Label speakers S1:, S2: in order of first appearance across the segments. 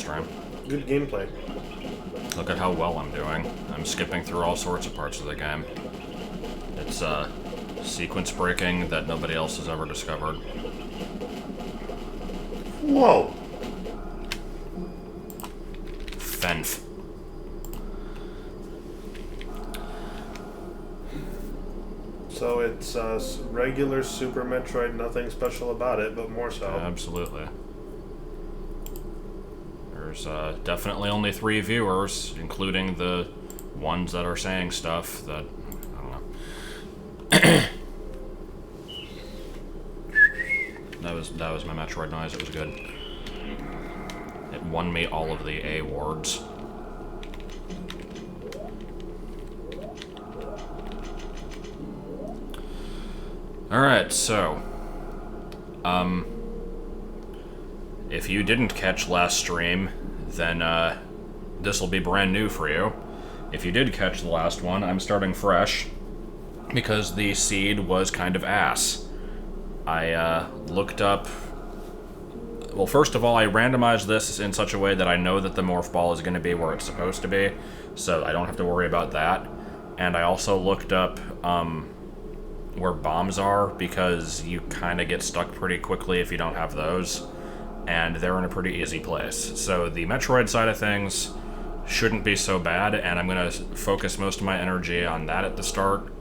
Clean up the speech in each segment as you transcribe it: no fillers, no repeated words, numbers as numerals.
S1: stream.
S2: Good gameplay.
S1: Look at how well I'm doing. I'm skipping through all sorts of parts of the game. It's, sequence breaking that nobody else has ever discovered.
S2: Whoa!
S1: Fenf.
S2: So it's regular Super Metroid, nothing special about it, but more so.
S1: Absolutely. There's definitely only 3 viewers, including the ones that are saying stuff that, I don't know. That was my Metroid noise, it was good. It won me all of the A awards. Alright, so, if you didn't catch last stream, then, this will be brand new for you. If you did catch the last one, I'm starting fresh, because the seed was kind of ass. I, looked up... Well, first of all, I randomized this in such a way that I know that the morph ball is going to be where it's supposed to be, so I don't have to worry about that. And I also looked up, where bombs are, because you kind of get stuck pretty quickly if you don't have those, and they're in a pretty easy place. So the Metroid side of things shouldn't be so bad, and I'm going to focus most of my energy on that at the start,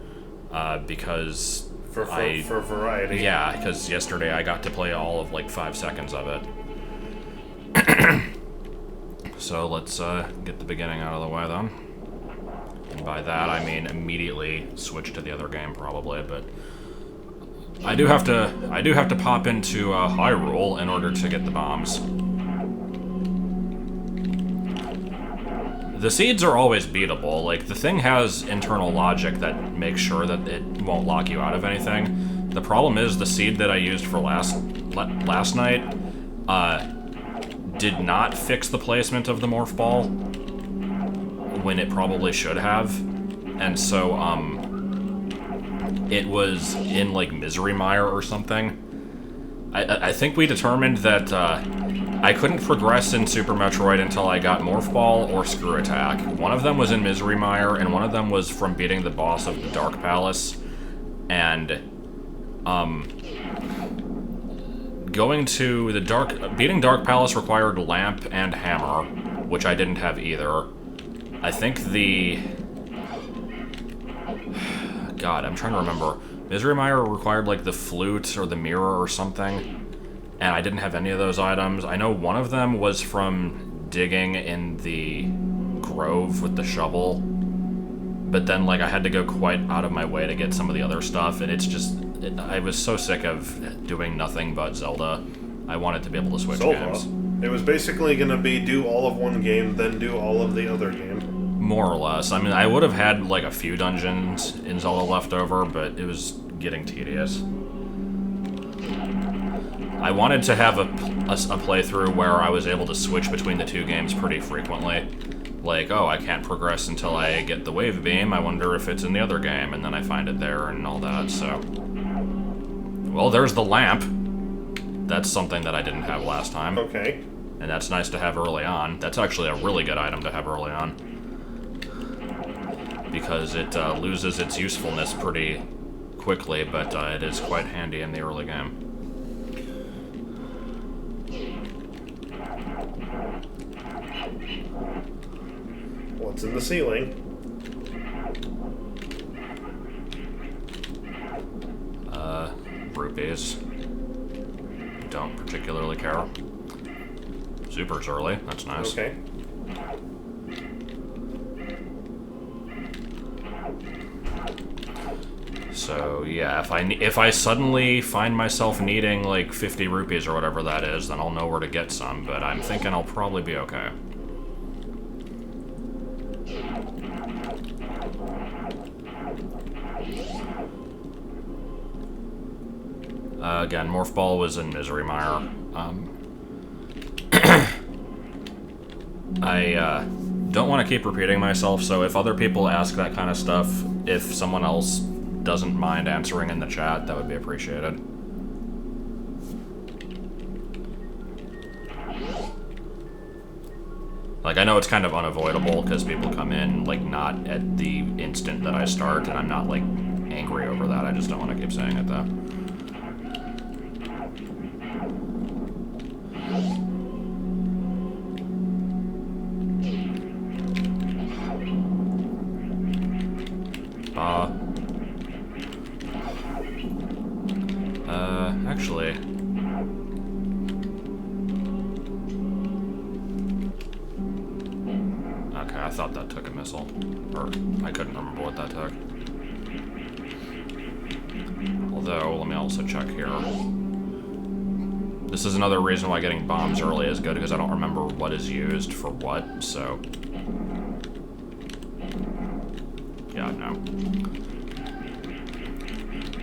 S1: because
S2: For variety.
S1: yeah, because yesterday I got to play all of like 5 seconds of it. So let's get the beginning out of the way then. And by that I mean immediately switch to the other game probably, but I do have to pop into Hyrule in order to get the bombs. The seeds are always beatable. Like, the thing has internal logic that makes sure that it won't lock you out of anything. The problem is the seed that I used for last night did not fix the placement of the morph ball when it probably should have. And so, it was in, like, Misery Mire or something. I think we determined that, I couldn't progress in Super Metroid until I got Morph Ball or Screw Attack. One of them was in Misery Mire, and one of them was from beating the boss of the Dark Palace. And, going to the beating Dark Palace required Lamp and Hammer, which I didn't have either. I think God, I'm trying to remember. Misery Mire required, like, the flute or the mirror or something. And I didn't have any of those items. I know one of them was from digging in the grove with the shovel. But then, like, I had to go quite out of my way to get some of the other stuff, and it's just... I was so sick of doing nothing but Zelda. I wanted to be able to switch games.
S2: It was basically going to be do all of one game, then do all of the other game.
S1: More or less. I mean, I would have had, like, a few dungeons in Zelda left over, but it was getting tedious. I wanted to have a playthrough where I was able to switch between the two games pretty frequently. Like, oh, I can't progress until I get the wave beam, I wonder if it's in the other game, and then I find it there and all that, so... Well, there's the lamp. That's something that I didn't have last time.
S2: Okay.
S1: And that's nice to have early on. That's actually a really good item to have early on. Because it loses its usefulness pretty quickly, but it is quite handy in the early game.
S2: What's in the ceiling?
S1: Rupees. Don't particularly care. Super's early, that's nice.
S2: Okay.
S1: So, yeah, if I suddenly find myself needing, like, 50 rupees or whatever that is, then I'll know where to get some, but I'm thinking I'll probably be okay. Again, Morph Ball was in Misery Mire. I don't want to keep repeating myself, so if other people ask that kind of stuff, if someone else doesn't mind answering in the chat, that would be appreciated. Like, I know it's kind of unavoidable because people come in, like, not at the instant that I start, and I'm not, like, angry over that. I just don't want to keep saying it, though. Actually... Okay, I thought that took a missile. Or, I couldn't remember what that took. Although, let me also check here. This is another reason why getting bombs early is good, because I don't remember what is used for what, so... Yeah, no.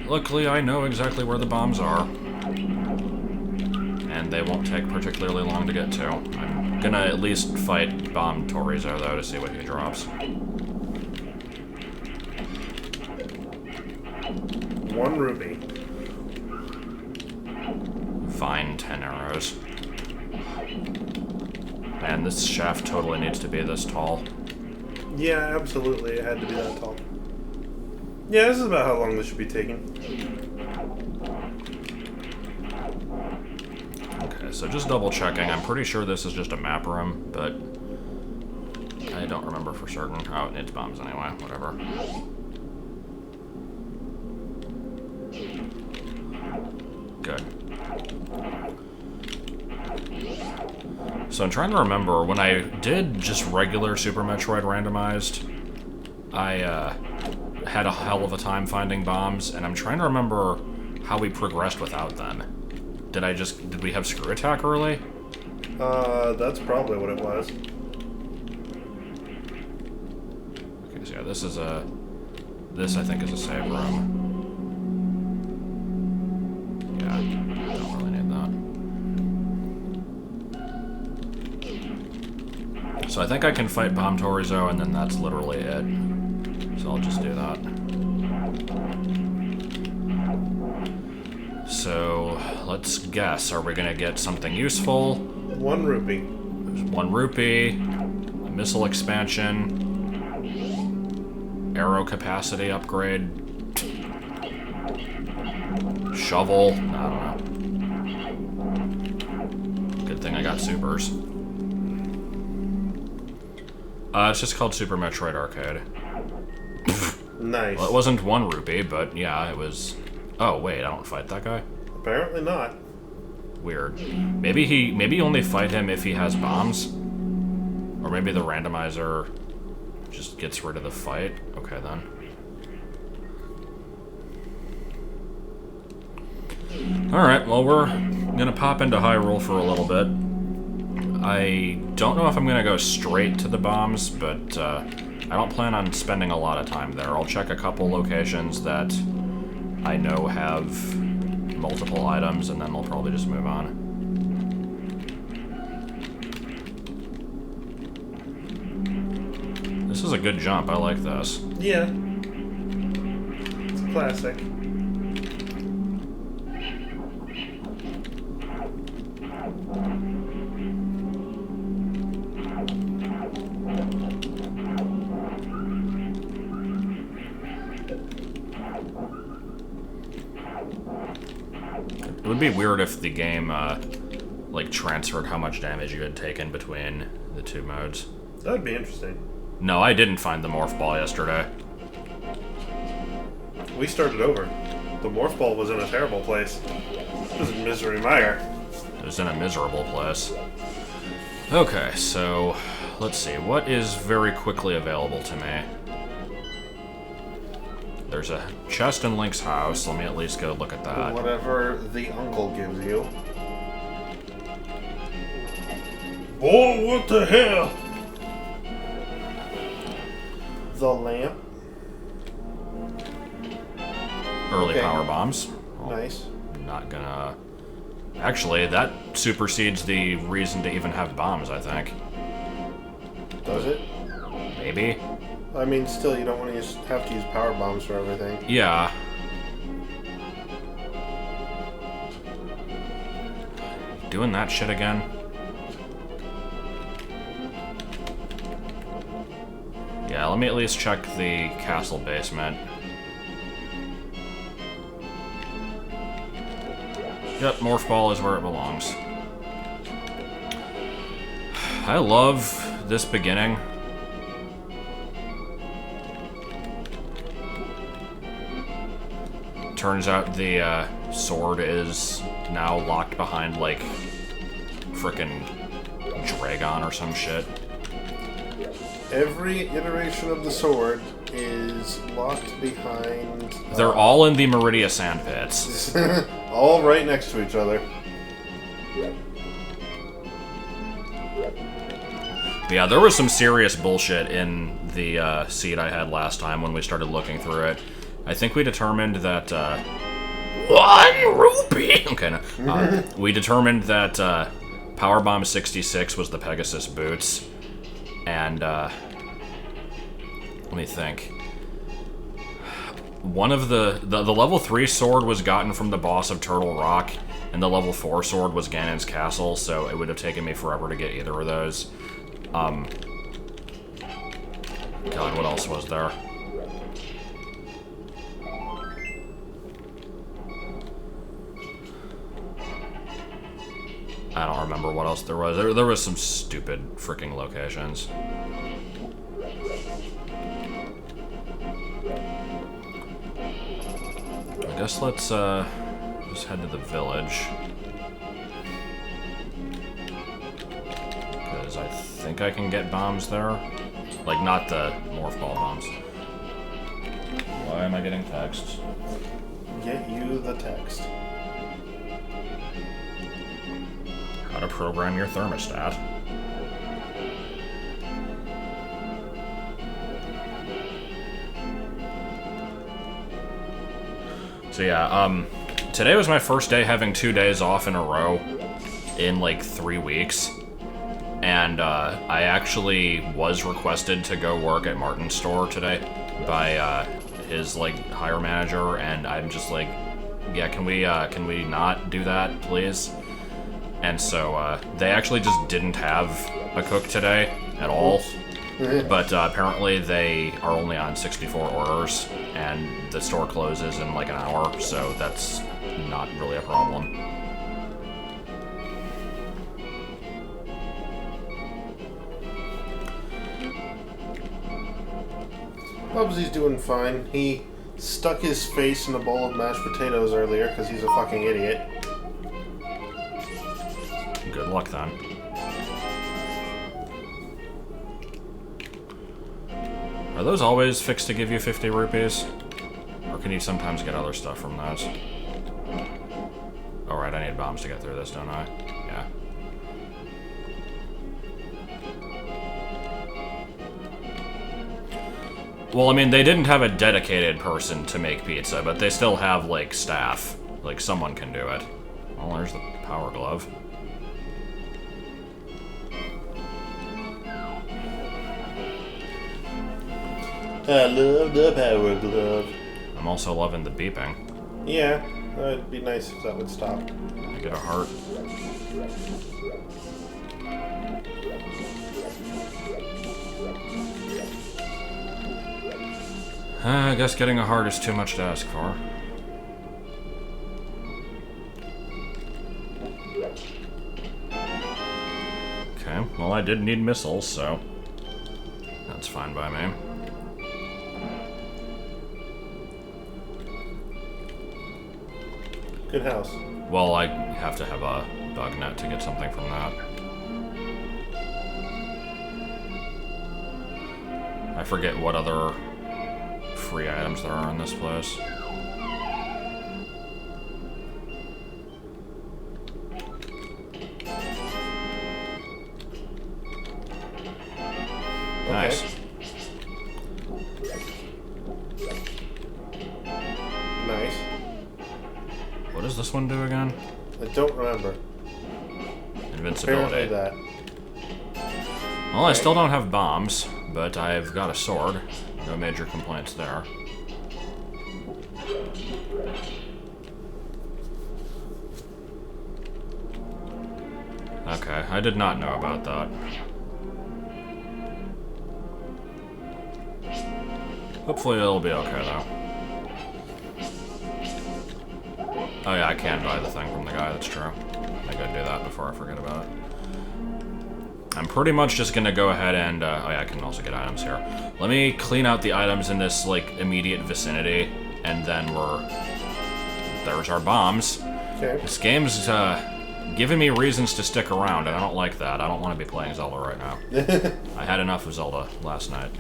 S1: Luckily, I know exactly where the bombs are. And they won't take particularly long to get to. I'm gonna at least fight Bomb Torizo, though, to see what he drops.
S2: 1 rupee.
S1: Fine, 10 arrows. Man, this shaft totally needs to be this tall.
S2: Yeah, absolutely. It had to be that tall. Yeah, this is about how long this should be taking.
S1: Okay, so just double checking. I'm pretty sure this is just a map room, but I don't remember for certain. Oh, it needs bombs anyway. Whatever. Good. So I'm trying to remember, when I did just regular Super Metroid randomized, I had a hell of a time finding bombs, and I'm trying to remember how we progressed without them. Did we have screw attack early?
S2: That's probably what it was.
S1: Okay, so yeah, this I think is a save room. Yeah, don't really need that. So I think I can fight Bomb Torizo, and then that's literally it. So I'll just do that. So, let's guess. Are we gonna get something useful?
S2: 1 rupee.
S1: 1 rupee, a missile expansion, arrow capacity upgrade, shovel, I don't know. Good thing I got supers. It's just called Super Metroid Arcade.
S2: Nice.
S1: Well, it wasn't 1 rupee, but yeah, it was... Oh, wait, I don't fight that guy?
S2: Apparently not.
S1: Weird. Maybe you only fight him if he has bombs? Or maybe the randomizer just gets rid of the fight? Okay, then. Alright, well, we're gonna pop into Hyrule for a little bit. I don't know if I'm gonna go straight to the bombs, but I don't plan on spending a lot of time there. I'll check a couple locations that I know have multiple items, and then we'll probably just move on. This is a good jump. I like this.
S2: Yeah. It's a classic.
S1: It would be weird if the game, like, transferred how much damage you had taken between the 2 modes.
S2: That would be interesting.
S1: No, I didn't find the Morph Ball yesterday.
S2: We started over. The Morph Ball was in a terrible place. It was in Misery Mire.
S1: It was in a miserable place. Okay, so, let's see. What is very quickly available to me? There's a chest in Link's house. Let me at least go look at that.
S2: Whatever the uncle gives you. Boy, what the hell? The lamp.
S1: Early
S2: Okay.
S1: power bombs. Well,
S2: Nice.
S1: not gonna... Actually, that supersedes the reason to even have bombs, I think.
S2: Does it?
S1: Maybe?
S2: I mean, still, you don't want to have to use power bombs for everything.
S1: Yeah. Doing that shit again? Yeah, let me at least check the castle basement. Yep, Morph Ball is where it belongs. I love this beginning. Turns out the sword is now locked behind, like, frickin' Dragon or some shit.
S2: Every iteration of the sword is locked behind...
S1: They're all in the Meridia Sandpits.
S2: all right next to each other.
S1: Yeah, there was some serious bullshit in the seed I had last time when we started looking through it. I think we determined that, 1 rupee! Okay, no. We determined that, Powerbomb 66 was the Pegasus boots. And, let me think. One of the level 3 sword was gotten from the boss of Turtle Rock, and the level 4 sword was Ganon's Castle, so it would have taken me forever to get either of those. God, what else was there? I don't remember what else there was. There was some stupid freaking locations. I guess let's just head to the village. Because I think I can get bombs there. Like, not the Morph Ball bombs. Why am I getting texts?
S2: Get you the text.
S1: How to program your thermostat. So yeah, today was my first day having 2 days off in a row in like 3 weeks. And I actually was requested to go work at Martin's store today by his like hire manager, and I'm just like, yeah, can we not do that, please? And so they actually just didn't have a cook today at all. But apparently they are only on 64 orders, and the store closes in like an hour, so that's not really a problem.
S2: Bubsy's doing fine. He stuck his face in a bowl of mashed potatoes earlier because he's a fucking idiot.
S1: Good luck then. Are those always fixed to give you 50 rupees? Or can you sometimes get other stuff from those? Oh right, I need bombs to get through this, don't I? Yeah. Well, I mean, they didn't have a dedicated person to make pizza, but they still have, like, staff. Like, someone can do it. Well, there's the power glove.
S2: I love the power glove.
S1: I'm also loving the beeping.
S2: Yeah, it'd be nice if that would stop.
S1: I get a heart. I guess getting a heart is too much to ask for. Okay, well I did need missiles, so that's fine by me.
S2: Good house.
S1: Well, I have to have a bug net to get something from that. I forget what other free items there are in this place.
S2: Okay.
S1: Nice.
S2: Nice.
S1: What does this one do again?
S2: I don't remember.
S1: Invincibility.
S2: Apparently that.
S1: Well, I still don't have bombs, but I've got a sword. No major complaints there. Okay, I did not know about that. Hopefully it'll be okay, though. Oh yeah, I can buy the thing from the guy, that's true. I gotta do that before I forget about it. I'm pretty much just gonna go ahead and, oh yeah, I can also get items here. Let me clean out the items in this, like, immediate vicinity, and then there's our bombs.
S2: Okay.
S1: This game's, giving me reasons to stick around, and I don't like that. I don't want to be playing Zelda right now. I had enough of Zelda last night.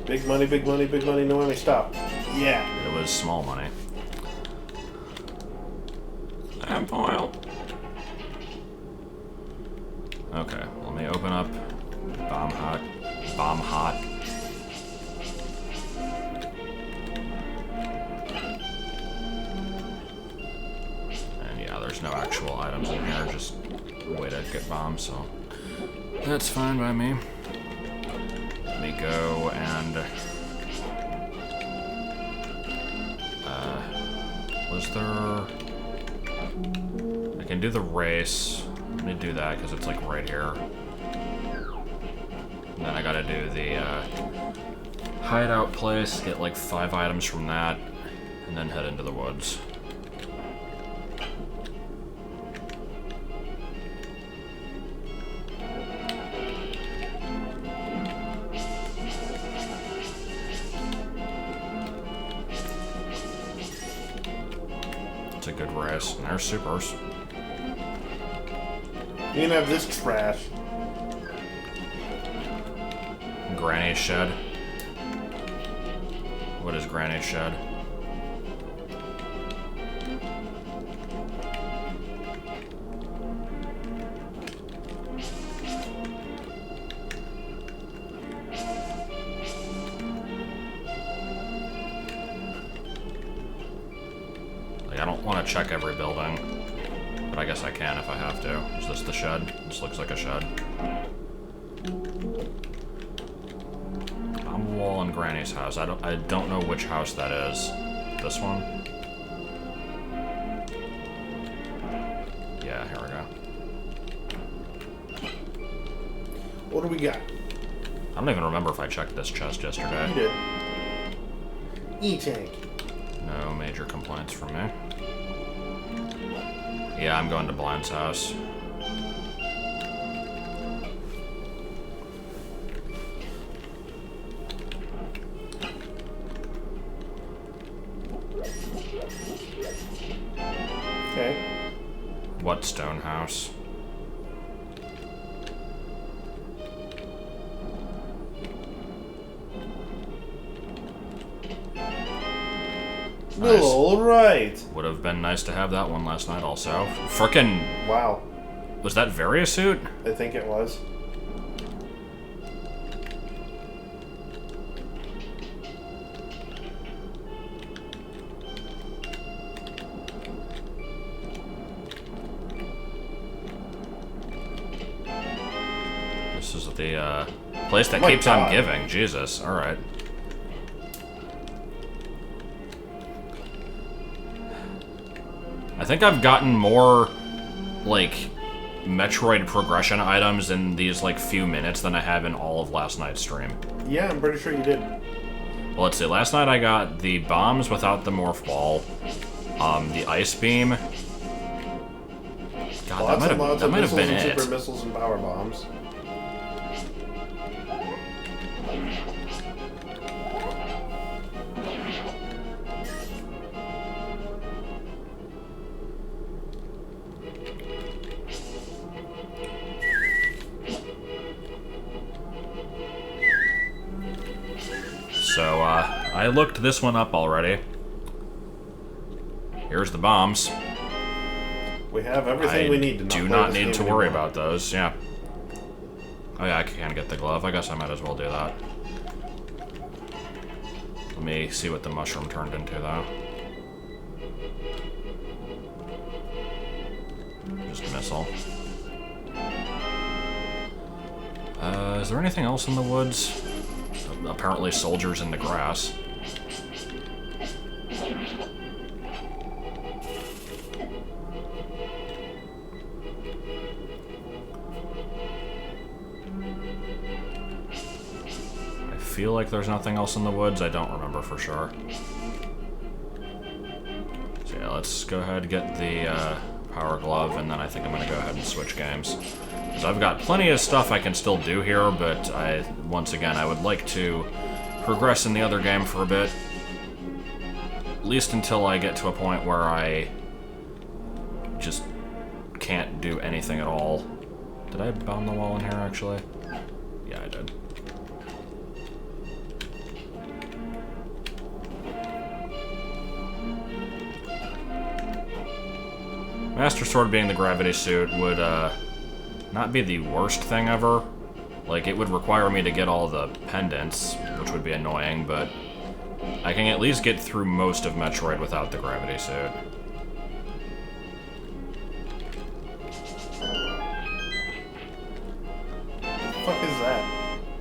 S2: Big money, big money, big money, no money, stop. Yeah.
S1: It was small money. I'm foiled. Okay, let me open up Bomb Hot. Bomb Hot. And yeah, there's no actual items in here, just a way to get bombs, so that's fine by me. Let me go and was there? I can do the race. Let me do that because it's like right here. And then I gotta do the hideout place, get like 5 items from that, and then head into the woods. It's a good race. And there's supers.
S2: You can have this trash.
S1: Granny's shed. What is Granny's shed? Like, I don't want to check every building, but I guess I can if I have to. Is this the shed? This looks like a shed. Bomb wall in Granny's house. I don't know which house that is. This one? Yeah, here we go.
S2: What do we got?
S1: I don't even remember if I checked this chest yesterday.
S2: You did. E-tank.
S1: No major complaints from me. Yeah, I'm going to Blind's house.
S2: Okay.
S1: What stone house? Nice.
S2: All right.
S1: Would have been nice to have that one last night also. Frickin'...
S2: Wow.
S1: Was that Variasuit?
S2: I think it was.
S1: This is the, place that
S2: My
S1: keeps on
S2: God.
S1: giving. Jesus, alright. I think I've gotten more, like, Metroid progression items in these, like, few minutes than I have in all of last night's stream.
S2: Yeah, I'm pretty sure you did.
S1: Well, let's see. Last night I got the bombs without the morph ball, the ice beam. God,
S2: Lots and lots
S1: that
S2: of
S1: might have
S2: missiles
S1: been
S2: and
S1: it.
S2: super missiles and power bombs.
S1: So, I looked this one up already. Here's the bombs.
S2: We have everything we need to
S1: do not need to worry about those, yeah. Oh yeah, I can get the glove. I guess I might as well do that. Let me see what the mushroom turned into, though. Just a missile. Is there anything else in the woods? Apparently soldiers in the grass. feel like there's nothing else in the woods. I don't remember for sure. So yeah, let's go ahead and get the power glove, and then I think I'm going to go ahead and switch games. Because I've got plenty of stuff I can still do here, but once again, I would like to progress in the other game for a bit. At least until I get to a point where I just can't do anything at all. Did I bomb the wall in here, actually? Yeah, I did. Master Sword being the gravity suit would not be the worst thing ever. Like, it would require me to get all the pendants, which would be annoying, but I can at least get through most of Metroid without the gravity suit.
S2: The fuck is that?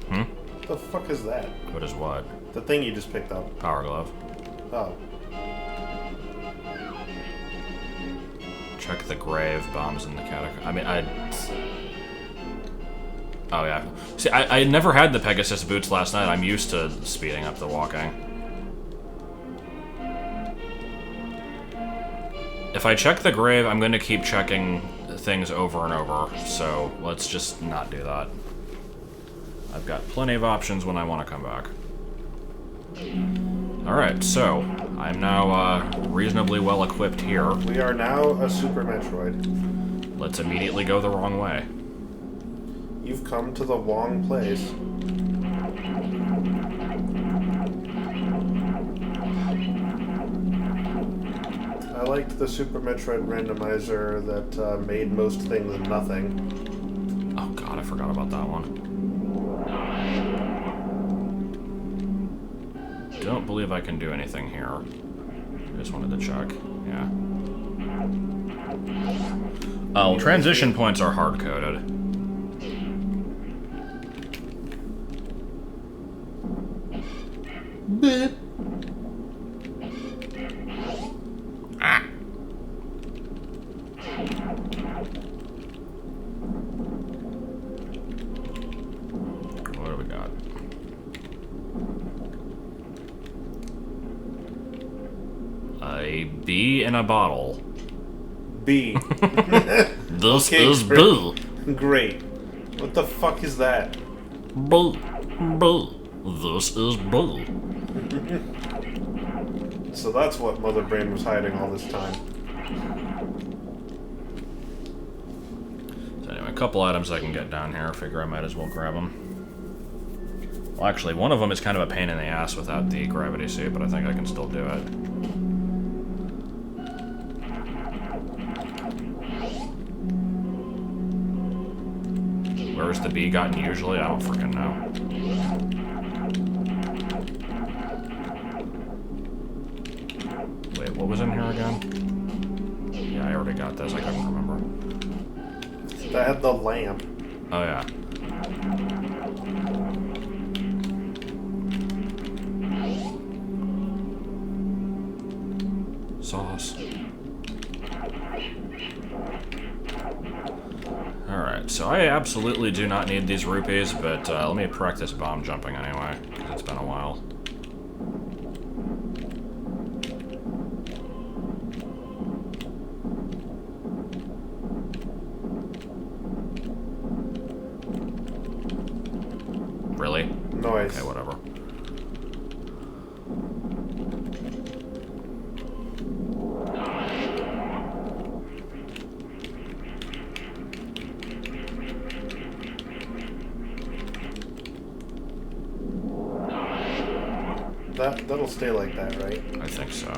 S1: Hmm?
S2: The fuck is that?
S1: What is what?
S2: The thing you just picked up.
S1: Power glove.
S2: Oh.
S1: Check the grave, bombs in the catacomb. I mean, oh, yeah. See, I never had the Pegasus boots last night. I'm used to speeding up the walking. If I check the grave, I'm going to keep checking things over and over, so let's just not do that. I've got plenty of options when I want to come back. Alright, so I'm now reasonably well equipped here.
S2: We are now a Super Metroid.
S1: Let's immediately go the wrong way.
S2: You've come to the wrong place. I liked the Super Metroid randomizer that made most things nothing.
S1: Oh god, I forgot about that one. Don't believe I can do anything here. I just wanted to check. Yeah. Oh, transition points are hard-coded. Ah. What do we got? A bee in a bottle.
S2: B.
S1: This
S2: Okay,
S1: is boo.
S2: Great. What the fuck is that?
S1: Boo. Boo. This is boo.
S2: So that's what Mother Brain was hiding all this time.
S1: So anyway, a couple items I can get down here. I figure I might as well grab them. Well, actually, one of them is kind of a pain in the ass without the gravity suit, but I think I can still do it. Where's the bee gotten usually? I don't freaking know. Wait, what was in here again? Yeah, I already got this. I couldn't remember.
S2: That had the lamp.
S1: Oh, yeah. Sauce. Alright, so I absolutely do not need these rupees, but let me practice bomb jumping anyway, because it's been a while. Really?
S2: Noise.
S1: Okay, whatever.
S2: That'll stay like that, right?
S1: I think so.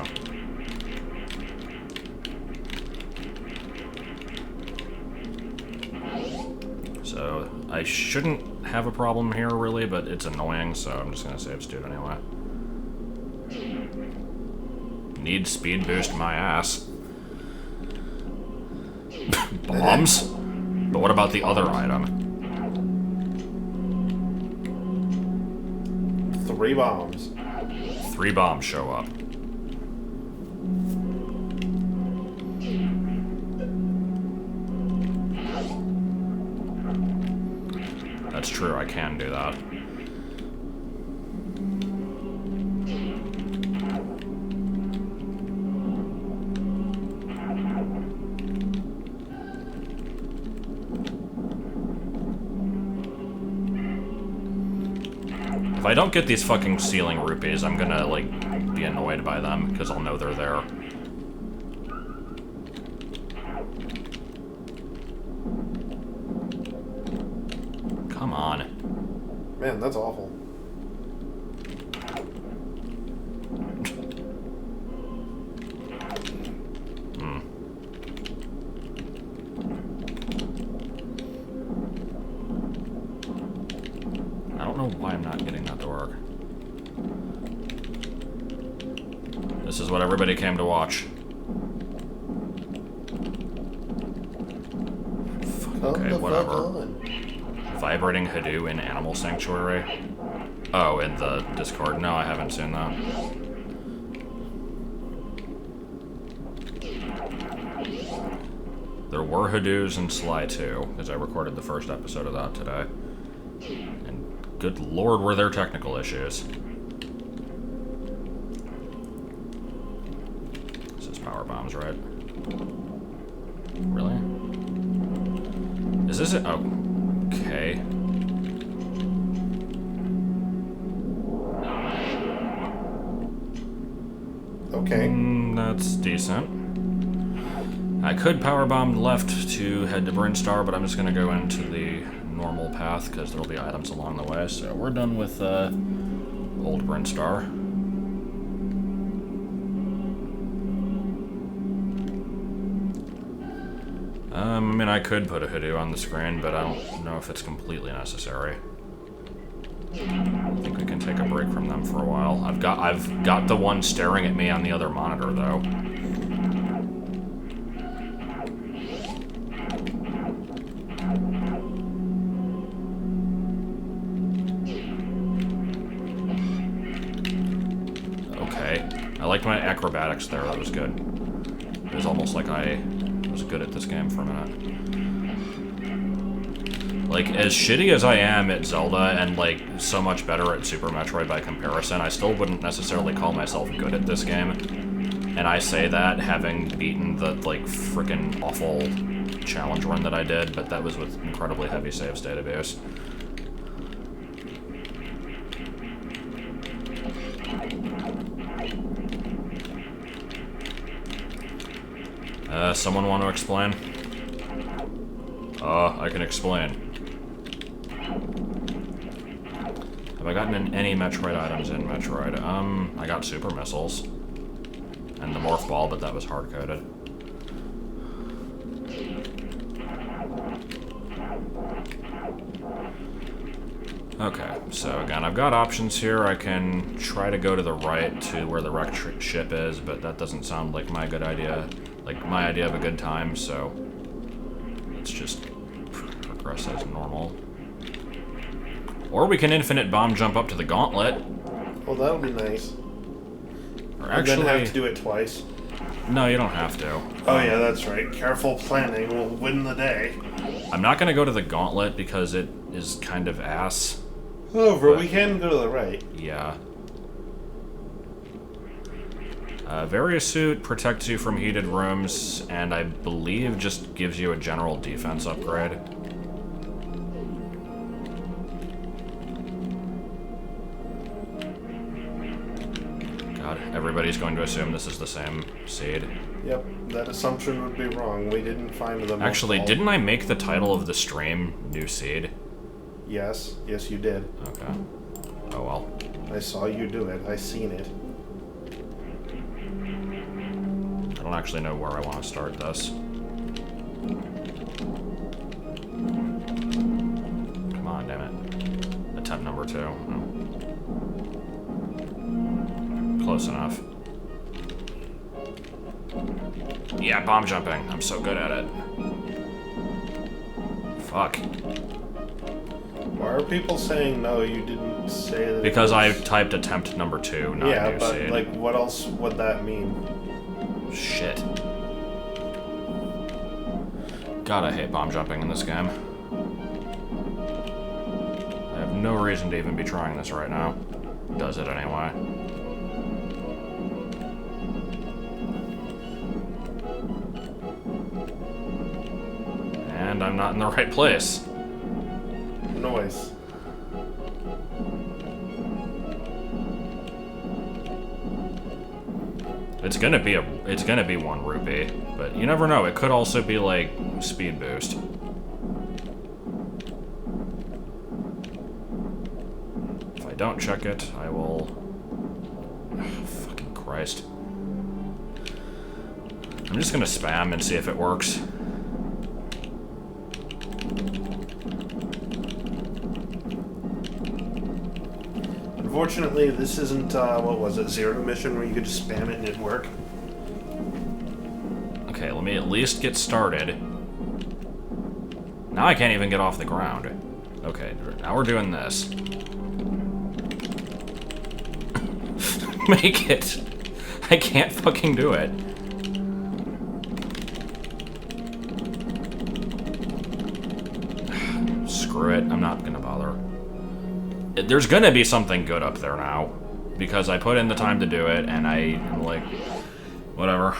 S1: So, I shouldn't have a problem here, really, but it's annoying, so I'm just gonna save state anyway. Need speed boost my ass. Bombs? But what about the other item?
S2: 3 bombs.
S1: 3 bombs show up. That's true, I can do that. If I don't get these fucking ceiling rupees, I'm gonna, like, be annoyed by them, because I'll know they're there. Come on.
S2: Man, that's awful.
S1: I don't know why I'm not getting that to work. This is what everybody came to watch. Okay, whatever. Vibrating Hadoo in Animal Sanctuary? Oh, in the Discord. No, I haven't seen that. There were Hadoos in Sly 2, because I recorded the first episode of that today. And good lord, were there technical issues. This is power bombs, right? Really? Is this it? Oh, okay.
S2: Okay.
S1: That's decent. I could powerbomb left to head to Brinstar, but I'm just gonna go into the normal path because there'll be items along the way. So we're done with old Brinstar. I mean, I could put a Hadoo on the screen, but I don't know if it's completely necessary. I think we can take a break from them for a while. I've got the one staring at me on the other monitor, though. Okay. I liked my acrobatics there. That was good. It was almost like I was good at this game for a minute. Like, as shitty as I am at Zelda, and, like, so much better at Super Metroid by comparison, I still wouldn't necessarily call myself good at this game. And I say that having beaten the, like, frickin' awful challenge run that I did, but that was with incredibly heavy save state abuse. Someone want to explain? I can explain. Have I gotten any Metroid items in Metroid? I got super missiles. And the morph ball, but that was hard-coded. Okay, so again, I've got options here. I can try to go to the right to where the wrecked ship is, but that doesn't sound like my good idea. Like, my idea of a good time, so let's just progress as normal. Or we can infinite bomb jump up to the gauntlet.
S2: Well, that'll be nice.
S1: Or actually,
S2: and then have to do it twice.
S1: No, you don't have to.
S2: Oh yeah, that's right. Careful planning will win the day.
S1: I'm not going to go to the gauntlet because it is kind of ass.
S2: However, we can go to the right.
S1: Yeah. Various suit protects you from heated rooms, and I believe just gives you a general defense upgrade. God, everybody's going to assume this is the same seed.
S2: Yep, that assumption would be wrong. We didn't find them.
S1: Actually, didn't I make the title of the stream New Seed?
S2: Yes, yes you did.
S1: Okay. Oh well.
S2: I saw you do it. I seen it.
S1: I don't actually know where I want to start this. Come on, damn it. Attempt number 2. Oh. Close enough. Yeah, bomb jumping. I'm so good at it. Fuck.
S2: Why are people saying no? You didn't say that.
S1: Because I typed attempt number 2, not
S2: yeah,
S1: new
S2: but
S1: seed.
S2: like, what else would that mean?
S1: Shit. God, I hate bomb jumping in this game. I have no reason to even be trying this right now. Does it anyway. And I'm not in the right place.
S2: Noise.
S1: It's gonna be 1 rupee, but you never know. It could also be like speed boost. If I don't check it, I will. Fucking Christ! I'm just gonna spam and see if it works.
S2: Unfortunately, this isn't, what was it, Zero Mission, where you could just spam it and it'd work.
S1: Okay, let me at least get started. Now I can't even get off the ground. Okay, now we're doing this. Make it. I can't fucking do it. Screw it, I'm not gonna bother. There's gonna be something good up there now, because I put in the time to do it, and I'm like, whatever.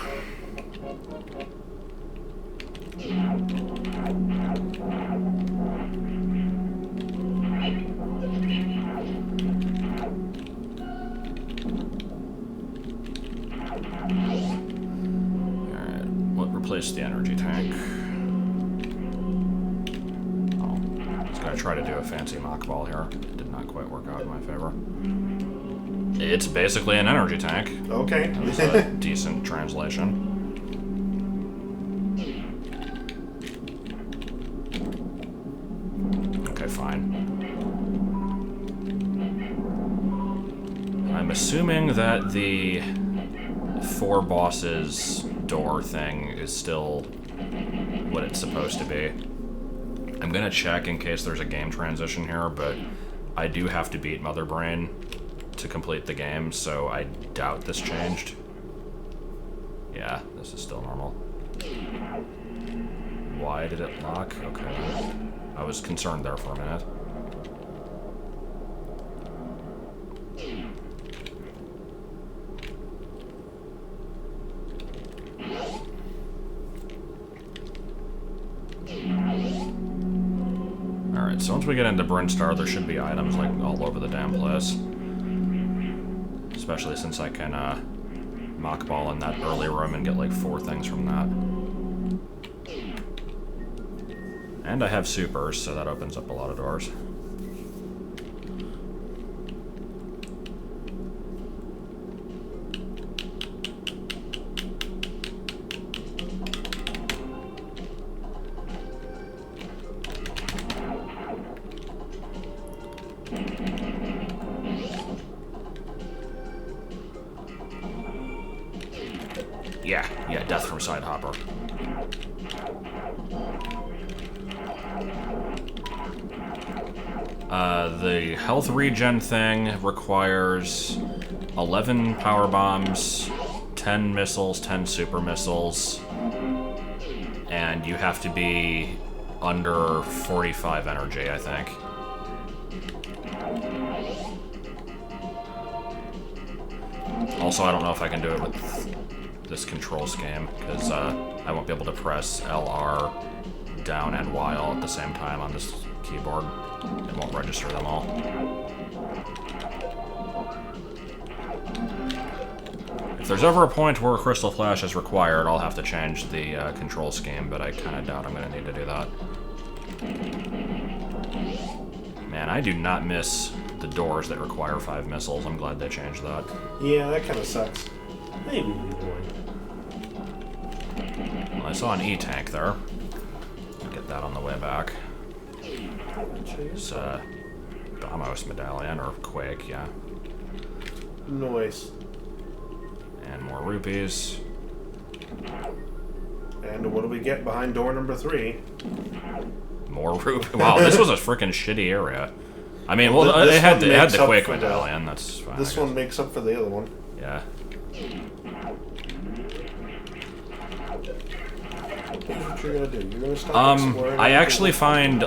S1: Alright, let's replace the energy tank. I try to do a fancy mock ball here. It did not quite work out in my favor. It's basically an energy tank.
S2: Okay.
S1: That's a decent translation. Okay, fine. I'm assuming that the 4 bosses door thing is still what it's supposed to be. I'm gonna check in case there's a game transition here, but I do have to beat Mother Brain to complete the game, so I doubt this changed. Yeah, this is still normal. Why did it lock? Okay. I was concerned there for a minute. Alright, so once we get into Brinstar, there should be items like all over the damn place. Especially since I can mock ball in that early room and get like 4 things from that. And I have supers, so that opens up a lot of doors. Yeah, death from Side Hopper. The health regen thing requires 11 power bombs, 10 missiles, 10 super missiles, and you have to be under 45 energy, I think. Also, I don't know if I can do it with this control scheme, because I won't be able to press LR down and Y all at the same time on this keyboard. It won't register them all. If there's ever a point where Crystal Flash is required, I'll have to change the control scheme, but I kind of doubt I'm going to need to do that. Man, I do not miss the doors that require 5 missiles. I'm glad they changed that.
S2: Yeah, that kind of sucks. Maybe.
S1: Well, I saw an E-tank there. I'll get that on the way back. It's Damos medallion, or Quake, yeah.
S2: Noise.
S1: And more rupees.
S2: And what do we get behind door number 3?
S1: More rupees. Wow, this was a freaking shitty area. I mean, well, it had the Quake medallion, that's fine.
S2: This one makes up for the other one.
S1: Yeah.
S2: Here's what you're gonna do. You're gonna stop exploring.
S1: I actually find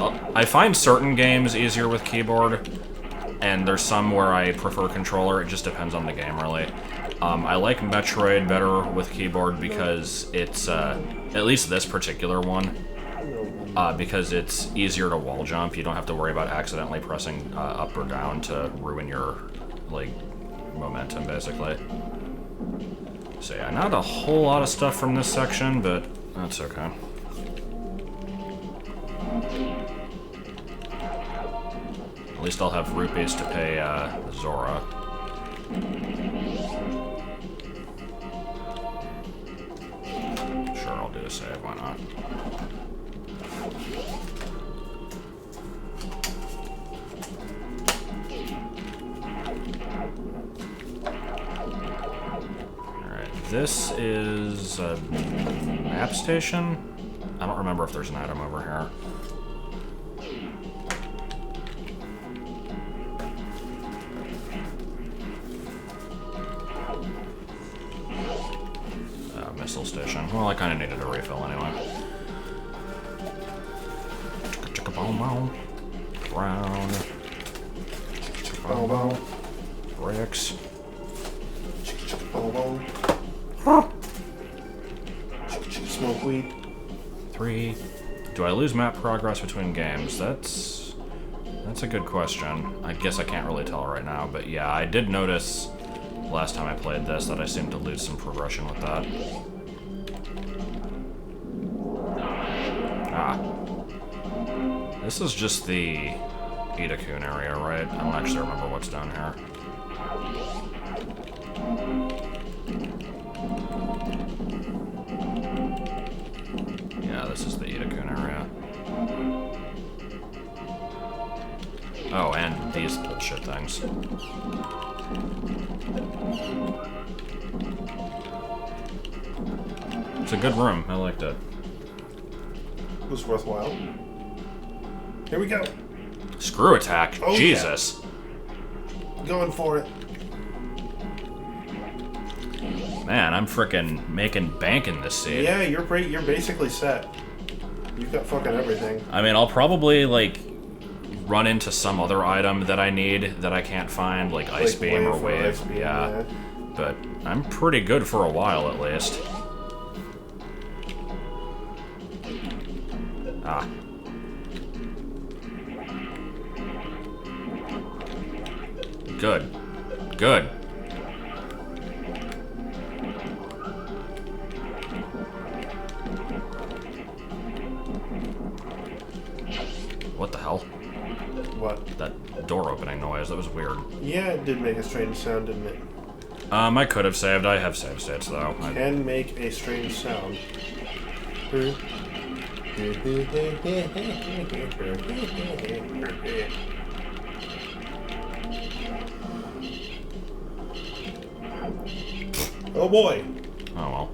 S1: certain games easier with keyboard, and there's some where I prefer controller. It just depends on the game, really. I like Metroid better with keyboard because it's at least this particular one, because it's easier to wall jump. You don't have to worry about accidentally pressing up or down to ruin your like momentum, basically. So yeah, not a whole lot of stuff from this section, but that's okay. At least I'll have rupees to pay Zora. Sure, I'll do a save, why not? This is a map station? I don't remember if there's an item over here. Missile station. Well, I kind of needed a refill anyway. Chicka-chicka-boom-boom. Brown. Chicka-boom-boom. Bricks.
S2: Chicka-chicka-boom-boom. Smoke weed.
S1: 3. Do I lose map progress between games? That's a good question. I guess I can't really tell right now, but yeah, I did notice last time I played this that I seemed to lose some progression with that. This is just the Itakun area, right? I don't actually remember what's down here. Yeah, this is the Itakun area. Oh, and these bullshit things. It's a good room. I liked it.
S2: It was worthwhile. Here we go.
S1: Screw attack.
S2: Oh,
S1: Jesus.
S2: Yeah. Going for it.
S1: Man, I'm frickin' making bank in this scene.
S2: Yeah, you're basically set. You've got fucking everything.
S1: I mean, I'll probably, like, run into some other item that I need that I can't find, like Ice Beam or Wave.
S2: Ice Beam, yeah.
S1: But I'm pretty good for a while, at least. Ah. Good. Good. What the hell?
S2: What?
S1: That door opening noise, that was weird.
S2: Yeah, it did make a strange sound, didn't it?
S1: I could have saved. I have save states, though.
S2: Can make a strange sound. Oh boy!
S1: Oh well.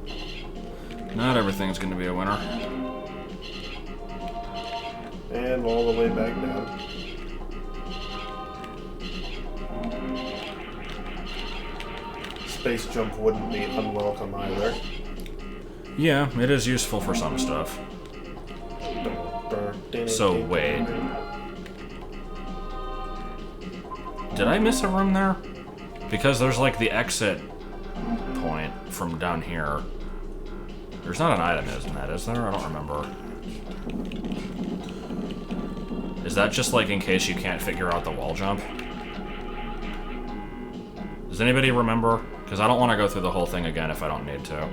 S1: Not everything's gonna be a winner.
S2: And all the way back down. Space jump wouldn't be unwelcome either.
S1: Yeah, it is useful for some stuff. So, wait. Did I miss a room there? Because there's like the exit point from down here. There's not an item, isn't that? Is there? I don't remember. Is that just like in case you can't figure out the wall jump? Does anybody remember? Because I don't want to go through the whole thing again if I don't need to.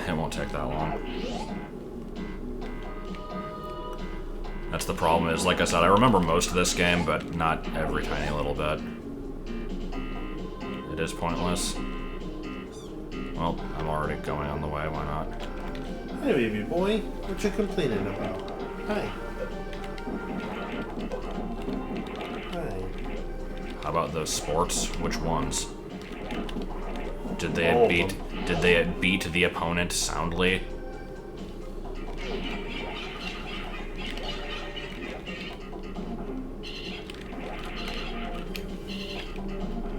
S1: It won't take that long. That's the problem is, like I said, I remember most of this game, but not every tiny little bit. It is pointless. Well, I'm already going on the way, why not?
S2: Hey, baby boy. What you complaining about? Hi. Hi.
S1: How about those sports? Which ones? Did they beat the opponent soundly?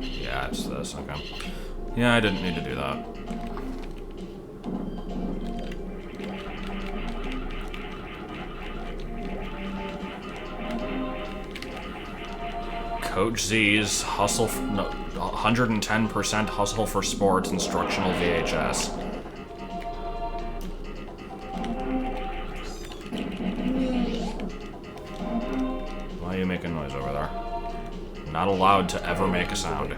S1: Yeah, it's this, okay. Yeah, I didn't need to do that. Coach Z's hustle, 110% hustle for sports instructional VHS. Not allowed to ever make a sound.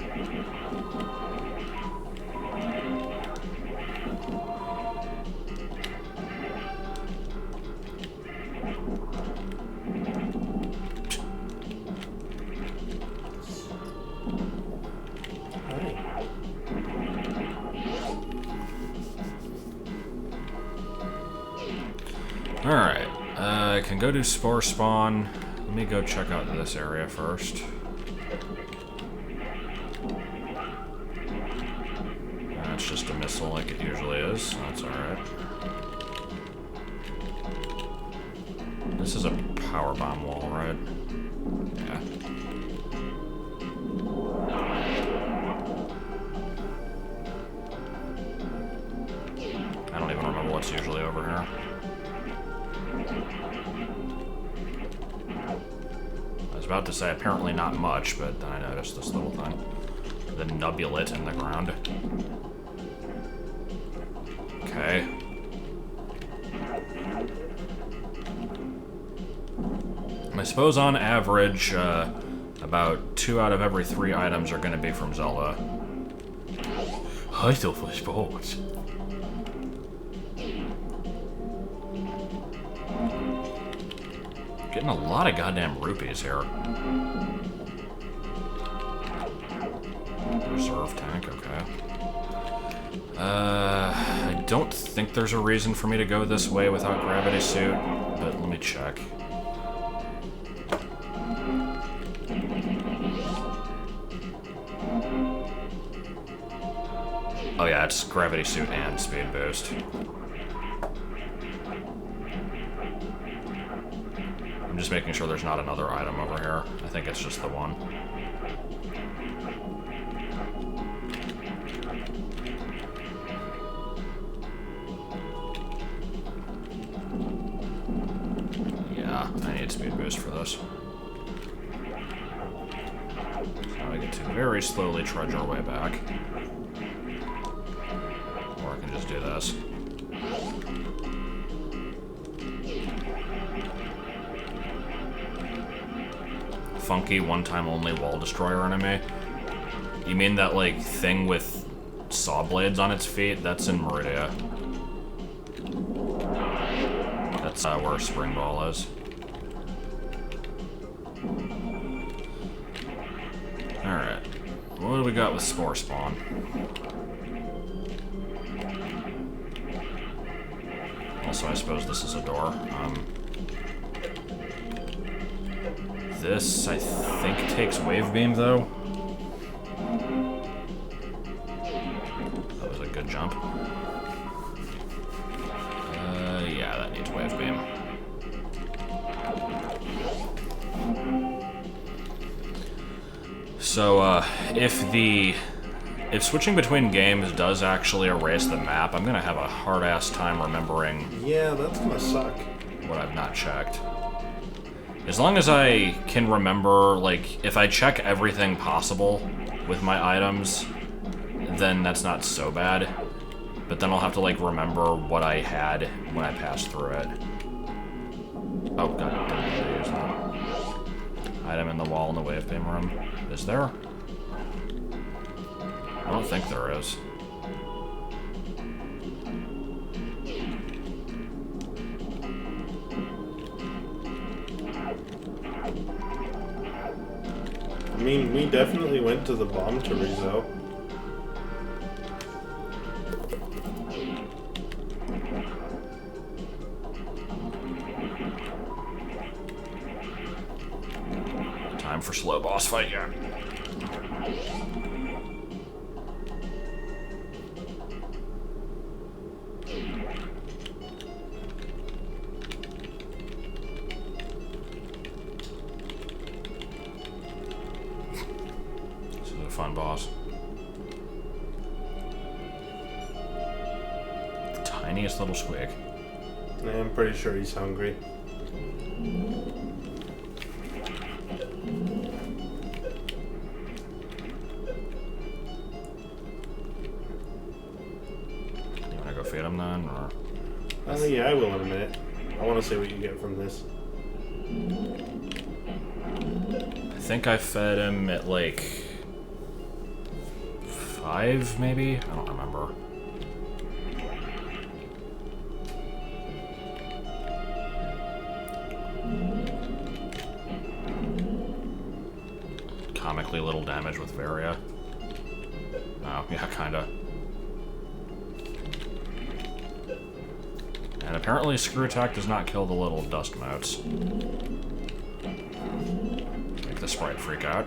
S1: Alright, I can go do Spore Spawn. Let me go check out this area first. That's just a missile like it usually is. That's alright. This is a power bomb wall, right? Yeah. I don't even remember what's usually over here. I was about to say apparently not much, but then I noticed this little thing. The nubulet in the ground. Okay. I suppose on average, about 2 out of every 3 items are going to be from Zelda. I still for sports. Getting a lot of goddamn rupees here. Reserve tank, okay. I don't think there's a reason for me to go this way without gravity suit, but let me check. Oh yeah, it's gravity suit and speed boost. I'm just making sure there's not another item over here. I think it's just the one. Yeah, I need speed boost for this. So I get to very slowly trudge our way back. Or I can just do this. Funky one-time only wall destroyer enemy. You mean that, like, thing with saw blades on its feet? That's in Meridia. That's where Spring Ball is. Alright. What do we got with Spore Spawn? Also, I suppose this is a door. This, I think, takes Wave Beam, though. That was a good jump. Yeah, that needs Wave Beam. So, if switching between games does actually erase the map, I'm gonna have a hard-ass time remembering...
S2: Yeah, that's gonna suck.
S1: ...what I've not checked. As long as I can remember, like, if I check everything possible with my items, then that's not so bad. But then I'll have to, like, remember what I had when I passed through it. Oh, god, I didn't need to use that. Item in the wall in the wave beam room. Is there? I don't think there is.
S2: I mean, we definitely went to the bomb Torizo.
S1: Time for slow boss fight, yeah. Fun boss. The tiniest little squig.
S2: I'm pretty sure he's hungry.
S1: You wanna go feed him then, or?
S2: Yeah, I will in a minute. I want to see what you get from this.
S1: I think I fed him at like 5, maybe? I don't remember. Comically little damage with Varia. Oh, yeah, kinda. And apparently Screw Attack does not kill the little dust motes. Make the sprite freak out.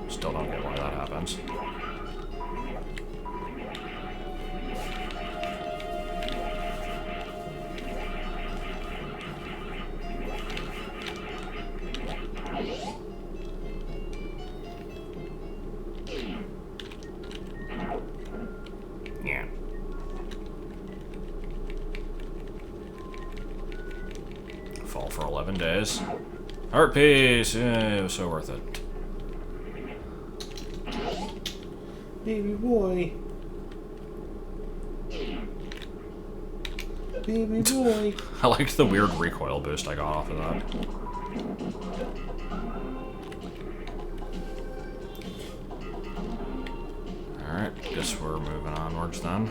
S1: Still don't get why that happens. Yeah. Fall for 11 days. Heart piece! Yeah, it was so worth it.
S2: Baby boy. Baby boy.
S1: I liked the weird recoil boost I got off of that. Alright, guess we're moving onwards then.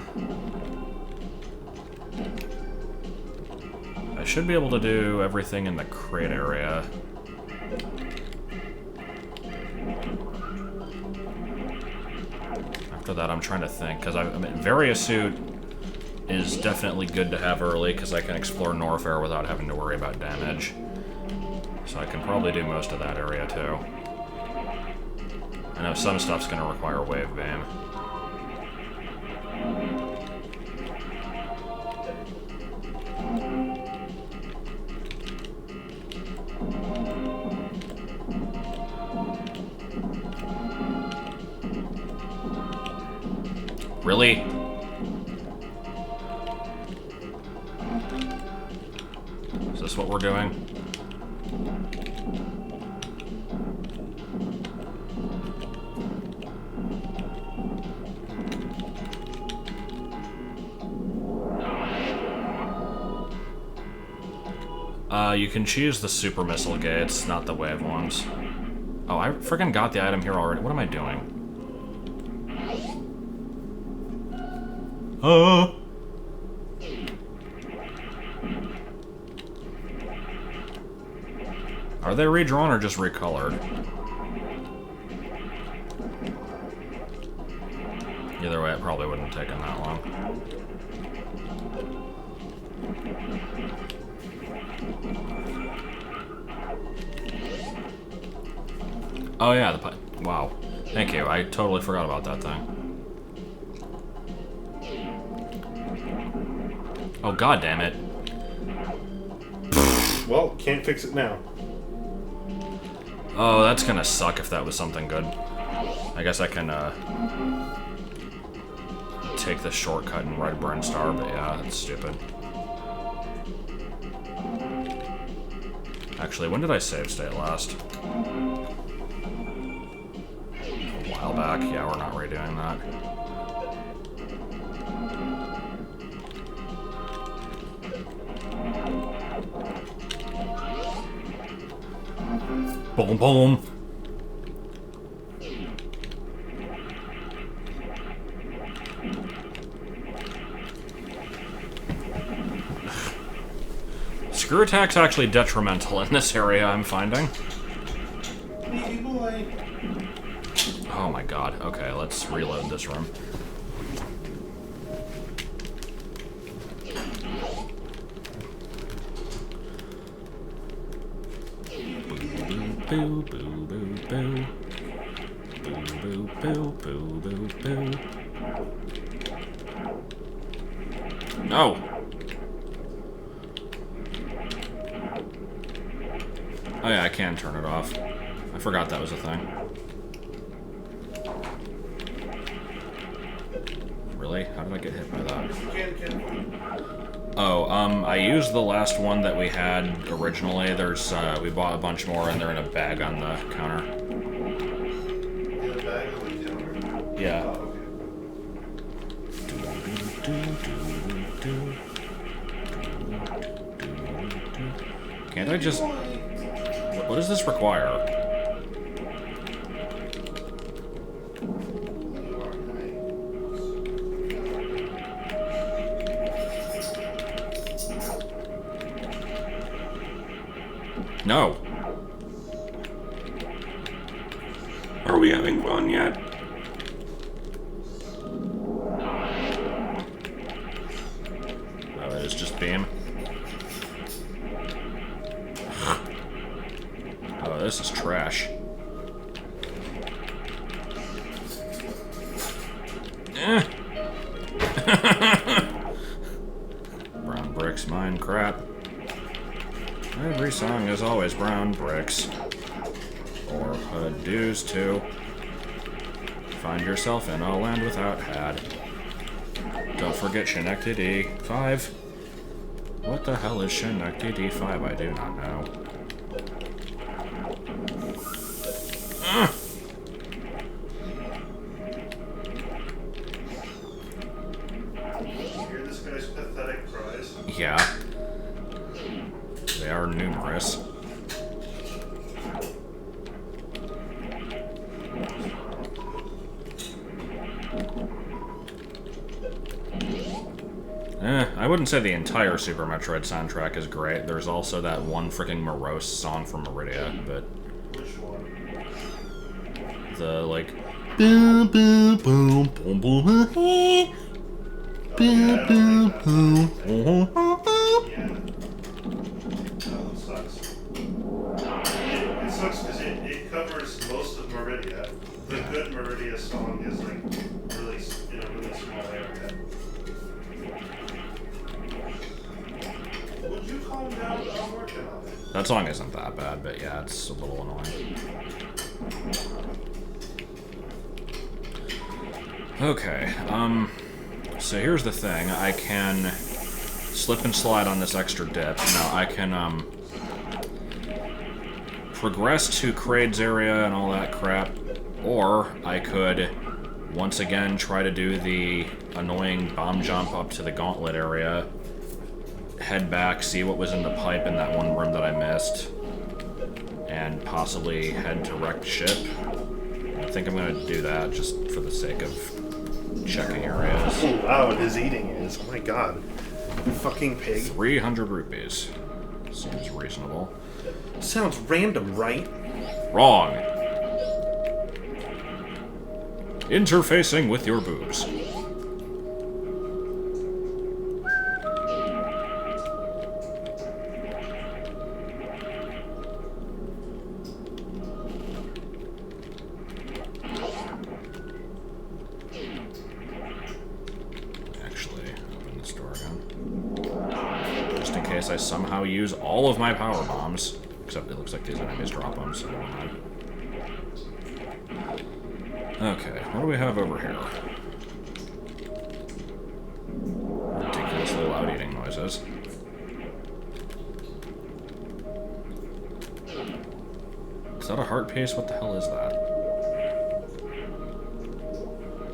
S1: I should be able to do everything in the crate area. After that, I'm trying to think, because I mean, Varia Suit is definitely good to have early, because I can explore Norfair without having to worry about damage. So I can probably do most of that area, too. I know some stuff's going to require Wave Beam. Really? Is this what we're doing? You can choose the super missile gates, not the wave ones. Oh, I freaking got the item here already. What am I doing? Are they redrawn or just recolored? Either way, it probably wouldn't have taken that long. Oh yeah, wow. Thank you, I totally forgot about that thing. Oh, god damn it.
S2: Well, can't fix it now.
S1: Oh, that's gonna suck if that was something good. I guess I can, take the shortcut and ride Burn Star, but yeah, that's stupid. Actually, when did I save state last? A while back. Yeah, we're not redoing that. Boom, boom. Screw Attack's actually detrimental in this area, I'm finding.
S2: Baby boy.
S1: Oh my god. Okay, let's reload this room. Boo, boo, boo, boo. Boo, boo, boo, boo, boo, boo. No! Oh yeah, I can turn it off. I forgot that was a thing. Really? How did I get hit by that? Oh, I used the last one that we had originally. There's, we bought a bunch more and they're in a bag on the counter.
S2: In a bag on the counter?
S1: Yeah.
S2: Oh, okay.
S1: Can't I just... What does this require? No. Are we having fun yet? Oh, it is just beam. Oh, this is trash. Eh. Brown bricks, mine crap. Every song is always brown bricks. Or hood dues too. Find yourself in a land without had. Don't forget Schenectady 5. What the hell is Schenectady 5? I do not know.
S2: You hear this guy's pathetic cries?
S1: Yeah. They are numerous. I wouldn't say the entire Super Metroid soundtrack is great. There's also that one freaking morose song from Meridia, but...
S2: Which one?
S1: The, like... Boom, boom, boom, boom, boom, boom, boom, boom, boom.
S2: Yeah. That sucks. It sucks because it covers most of Meridia. The good Meridia song is like really in a really small area. Would you calm down? I'm working on it.
S1: That song isn't that bad, but yeah, it's a little annoying. Okay, so here's the thing. I can slip and slide on this extra dip. Now, I can, progress to Kraid's area and all that crap, or I could, once again, try to do the annoying bomb jump up to the gauntlet area, head back, see what was in the pipe in that one room that I missed, and possibly head to wrecked ship. I think I'm gonna do that just for the sake of checking areas.
S2: Oh, wow, it is eating is. Oh my god. Fucking pig.
S1: 300 rupees. Seems reasonable.
S2: Sounds random, right?
S1: Wrong. Interfacing with your boobs. I somehow use all of my power bombs, except it looks like these enemies drop them, so never mind. Okay, what do we have over here? Ridiculously loud eating noises. Is that a heart piece? What the hell is that?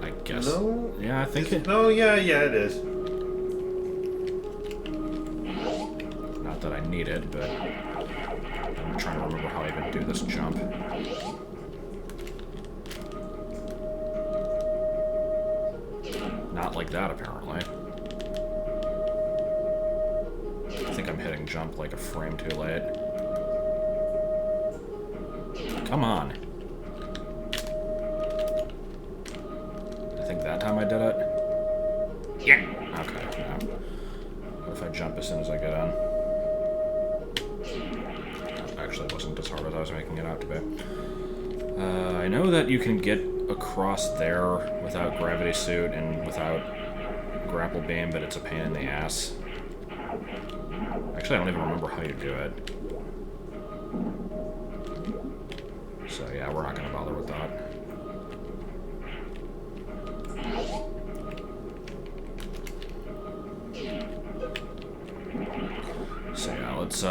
S1: I guess.
S2: No.
S1: Yeah, I think it.
S2: No, yeah, it is.
S1: That I need it, but I'm trying to remember how I even do this jump. Not like that, apparently. I think I'm hitting jump like a frame too late. Come on. I think that time I did it. Yeah. Okay, no. What if I jump as soon as I get in? Actually, it wasn't as hard as I was making it out to be. I know that you can get across there without gravity suit and without grapple beam, but it's a pain in the ass. Actually, I don't even remember how you do it. So yeah, we're not going to bother with that. So yeah, let's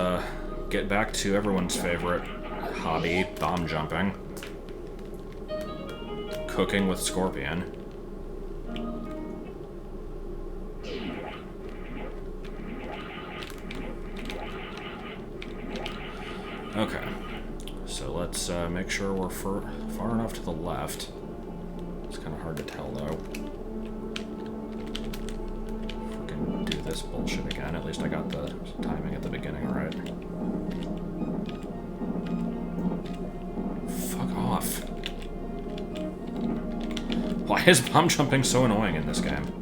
S1: get back to everyone's favorite hobby, bomb jumping. Cooking with Scorpion. Okay. So let's make sure we're far enough to the left. It's kind of hard to tell, though. If we can do this bullshit again, at least I got the timing at the beginning right. Fuck off. Why is bomb jumping so annoying in this game?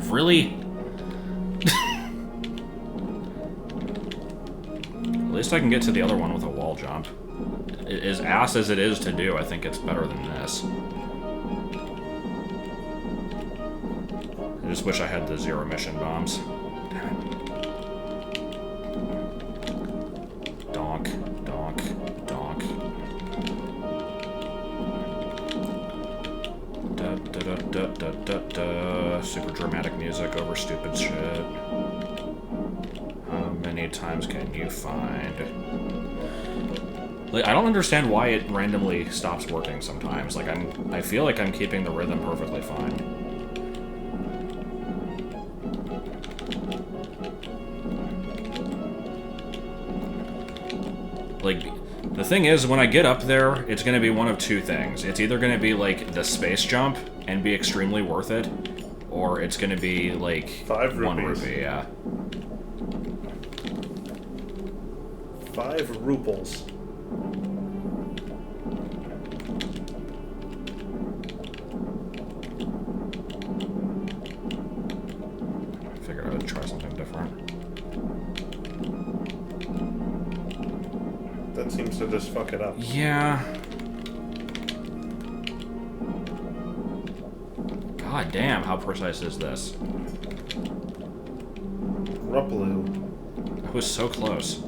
S1: Really? At least I can get to the other one with a wall jump. As ass as it is to do, I think it's better than this. I just wish I had the zero mission bombs. Damn it. Donk, donk, donk. Da da da da da da da. Super dramatic music over stupid shit. How many times can you find? Like, I don't understand why it randomly stops working sometimes. Like, I feel like I'm keeping the rhythm perfectly fine. Like, the thing is, when I get up there, it's going to be one of two things. It's either going to be, like, the space jump and be extremely worth it, or it's going to be, like,
S2: 5 rupees.
S1: 1 rupee, yeah.
S2: 5 ruples.
S1: I figured I would try something different.
S2: That seems to just fuck it up.
S1: Yeah. God damn, how precise is this?
S2: Ruppaloo.
S1: I was so close.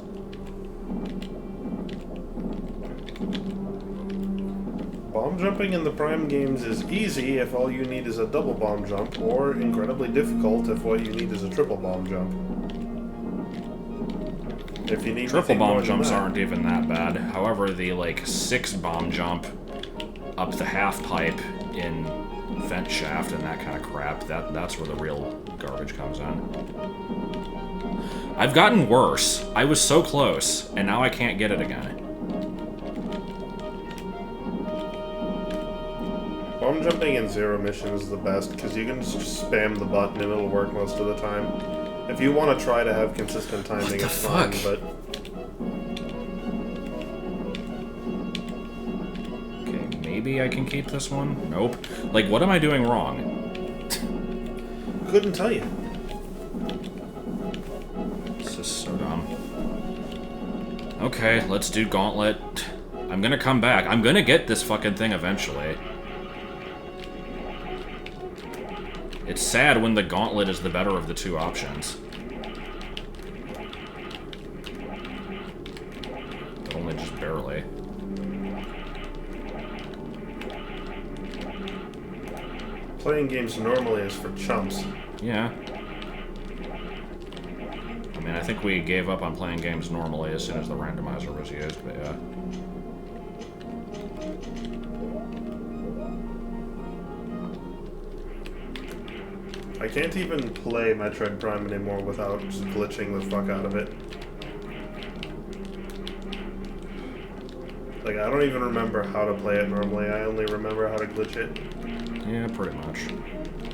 S2: Bomb jumping in the Prime games is easy if all you need is a double bomb jump, or incredibly difficult if what you need is a triple bomb jump. If you need
S1: Triple bomb jumps
S2: that,
S1: aren't even that bad. However, the, like, 6 bomb jump up the half pipe in vent shaft and that kind of crap, that's where the real garbage comes in. I've gotten worse. I was so close, and now I can't get it again.
S2: Bomb jumping in zero mission is the best, because you can just spam the button and it'll work most of the time. If you want to try to have consistent timing, it's fine, but...
S1: Okay, maybe I can keep this one? Nope. Like, what am I doing wrong?
S2: Couldn't tell you.
S1: This is so dumb. Okay, let's do Gauntlet. I'm gonna come back. I'm gonna get this fucking thing eventually. It's sad when the Gauntlet is the better of the two options. But only just barely.
S2: Playing games normally is for chumps.
S1: Yeah. I mean, I think we gave up on playing games normally as soon as the randomizer was used, but yeah.
S2: I can't even play Metroid Prime anymore without just glitching the fuck out of it. Like, I don't even remember how to play it normally, I only remember how to glitch it.
S1: Yeah, pretty much.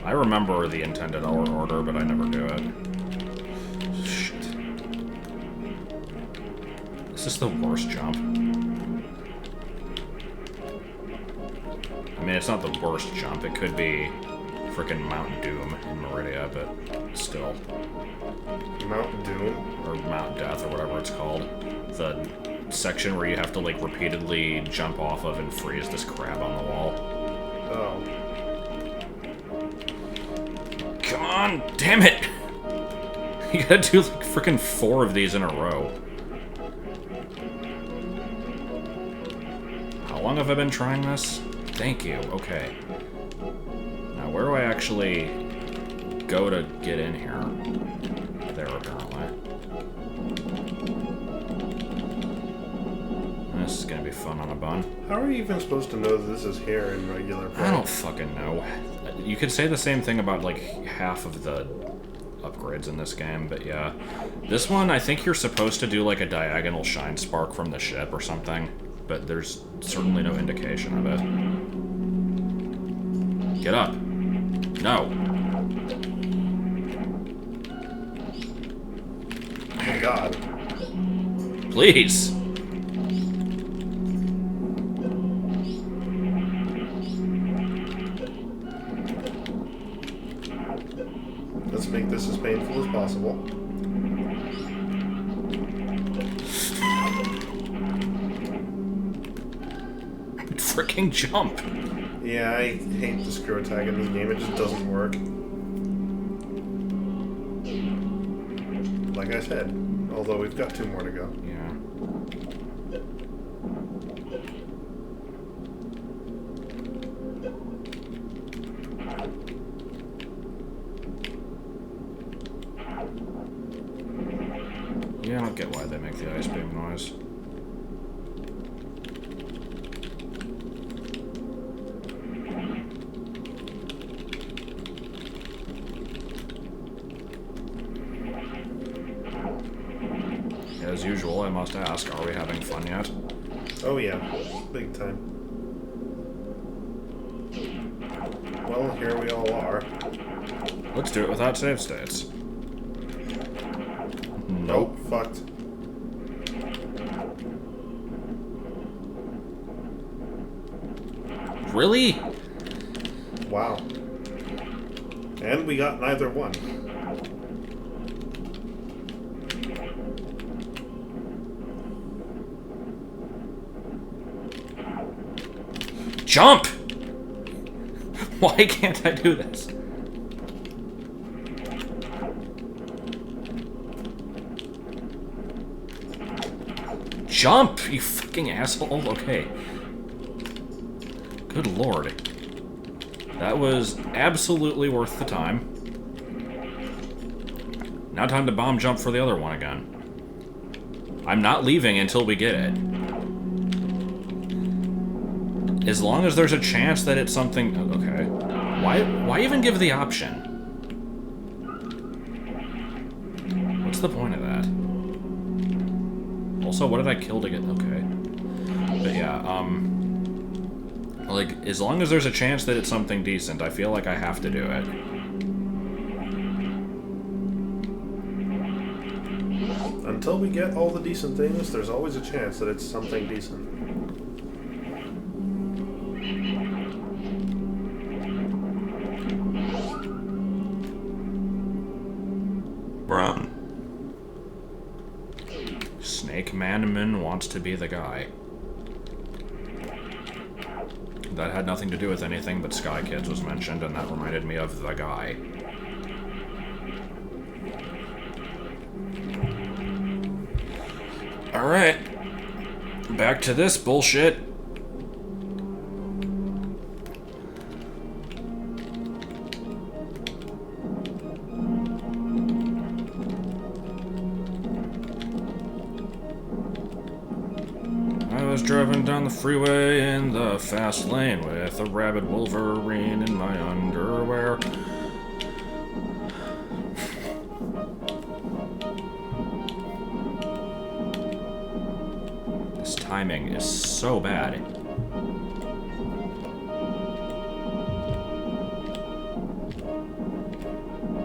S1: I remember the intended order, but I never do it. Shit. This is the worst jump. I mean, it's not the worst jump. It could be frickin' Mount Doom in Meridia, but still.
S2: Mount Doom?
S1: Or Mount Death, or whatever it's called. The section where you have to, like, repeatedly jump off of and freeze this crab on the wall.
S2: Oh.
S1: Come on! Damn it! You gotta do, like, frickin' 4 of these in a row. How long have I been trying this? Thank you. Okay. Now, where do I actually go to get in here? There, apparently. This is gonna be fun on a bun.
S2: How are you even supposed to know that this is hair in regular play?
S1: I don't fucking know. You could say the same thing about, like, half of the upgrades in this game, but yeah. This one, I think you're supposed to do, like, a diagonal shine spark from the ship or something, but there's certainly no indication of it. Get up. No.
S2: Oh my god.
S1: Please.
S2: Let's make this as painful as possible.
S1: Freaking jump.
S2: Yeah, I hate the screw attack in this game. It just doesn't work. Like I said, although we've got 2 more to go.
S1: Yeah. Yeah, I don't get why they make the ice beam noise. As usual, I must ask, are we having fun yet?
S2: Oh yeah, big time. Well, here we all are.
S1: Let's do it without save states.
S2: Nope, fucked.
S1: Really?
S2: Wow. And we got neither one.
S1: Jump! Why can't I do this? Jump, you fucking asshole. Okay. Good lord. That was absolutely worth the time. Now time to bomb jump for the other one again. I'm not leaving until we get it. As long as there's a chance that it's something... Okay. Why even give the option? What's the point of that? Also, what did I kill to get... Okay. But yeah, like, as long as there's a chance that it's something decent, I feel like I have to do it.
S2: Until we get all the decent things, there's always a chance that it's something decent.
S1: Brown. Snake Manman wants to be the guy. That had nothing to do with anything, but Sky Kids was mentioned, and that reminded me of the guy. Alright. Back to this bullshit. I was driving down the freeway in the fast lane with a rabid Wolverine in my underwear. This timing is so bad.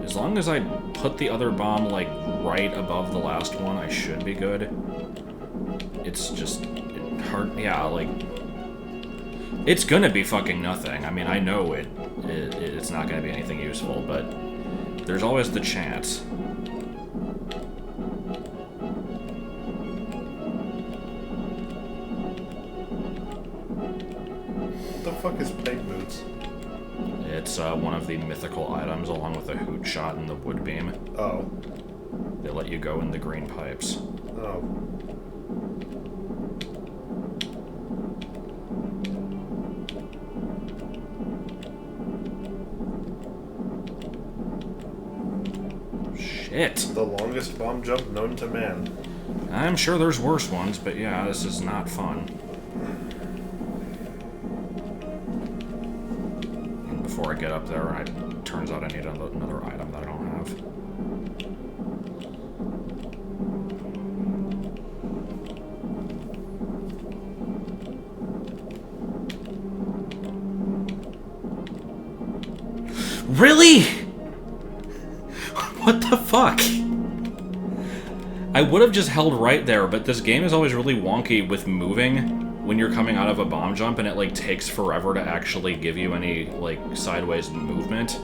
S1: As long as I put the other bomb, like, right above the last one, I should be good. It's just... hard, yeah, like... It's gonna be fucking nothing. I mean, I know it's not gonna be anything useful, but... there's always the chance.
S2: What the fuck is peg boots?
S1: It's one of the mythical items, along with the hoot shot and the wood beam.
S2: Oh.
S1: They let you go in the green pipes.
S2: Oh.
S1: Shit.
S2: The longest bomb jump known to man.
S1: I'm sure there's worse ones, but yeah, this is not fun. And before I get up there, it turns out I need another item that I don't have. Really? What the fuck? I would have just held right there, but this game is always really wonky with moving when you're coming out of a bomb jump, and it, like, takes forever to actually give you any, like, sideways movement.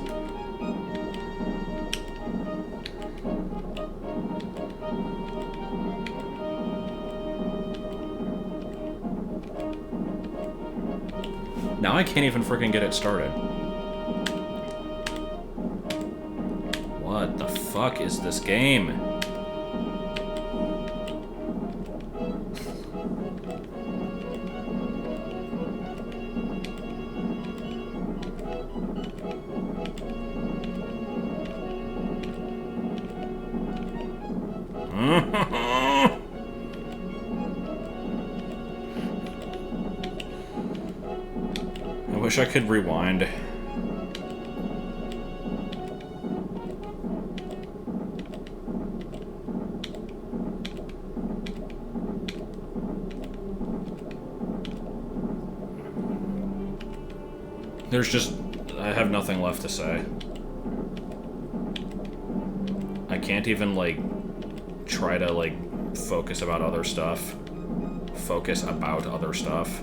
S1: Now I can't even freaking get it started. What the fuck is this game? I wish I could rewind. There's just... I have nothing left to say. I can't even, like, try to, like, focus about other stuff. Focus about other stuff.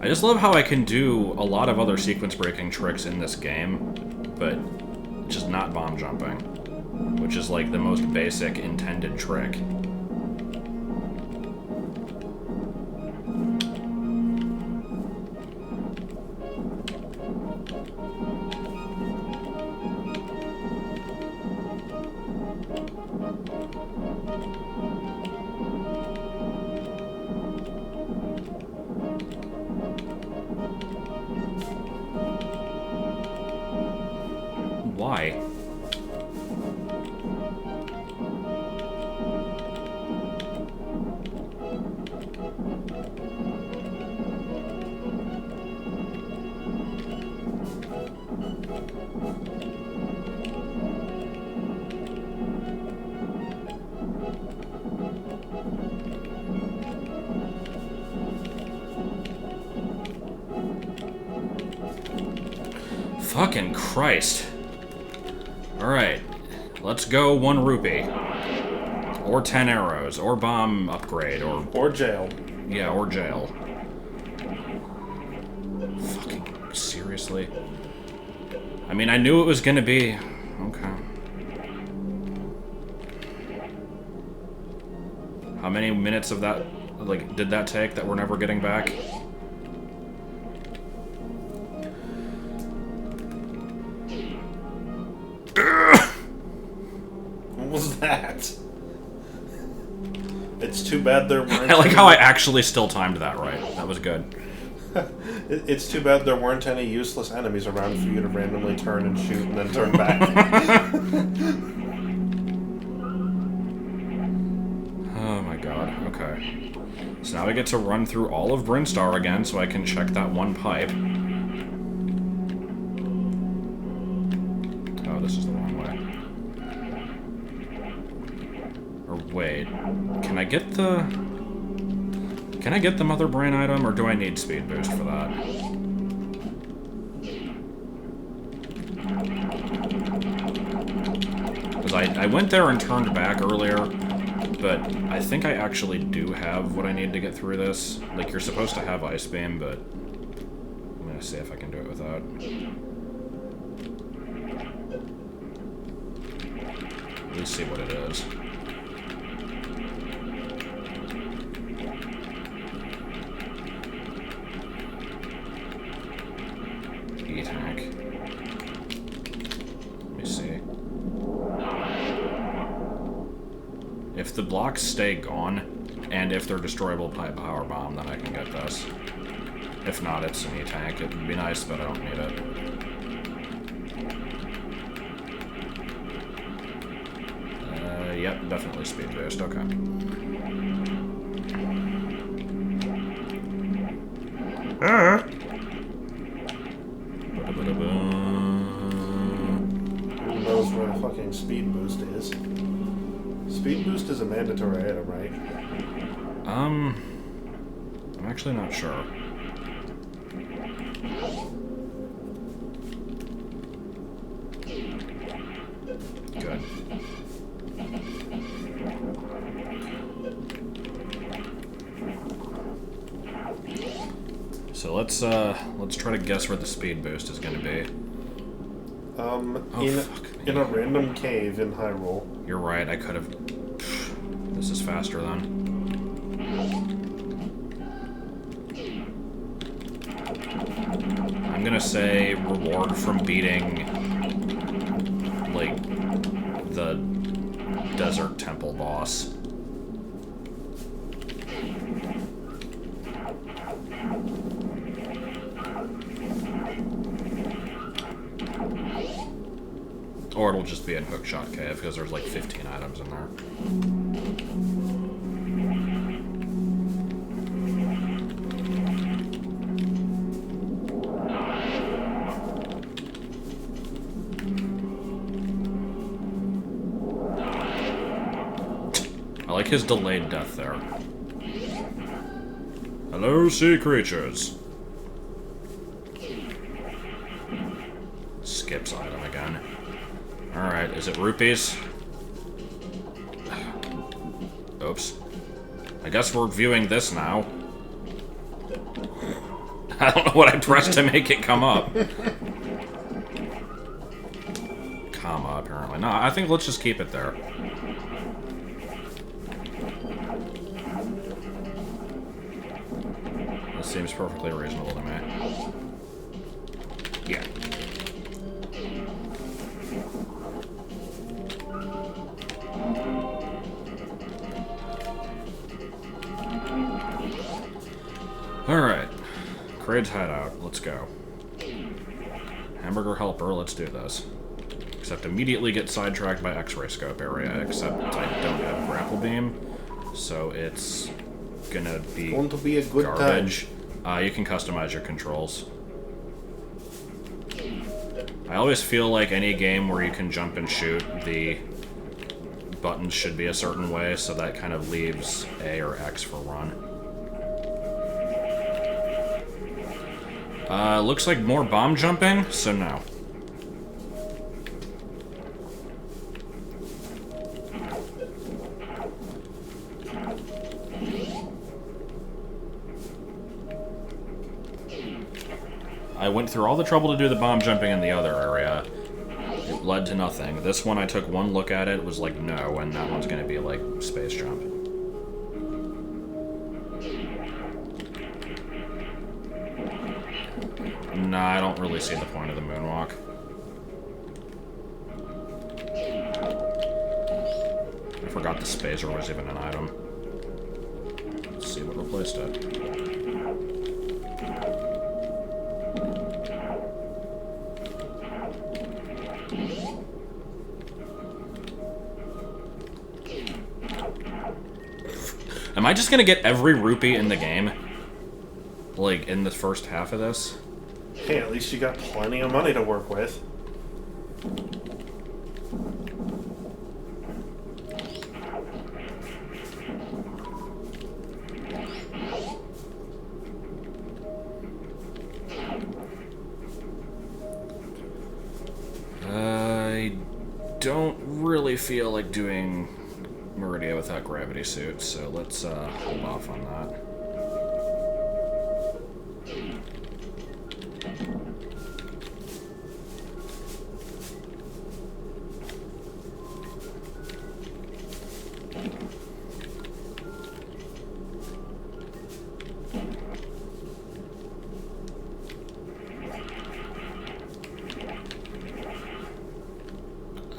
S1: I just love how I can do a lot of other sequence breaking tricks in this game, but just not bomb jumping, which is like the most basic intended trick. Why? Fucking Christ. Alright, let's go 1 rupee. Or 10 arrows, or bomb upgrade, or...
S3: Or jail.
S1: Yeah, or jail. Fucking seriously? I mean, I knew it was gonna be... Okay. How many minutes of that, like, did that take that we're never getting back?
S3: What was that? It's too bad there weren't...
S1: I like how I actually still timed that right. That was good.
S3: It's too bad there weren't any useless enemies around for you to randomly turn and shoot and then turn back.
S1: Oh my god, okay. So now I get to run through all of Brinstar again so I can check that one pipe. Oh, this is the wrong way. Or wait, can I get the... Can I get the Mother Brain item, or do I need Speed Boost for that? Because I went there and turned back earlier, but I think I actually do have what I need to get through this. Like, you're supposed to have Ice Beam, but I'm gonna see if I can do it without. At least see what it is. E-Tank. Let me see. If the blocks stay gone, and if they're destroyable by power bomb, then I can get this. If not, it's an E-tank. It would be nice, but I don't need it. Yep, definitely speed boost. Okay.
S3: Who knows where the fucking speed boost is? Speed boost is a mandatory item, right?
S1: I'm actually not sure. Good. So let's try to guess where the speed boost is going to be.
S3: In a random cave in Hyrule.
S1: You're right. I could have. This is faster then. I'm gonna say reward from beating, like, the desert temple boss. Or it'll just be in Hookshot Cave, because there's like 15 items in there. I like his delayed death there. Hello, sea creatures. Skips item again. Alright, is it rupees? Oops. I guess we're viewing this now. I don't know what I pressed to make it come up. Comma, apparently. No, I think let's just keep it there. This seems perfectly reasonable to me. Yeah. Alright. Kraid's hideout. Let's go. Hamburger helper, let's do this. Except immediately get sidetracked by X-ray scope area, except I don't have grapple beam, so it's gonna be
S3: a good
S1: garbage. You can customize your controls. I always feel like any game where you can jump and shoot, the buttons should be a certain way, so that kind of leaves A or X for run. Looks like more bomb jumping, so no. I went through all the trouble to do the bomb jumping in the other area. It led to nothing. This one, I took one look at it, was like, no, and that one's gonna be like space jump. Nah, I don't really see the point of the moonwalk. I forgot the spacer was even an item. Let's see what replaced it. Am I just gonna get every rupee in the game? Like, in the first half of this?
S3: Hey, at least you got plenty of money to work with.
S1: I don't really feel like doing Meridia without gravity suit, so let's hold off on that.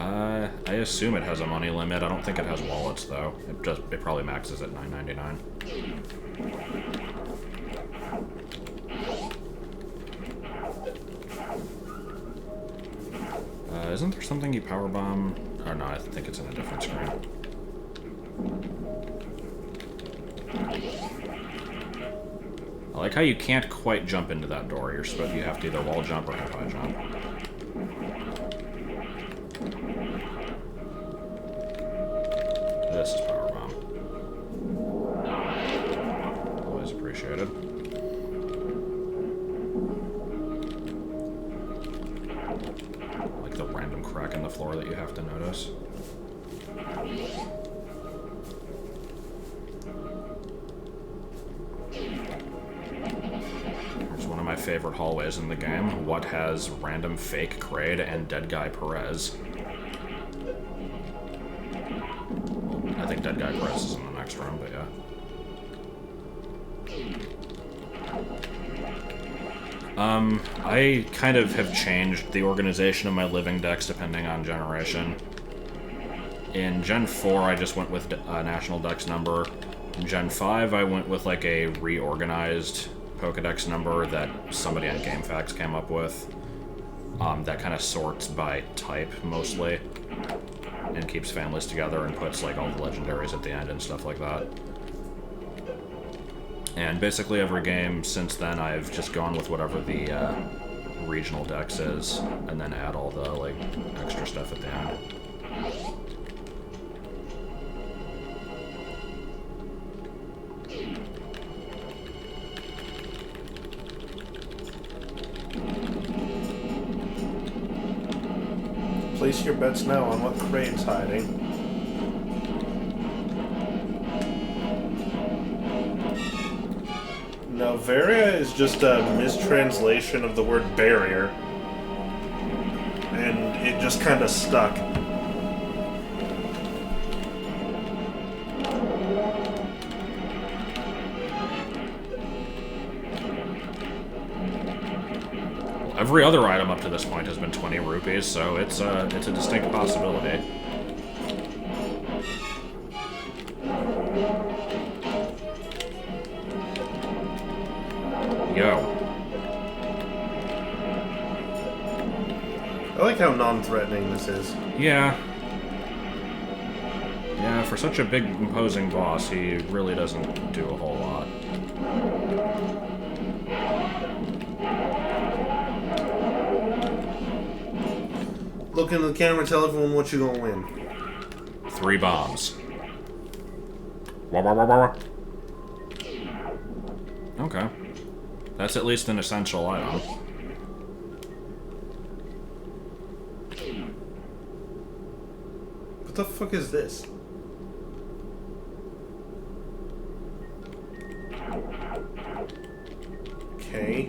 S1: I assume it has a money limit. I don't think it has wallets, though. It probably maxes at $9.99. Isn't there something you powerbomb? Oh no, I think it's in a different screen. I like how you can't quite jump into that door. You have to either wall jump or high jump. This is powerbomb. Always appreciated. Like the random crack in the floor that you have to notice. Here's one of my favorite hallways in the game. What has random fake Kraid and dead guy Perez? I think dead guy Perez is in the next room, but yeah. I kind of have changed the organization of my living decks depending on generation. In Gen 4, I just went with National Dex number. In Gen 5, I went with like a reorganized Pokedex number that somebody on GameFAQs came up with. That kind of sorts by type, mostly. And keeps families together and puts like all the legendaries at the end and stuff like that. And basically every game since then I've just gone with whatever the regional dex is, and then add all the like extra stuff at the end.
S3: Place your bets now on what Kraid's hiding. Now, Varia is just a mistranslation of the word barrier. And it just kind of stuck.
S1: Every other item up to this point has been 20 rupees, so it's a distinct possibility. Yo.
S3: I like how non-threatening this is.
S1: Yeah. Yeah, for such a big, imposing boss, he really doesn't do a whole lot.
S3: Look into the camera, tell everyone what you gonna win.
S1: 3 bombs. Wah, wah, wah, wah, wah. Okay. That's at least an essential item.
S3: What the fuck is this? Okay.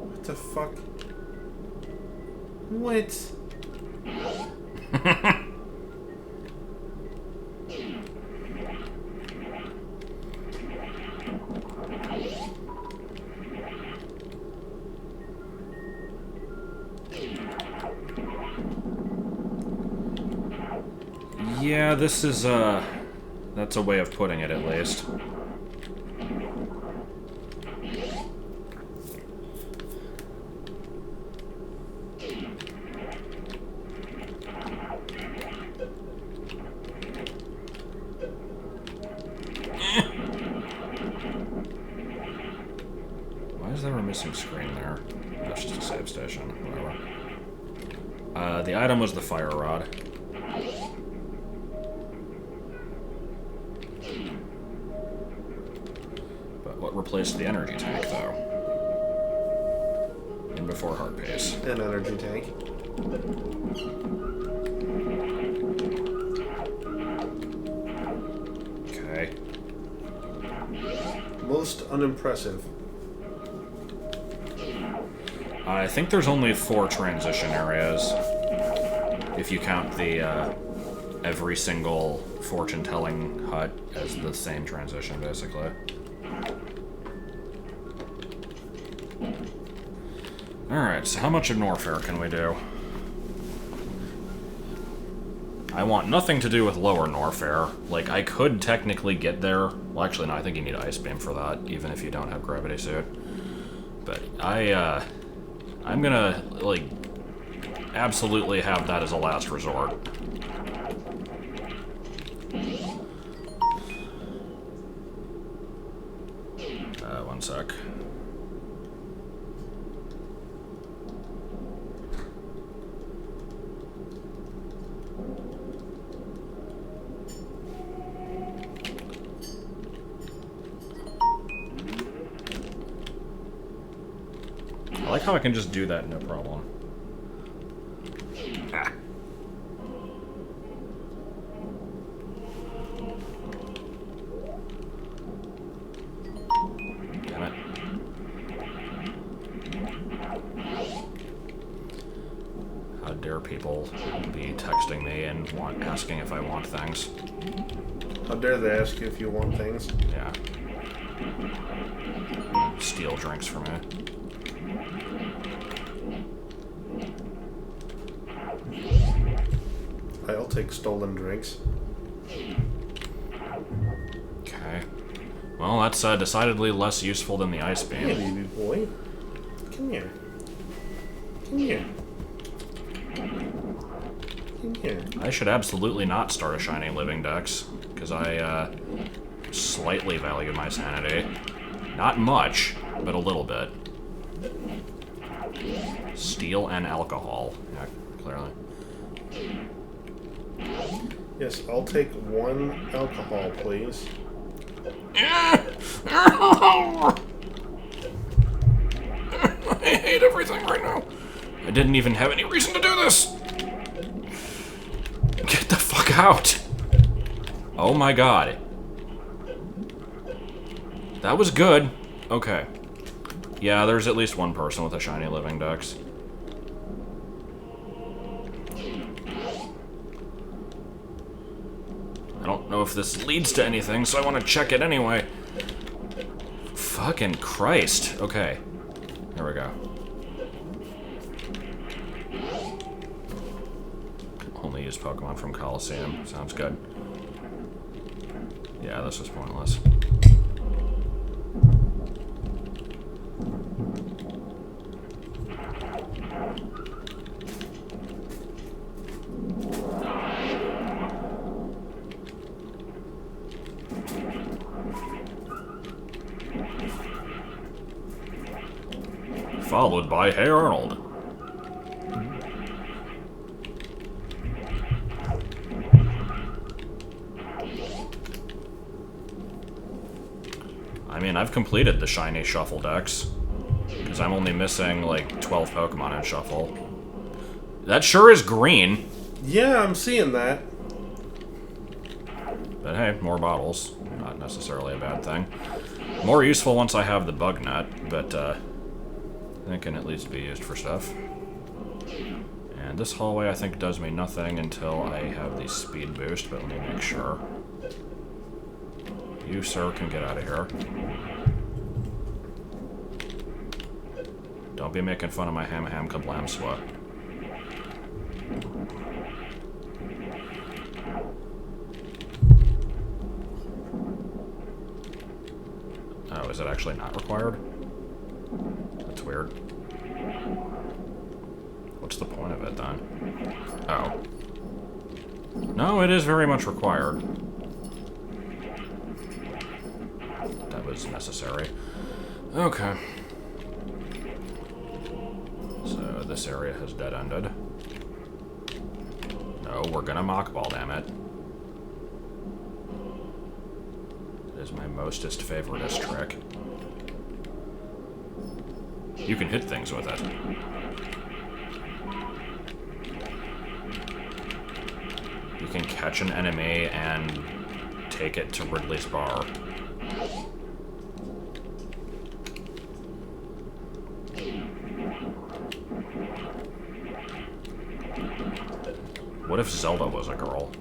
S3: What the fuck? What?
S1: Yeah, this is, that's a way of putting it, at least. Why is there a missing screen there? That's just a save station, whatever. The item was the fire rod. What replaced the energy tank, though? In before hard pace.
S3: An energy tank.
S1: Okay.
S3: Most unimpressive.
S1: I think there's only 4 transition areas. If you count the, every single fortune-telling hut as the same transition, basically. Alright, so how much of Norfair can we do? I want nothing to do with Lower Norfair. Like, I could technically get there. Well, actually, no, I think you need Ice Beam for that, even if you don't have Gravity Suit. But I'm gonna, like, absolutely have that as a last resort. One sec. I like how I can just do that, no problem. Ah. Damn it. How dare people be texting me and asking if I want things.
S3: How dare they ask you if you want things?
S1: Yeah. Steal drinks from me.
S3: I'll take stolen drinks.
S1: Okay. Well, that's decidedly less useful than the Ice
S3: Hey,
S1: Beam.
S3: baby boy. Come here. Come here. Come here.
S1: I should absolutely not start a Shiny Living Dex, because I slightly value my sanity. Not much, but a little bit. Steel and alcohol. Yeah, clearly.
S3: Yes, I'll take 1 alcohol, please.
S1: I hate everything right now. I didn't even have any reason to do this. Get the fuck out. Oh my god. That was good. Okay. Yeah, there's at least one person with a Shiny Living Dex. I don't know if this leads to anything, so I want to check it anyway. Fucking Christ. Okay. Here we go. Only use Pokemon from Coliseum. Sounds good. Yeah, this was pointless. Followed by Hey Arnold. I mean, I've completed the Shiny Shuffle Dex, because I'm only missing, like, 12 Pokemon in Shuffle. That sure is green.
S3: Yeah, I'm seeing that.
S1: But hey, more bottles. Not necessarily a bad thing. More useful once I have the bug net, but it can at least be used for stuff. And this hallway, I think, does me nothing until I have the speed boost, but let me make sure. You, sir, can get out of here. Don't be making fun of my ham kablam sweat. Oh, is it actually not required? That's weird. What's the point of it, then? Oh. No, it is very much required. That was necessary. Okay. So, this area has dead-ended. No, we're gonna Mock Ball, damn it. It is my mostest favoritist trick. You can hit things with it. You can catch an enemy and take it to Ridley's bar. What if Zelda was a girl?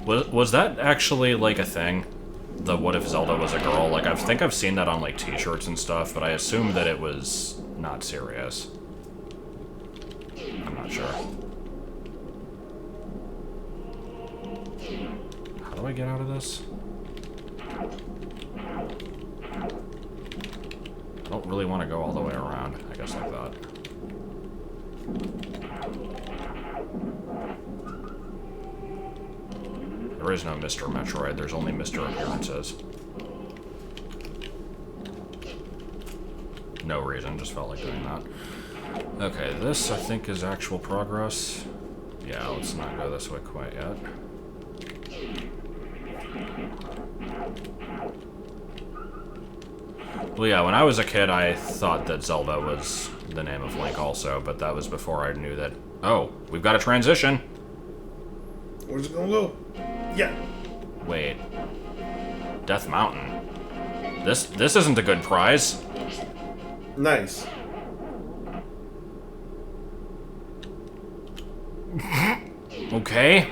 S1: Was that actually, like, a thing? the what if Zelda was a girl. Like, I think I've seen that on, like, t-shirts and stuff, but I assumed that it was not serious. I'm not sure. How do I get out of this? I don't really want to go all the way around, I guess, like that. There is no Mr. Metroid, there's only Mr. Appearances. No reason, just felt like doing that. Okay, this I think is actual progress. Yeah, let's not go this way quite yet. Well, yeah, when I was a kid, I thought that Zelda was the name of Link also, but that was before I knew that... Oh, we've got a transition!
S3: Where's it gonna go? Yeah.
S1: Wait. Death Mountain. This isn't a good prize.
S3: Nice.
S1: Okay.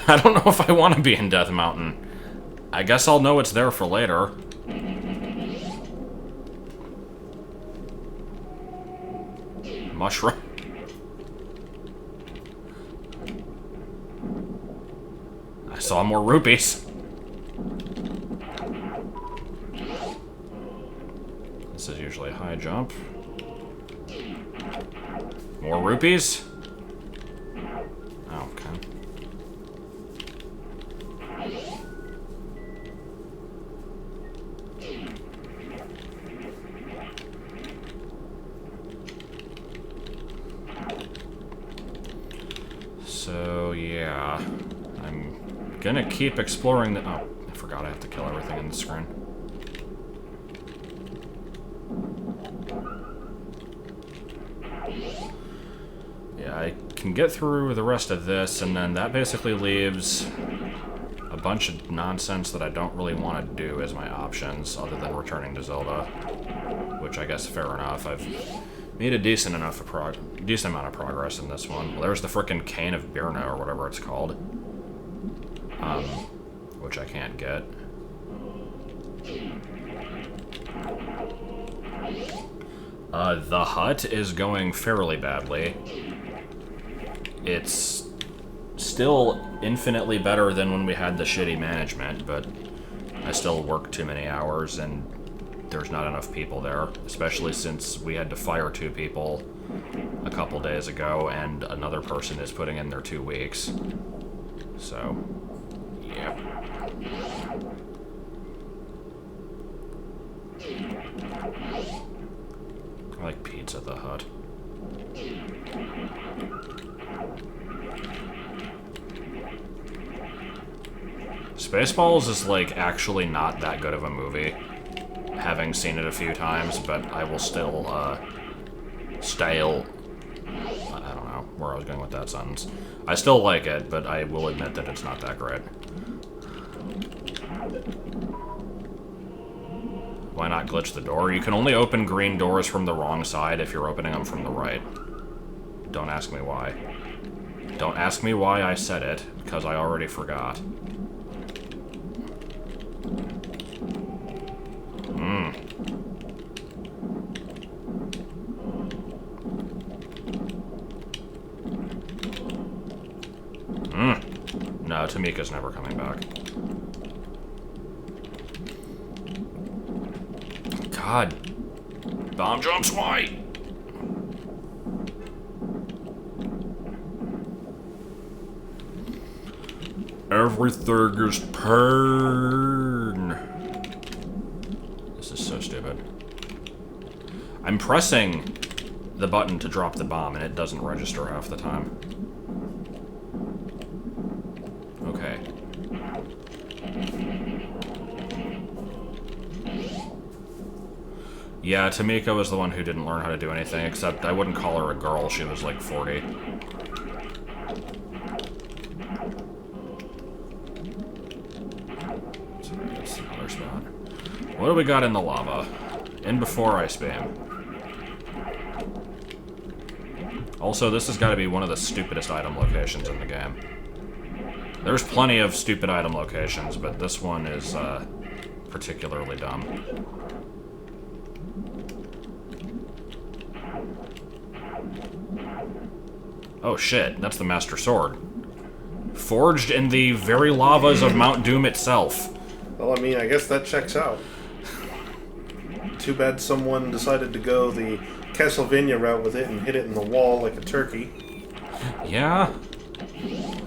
S1: I don't know if I want to be in Death Mountain. I guess I'll know it's there for later. Mushroom. I saw more rupees. This is usually a high jump. More rupees? Oh, okay. So, yeah. I'm gonna keep exploring the... Oh, I forgot I have to kill everything in the screen. Yeah, I can get through the rest of this, and then that basically leaves a bunch of nonsense that I don't really want to do as my options, other than returning to Zelda. Which I guess fair enough. I've made a decent amount of progress in this one. Well, there's the frickin' Cane of Birna, or whatever it's called. Which I can't get. The hut is going fairly badly. It's still infinitely better than when we had the shitty management, but I still work too many hours and there's not enough people there, especially since we had to fire 2 people a couple days ago and another person is putting in their 2 weeks. So, yeah. I like Pizza the Hut. Spaceballs is, like, actually not that good of a movie. Having seen it a few times, but I will still, I don't know where I was going with that sentence. I still like it, but I will admit that it's not that great. Why not glitch the door? You can only open green doors from the wrong side if you're opening them from the right. Don't ask me why. Don't ask me why I said it, because I already forgot. No, Tamika's never coming back. God. Bomb jumps, why? Everything is pain. This is so stupid. I'm pressing the button to drop the bomb and it doesn't register half the time. Okay. Yeah, Tamika was the one who didn't learn how to do anything, except I wouldn't call her a girl, she was like 40. Sorry, that's another spot. What do we got in the lava? In before I spam. Also, this has got to be one of the stupidest item locations in the game. There's plenty of stupid item locations, but this one is particularly dumb. Oh shit, that's the Master Sword. Forged in the very lavas of Mount Doom itself.
S3: Well, I mean, I guess that checks out. Too bad someone decided to go the Castlevania route with it and hit it in the wall like a turkey.
S1: Yeah.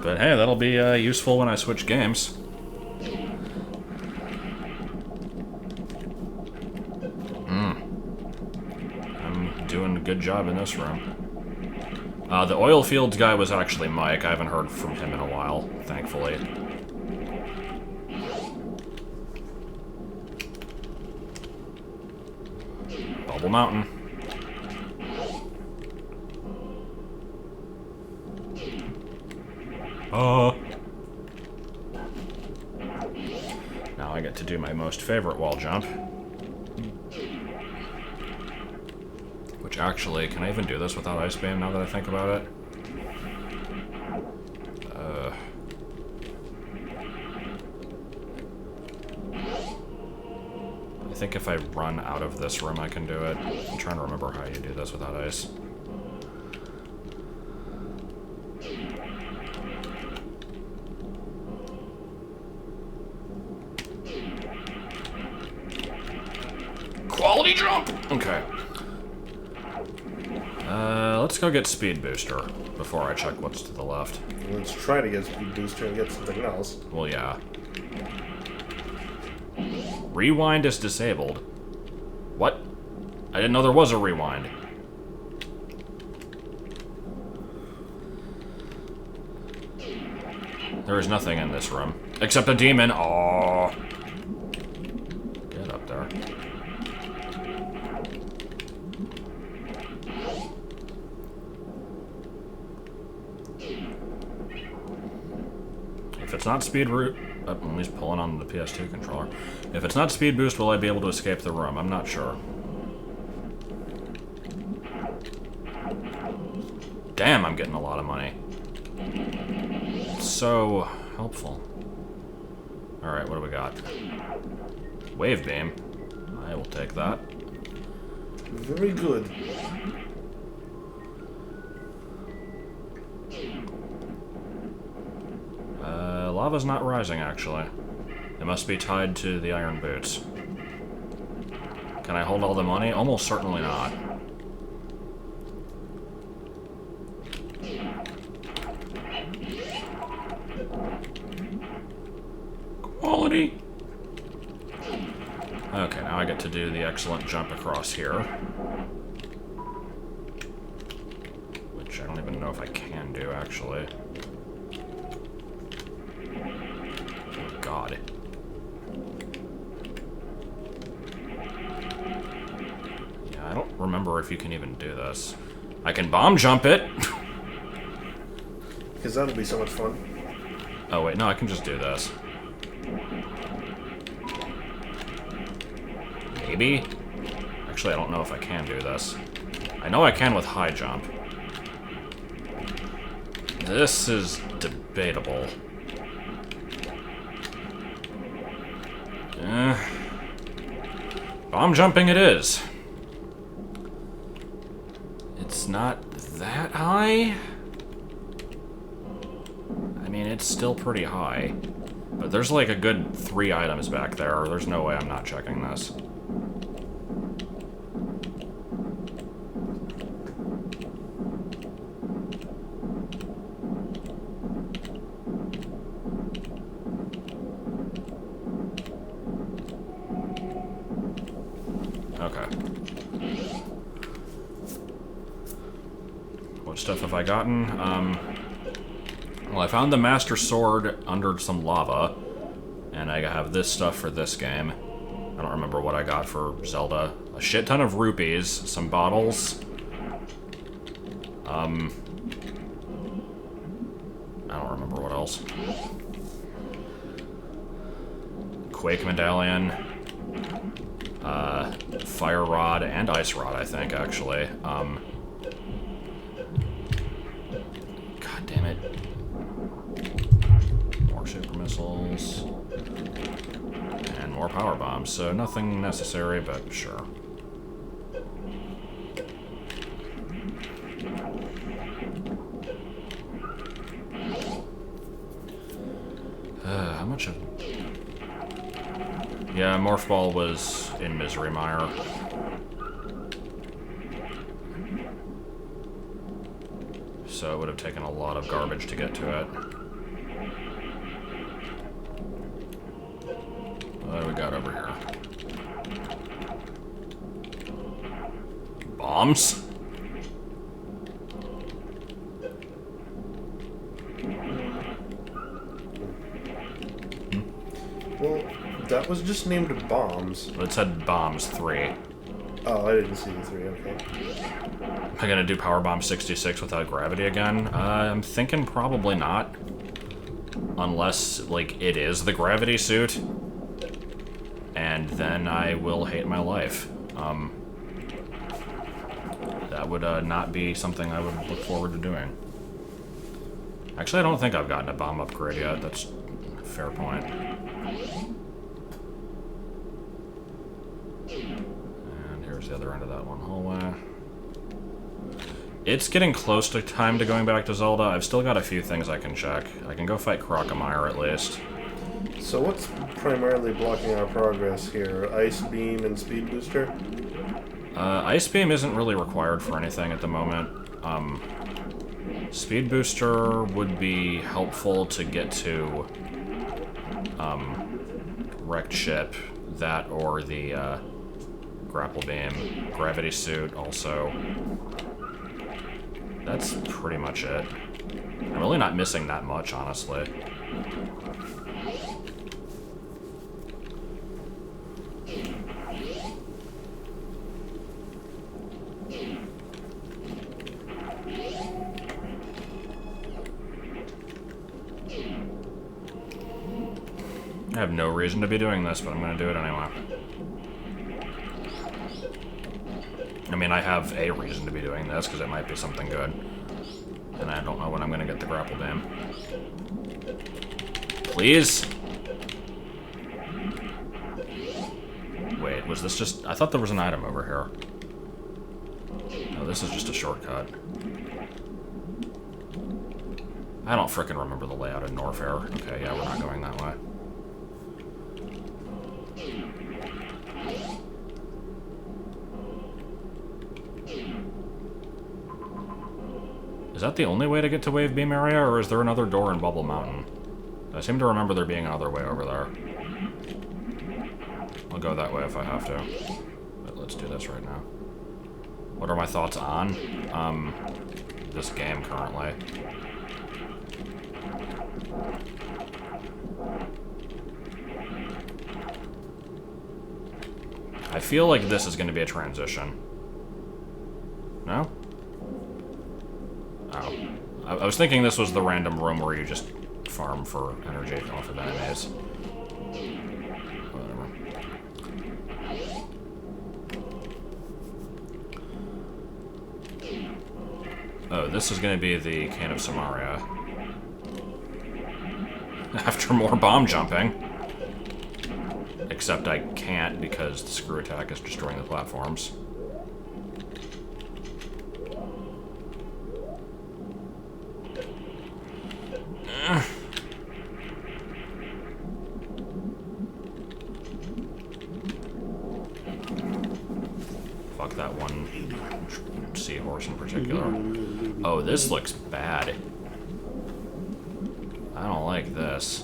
S1: But hey, that'll be useful when I switch games. I'm doing a good job in this room. The oil fields guy was actually Mike. I haven't heard from him in a while, thankfully. Bubble Mountain. Now I get to do my most favorite wall jump. Which actually, can I even do this without ice beam now that I think about it? I think if I run out of this room I can do it. I'm trying to remember how you do this without ice. Quality jump! Okay. Let's go get Speed Booster before I check what's to the left.
S3: Let's try to get Speed Booster and get something else.
S1: Well, yeah. Rewind is disabled. What? I didn't know there was a rewind. There is nothing in this room. Except a demon. Oh. Get up there. If it's not speed root, at least pulling on the PS2 controller. If it's not speed boost, will I be able to escape the room? I'm not sure. Damn, I'm getting a lot of money. It's so helpful. Alright, what do we got? Wave beam. I will take that.
S3: Very good.
S1: Lava's not rising, actually. It must be tied to the iron boots. Can I hold all the money? Almost certainly not. Quality! Okay, now I get to do the excellent jump across here. Which I don't even know if I can do, actually. God. Yeah, I don't remember if you can even do this. I can bomb jump it!
S3: Because that'll be so much fun.
S1: Oh wait, no, I can just do this. Maybe? Actually, I don't know if I can do this. I know I can with high jump. This is debatable. Bomb jumping it is. It's not that high? I mean, it's still pretty high. But there's like a good 3 items back there. There's no way I'm not checking this. Okay. What stuff have I gotten? Well, I found the Master Sword under some lava, and I have this stuff for this game. I don't remember what I got for Zelda. A shit ton of rupees, some bottles. I don't remember what else. Quake medallion. Fire Rod and Ice Rod, I think, actually. God damn it. More super missiles. And more power bombs, so nothing necessary, but sure. How much of... Yeah, Morph Ball was in Misery Mire. So it would have taken a lot of garbage to get to it. What do we got over here? Bombs?
S3: Well, that was just named bombs.
S1: It said Bombs 3.
S3: Oh, I didn't see the 3, okay.
S1: Am I gonna do Power Bomb 66 without gravity again? I'm thinking probably not. Unless, like, it is the gravity suit. And then I will hate my life. That would not be something I would look forward to doing. Actually, I don't think I've gotten a bomb upgrade yet. That's a fair point. And here's the other end of that one hallway. It's getting close to time to going back to Zelda. I've still got a few things I can check. I can go fight Crocomire at least.
S3: So what's primarily blocking our progress here? Ice Beam and Speed Booster?
S1: Ice Beam isn't really required for anything at the moment. Speed Booster would be helpful to get to Wrecked Ship, that or the Grapple Beam. Gravity Suit also. That's pretty much it. I'm really not missing that much, honestly. I have no reason to be doing this, but I'm going to do it anyway. I mean, I have a reason to be doing this, because it might be something good. And I don't know when I'm going to get the Grapple Beam. Please? Wait, was this just... I thought there was an item over here. No, this is just a shortcut. I don't frickin' remember the layout of Norfair. Okay, yeah, we're not going that way. Is that the only way to get to Wave Beam area, or is there another door in Bubble Mountain? I seem to remember there being another way over there. I'll go that way if I have to. But let's do this right now. What are my thoughts on this game currently? I feel like this is going to be a transition. No? Oh. I was thinking this was the random room where you just farm for energy off of enemies. Whatever. Oh, this is going to be the Cane of Samaria. After more bomb jumping. Except I can't because the screw attack is destroying the platforms. Fuck that one seahorse in particular. Oh, this looks bad. I don't like this.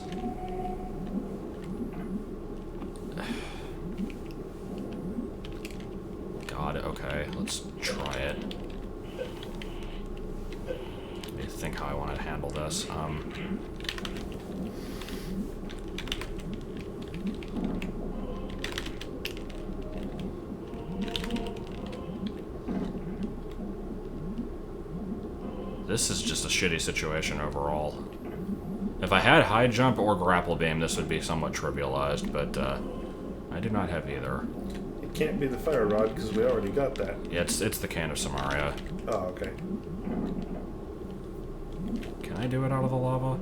S1: God, okay, let's try it. Let me think how I want to handle this. This is just a shitty situation overall. If I had high jump or grapple beam, this would be somewhat trivialized, but I do not have either.
S3: It can't be the fire rod because we already got that.
S1: Yeah, it's the can of Samaria.
S3: Oh, okay.
S1: Can I do it out of the lava?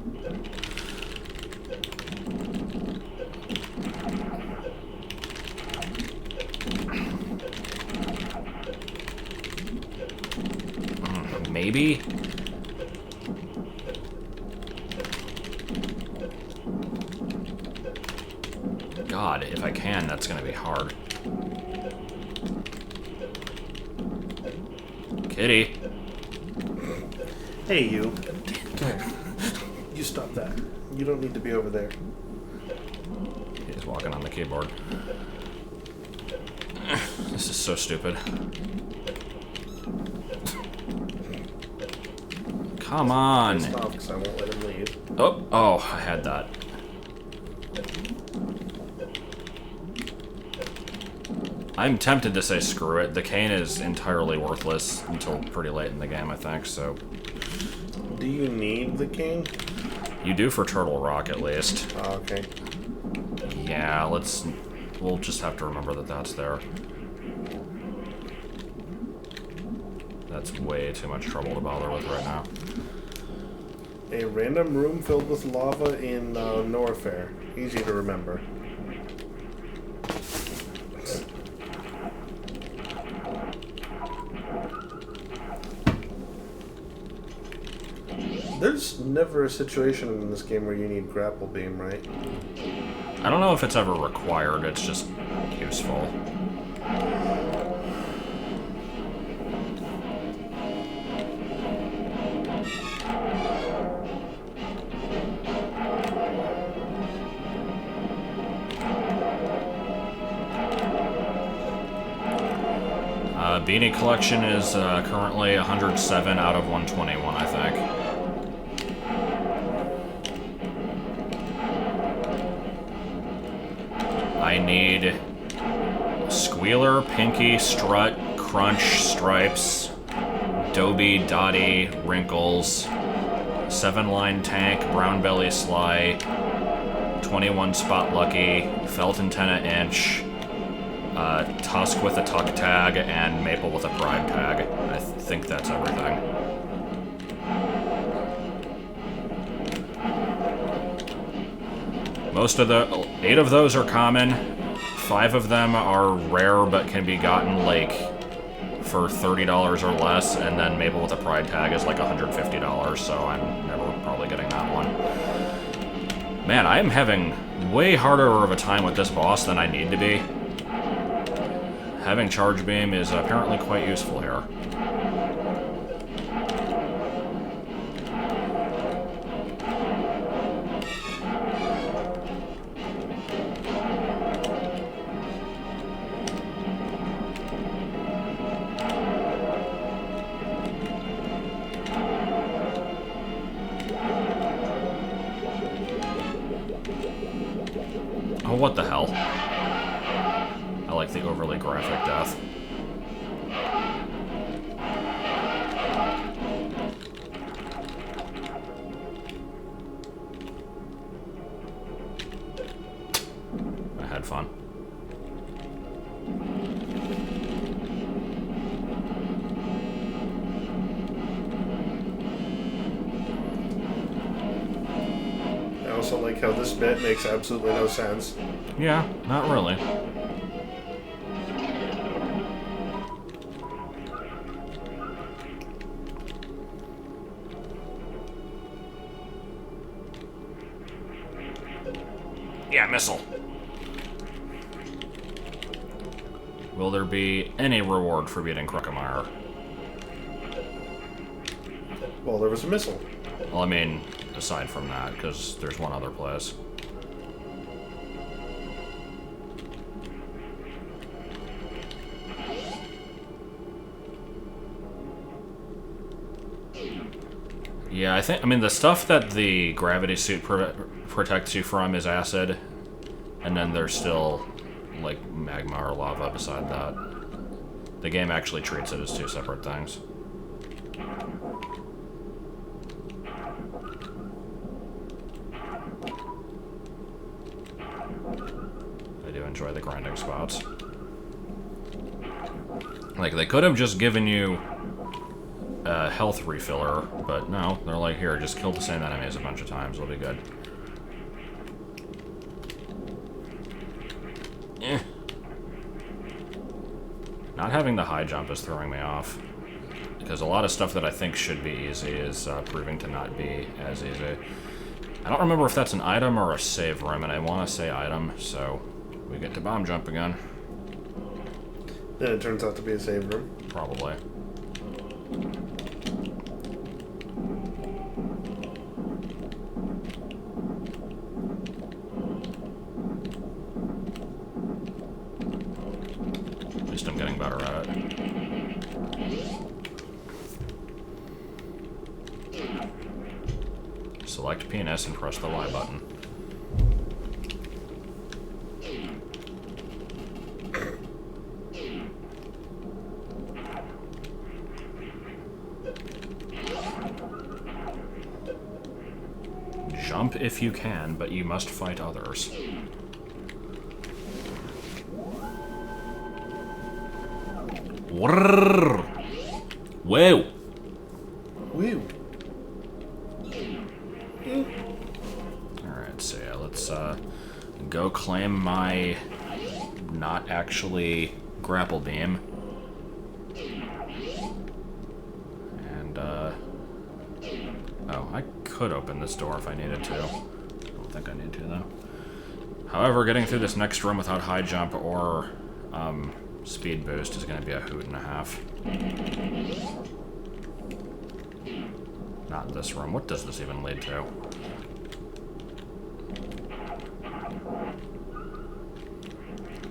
S1: Maybe? God, if I can, that's gonna be hard. Kitty.
S3: Hey, you. You stop that. You don't need to be over there.
S1: He's walking on the keyboard. This is so stupid. Come on.
S3: Stop, because I won't let him leave.
S1: Oh, I had that. I'm tempted to say screw it. The cane is entirely worthless until pretty late in the game, I think, so...
S3: Do you need the cane?
S1: You do for Turtle Rock, at least.
S3: Oh, okay.
S1: Yeah, we'll just have to remember that that's there. That's way too much trouble to bother with right now.
S3: A random room filled with lava in Norfair. Easy to remember. There's never a situation in this game where you need grapple beam, right?
S1: I don't know if it's ever required, it's just useful. Beanie collection is currently 107 out of 121, I think. I need Squealer, Pinky, Strut, Crunch, Stripes, Dobie, Dottie, Wrinkles, 7-line Tank, Brown Belly Sly, 21 Spot Lucky, Felt Antenna Inch, Tusk with a Tuck tag, and Maple with a Pride tag. I think that's everything. Most of the 8 of those are common. 5 of them are rare but can be gotten like for $30 or less, and then Maple with a Pride tag is like $150, so I'm never probably getting that one. Man, I am having way harder of a time with this boss than I need to be. Having Charge Beam is apparently quite useful here. Oh, what the hell? I like the overly graphic death. I had fun.
S3: I also like how this bit makes absolutely no sense.
S1: Yeah, not really. Yeah, missile. Will there be any reward for beating Kruckemeyer?
S3: Well, there was a missile.
S1: Well, I mean, aside from that, because there's one other place. Yeah, I mean, the stuff that the gravity suit protects you from is acid, and then there's still, like, magma or lava beside that. The game actually treats it as 2 separate things. I do enjoy the grinding spots. Like, they could have just given you a health refiller, but no, they're like, here, just kill the same enemies a bunch of times, it'll be good. Eh. Not having the high jump is throwing me off. Because a lot of stuff that I think should be easy is proving to not be as easy. I don't remember if that's an item or a save room, and I want to say item, so we get to bomb jump again.
S3: Then it turns out to be a save room.
S1: Probably. At least I'm getting better at it. Select penis and press the Y button. Jump if you can, but you must fight others. Whoa!
S3: Woo!
S1: Alright, so yeah, let's go claim my not actually grapple beam. And oh, I could open this door if I needed to. I don't think I need to though. However, getting through this next room without high jump or speed boost is going to be a hoot and a half. Not in this room. What does this even lead to?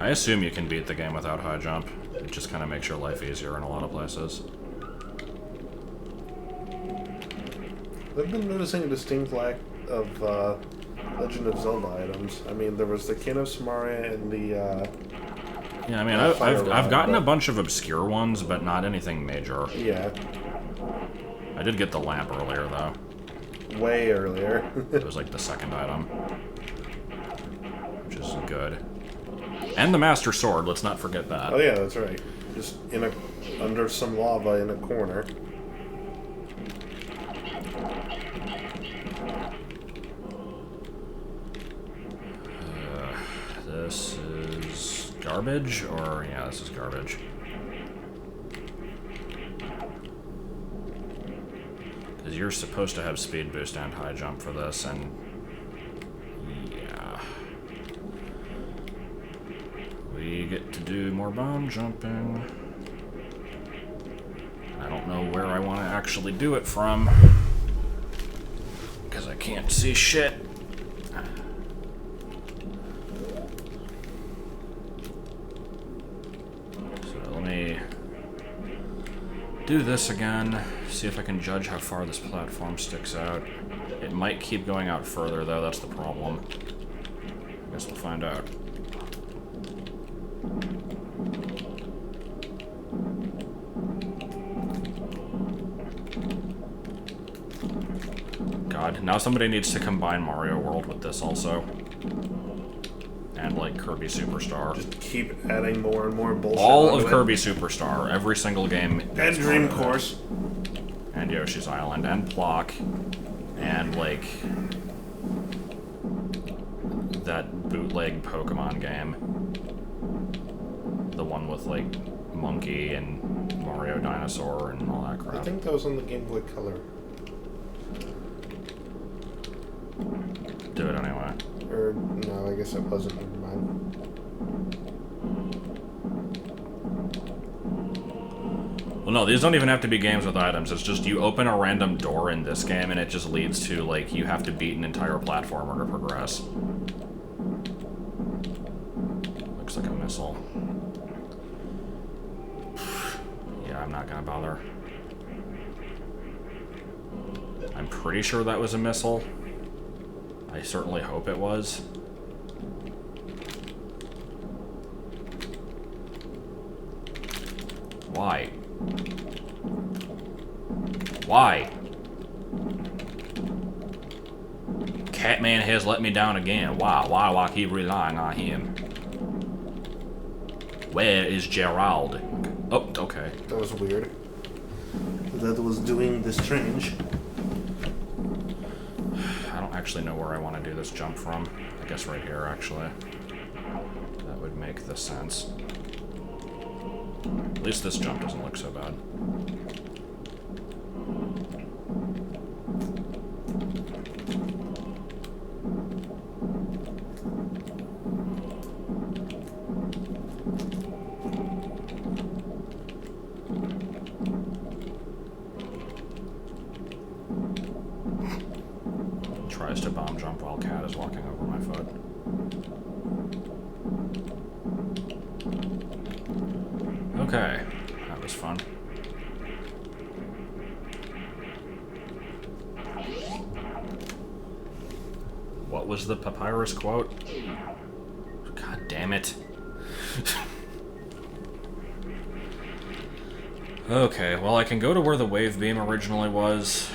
S1: I assume you can beat the game without high jump. It just kind of makes your life easier in a lot of places.
S3: I've been noticing a distinct lack of Legend of Zelda items. I mean, there was the Kin of Samaria and the...
S1: Yeah, I mean, I've gotten a bunch of obscure ones, but not anything major.
S3: Yeah.
S1: I did get the lamp earlier, though.
S3: Way earlier.
S1: It was like the second item. Which is good. And the Master Sword, let's not forget that.
S3: Oh yeah, that's right. Just under some lava in a corner.
S1: This is garbage, or yeah, this is garbage. Because you're supposed to have speed boost and high jump for this, and yeah. We get to do more bomb jumping. I don't know where I want to actually do it from, because I can't see shit. Do this again, see if I can judge how far this platform sticks out. It might keep going out further, though, that's the problem. I guess we'll find out. God, now somebody needs to combine Mario World with this also. And, like, Kirby Superstar.
S3: Just keep adding more and more bullshit.
S1: All of Kirby Superstar, every single game.
S3: And Dream Course.
S1: And Yoshi's Island, and Plock, and, like, that bootleg Pokemon game. The one with, like, Monkey and Mario Dinosaur and all that crap.
S3: I think that was on the Game Boy Color.
S1: Do it anyway.
S3: Or, no, I guess it wasn't. Never mind.
S1: Well, no, these don't even have to be games with items. It's just you open a random door in this game and it just leads to, like, you have to beat an entire platformer to progress. Looks like a missile. Yeah, I'm not gonna bother. I'm pretty sure that was a missile. I certainly hope it was. Why? Why? Catman has let me down again. Why? Why do I keep relying on him? Where is Gerald? Oh, okay.
S3: That was weird. That was doing the strange.
S1: I don't actually know where I want to do this jump from. I guess right here, actually. That would make the sense. At least this jump doesn't look so bad. Tries to bomb jump while Cat is walking over my foot. Okay, that was fun. What was the papyrus quote? God damn it. Okay, well, I can go to where the wave beam originally was.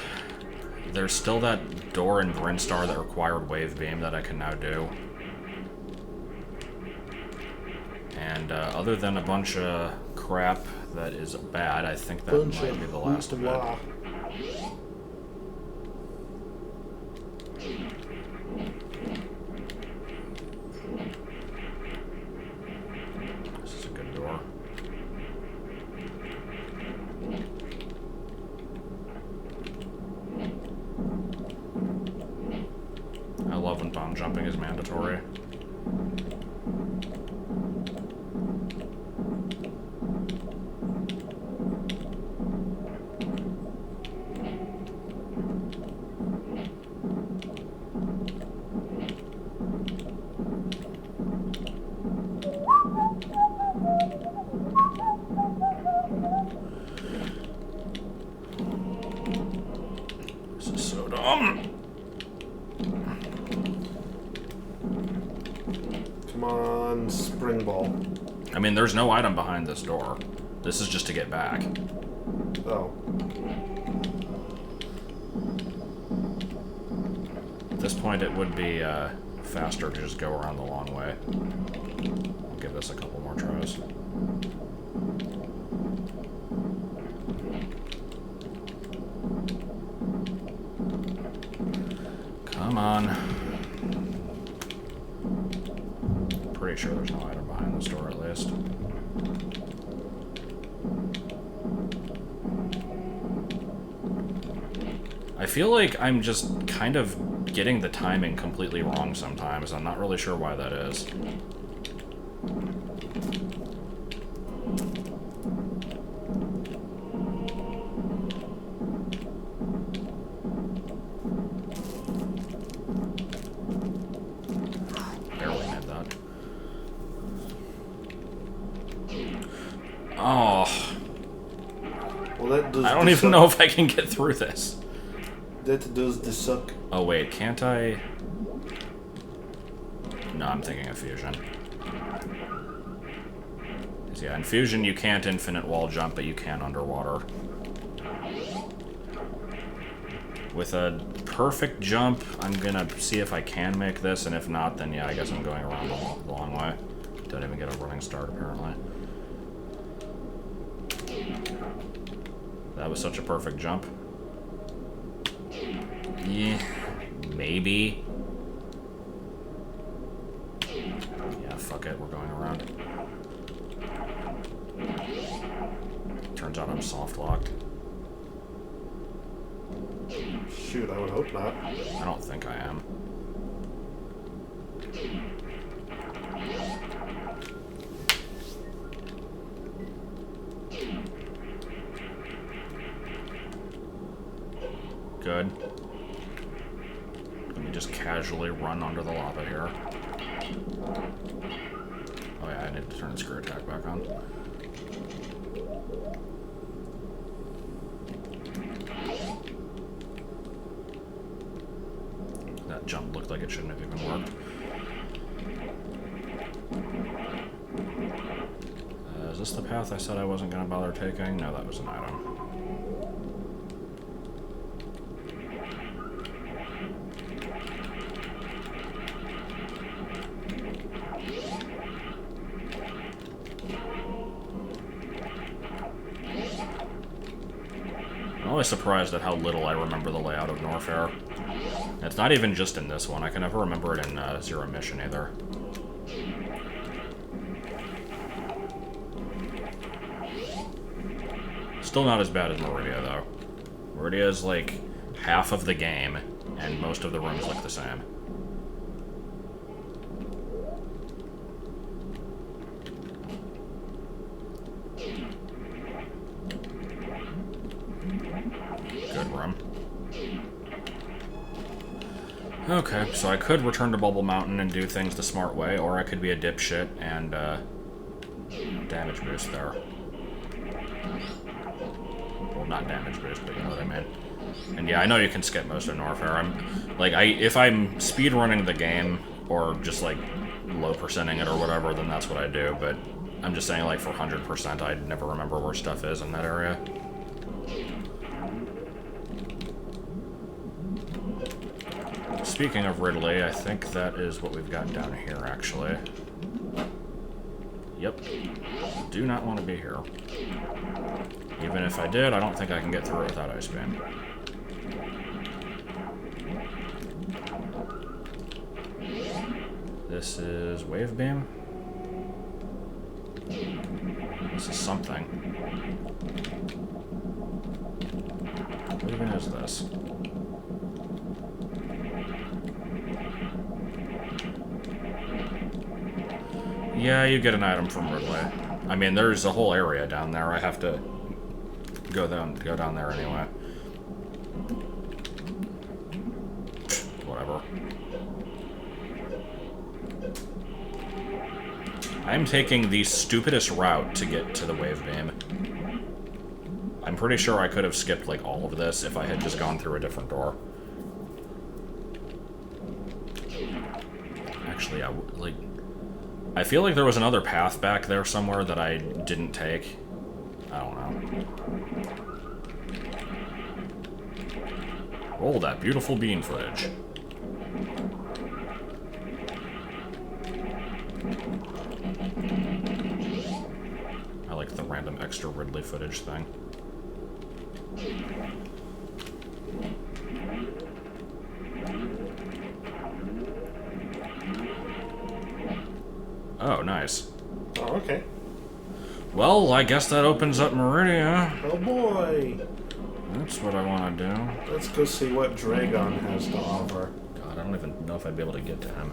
S1: There's still that door in Brinstar that required wave beam that I can now do. And other than a bunch of crap that is bad, I think that might be the last of it. This is a good door. I love when bomb jumping is mandatory. This is so dumb.
S3: Come on, spring ball.
S1: I mean, there's no item behind this door. This is just to get back.
S3: Oh.
S1: At this point, it would be faster to just go around the long way. I'll give this a couple more tries. Come on. Pretty sure there's no item behind this door, at least. I feel like I'm just kind of getting the timing completely wrong sometimes. I'm not really sure why that is. Barely made that. Oh.
S3: Well, that does.
S1: I don't even know if I can get through this.
S3: That does the suck.
S1: Oh wait, can't I? No, I'm thinking of Fusion. 'Cause yeah, in Fusion you can't infinite wall jump, but you can underwater. With a perfect jump, I'm gonna see if I can make this, and if not, then yeah, I guess I'm going around the long way. Don't even get a running start, apparently. That was such a perfect jump. Yeah, maybe. Yeah, fuck it, we're going around. Turns out I'm soft locked.
S3: Shoot, I would hope not.
S1: I don't think I am. Good. Let me just casually run under the lava here. Oh yeah, I need to turn the screw attack back on. That jump looked like it shouldn't have even worked. Is this the path I said I wasn't going to bother taking? No, that was an item. always surprised at how little I remember the layout of Norfair. It's not even just in this one. I can never remember it in Zero Mission either. Still not as bad as Meridia, though. Meridia is like half of the game, and most of the rooms look the same. Good room. Okay, so I could return to Bubble Mountain and do things the smart way, or I could be a dipshit and damage boost there. Well, not damage boost, but you know what I mean. And yeah, I know you can skip most of Norfair. If I'm speedrunning the game, or just like low percenting it or whatever, then that's what I do, but I'm just saying, like, for 100%, I'd never remember where stuff is in that area. Speaking of Ridley, I think that is what we've got down here, actually. Yep. Do not want to be here. Even if I did, I don't think I can get through it without Ice Beam. This is Wave Beam. This is something. What even is this? Yeah, you get an item from Ridley. I mean, there's a whole area down there. I have to go down there anyway. Whatever. I'm taking the stupidest route to get to the Wave Beam. I'm pretty sure I could have skipped, like, all of this if I had just gone through a different door. Actually, I feel like there was another path back there somewhere that I didn't take. I don't know. Roll that beautiful bean footage. I like the random extra Ridley footage thing. Oh, nice.
S3: Oh, okay.
S1: Well, I guess that opens up Meridia.
S3: Oh boy!
S1: That's what I want to do.
S3: Let's go see what Dragon has to offer.
S1: God, I don't even know if I'd be able to get to him.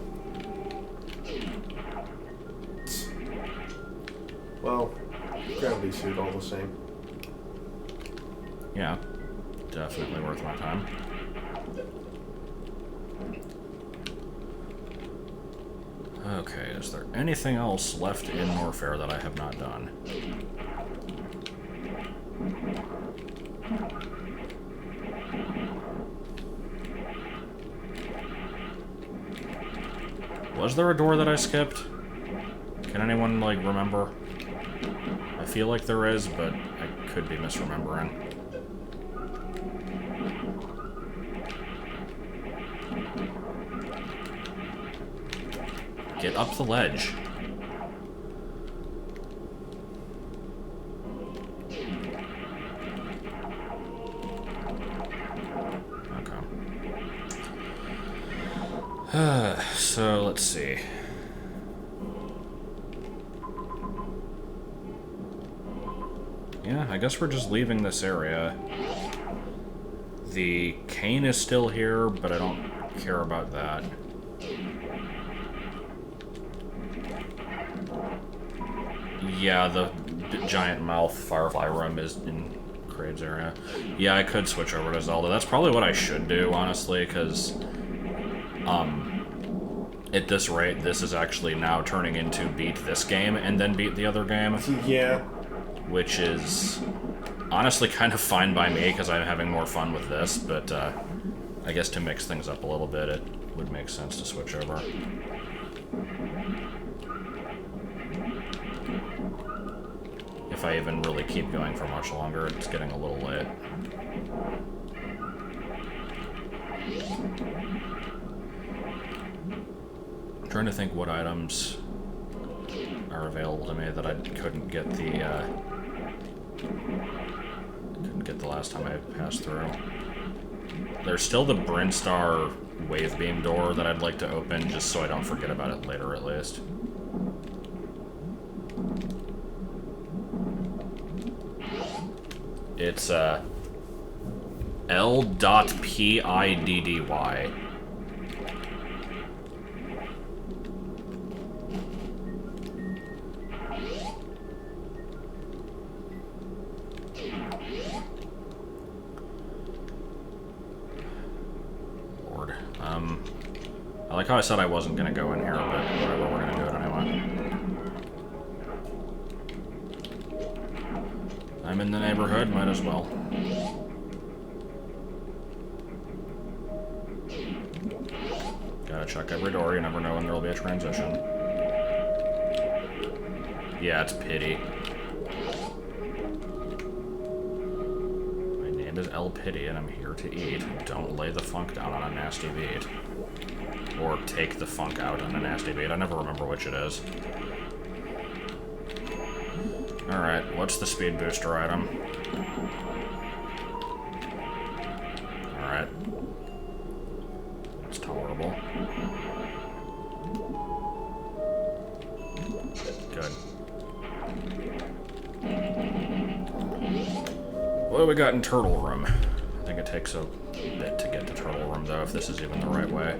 S3: Well, gravity suit all the same.
S1: Yeah, definitely worth my time. Okay, is there anything else left in Norfair that I have not done? Was there a door that I skipped? Can anyone, like, remember? I feel like there is, but I could be misremembering. Get up the ledge. Okay. So, let's see. Yeah, I guess we're just leaving this area. The cane is still here, but I don't care about that. Yeah, the giant mouth firefly room is in Kraid's area. Yeah, I could switch over to Zelda. That's probably what I should do, honestly, because at this rate, this is actually now turning into beat this game and then beat the other game.
S3: Yeah.
S1: Which is honestly kind of fine by me, because I'm having more fun with this, but I guess to mix things up a little bit, it would make sense to switch over. If I even really keep going for much longer, it's getting a little late. I'm trying to think what items are available to me that I couldn't get the last time I passed through. There's still the Brinstar wave beam door that I'd like to open, just so I don't forget about it later, at least. It's, L.PIDDY. Lord. I like how I said I wasn't gonna go in here, but whatever, we're gonna do it anyway. I'm in the neighborhood, might as well. Gotta check every door, you never know when there'll be a transition. Yeah, it's pity. My name is El Pity, and I'm here to eat. Don't lay the funk down on a nasty beat. Or take the funk out on a nasty beat. I never remember which it is. Alright, what's the speed booster item? Alright. It's tolerable. Good. What do we got in Turtle Room? I think it takes a bit to get to Turtle Room, though, if this is even the right way.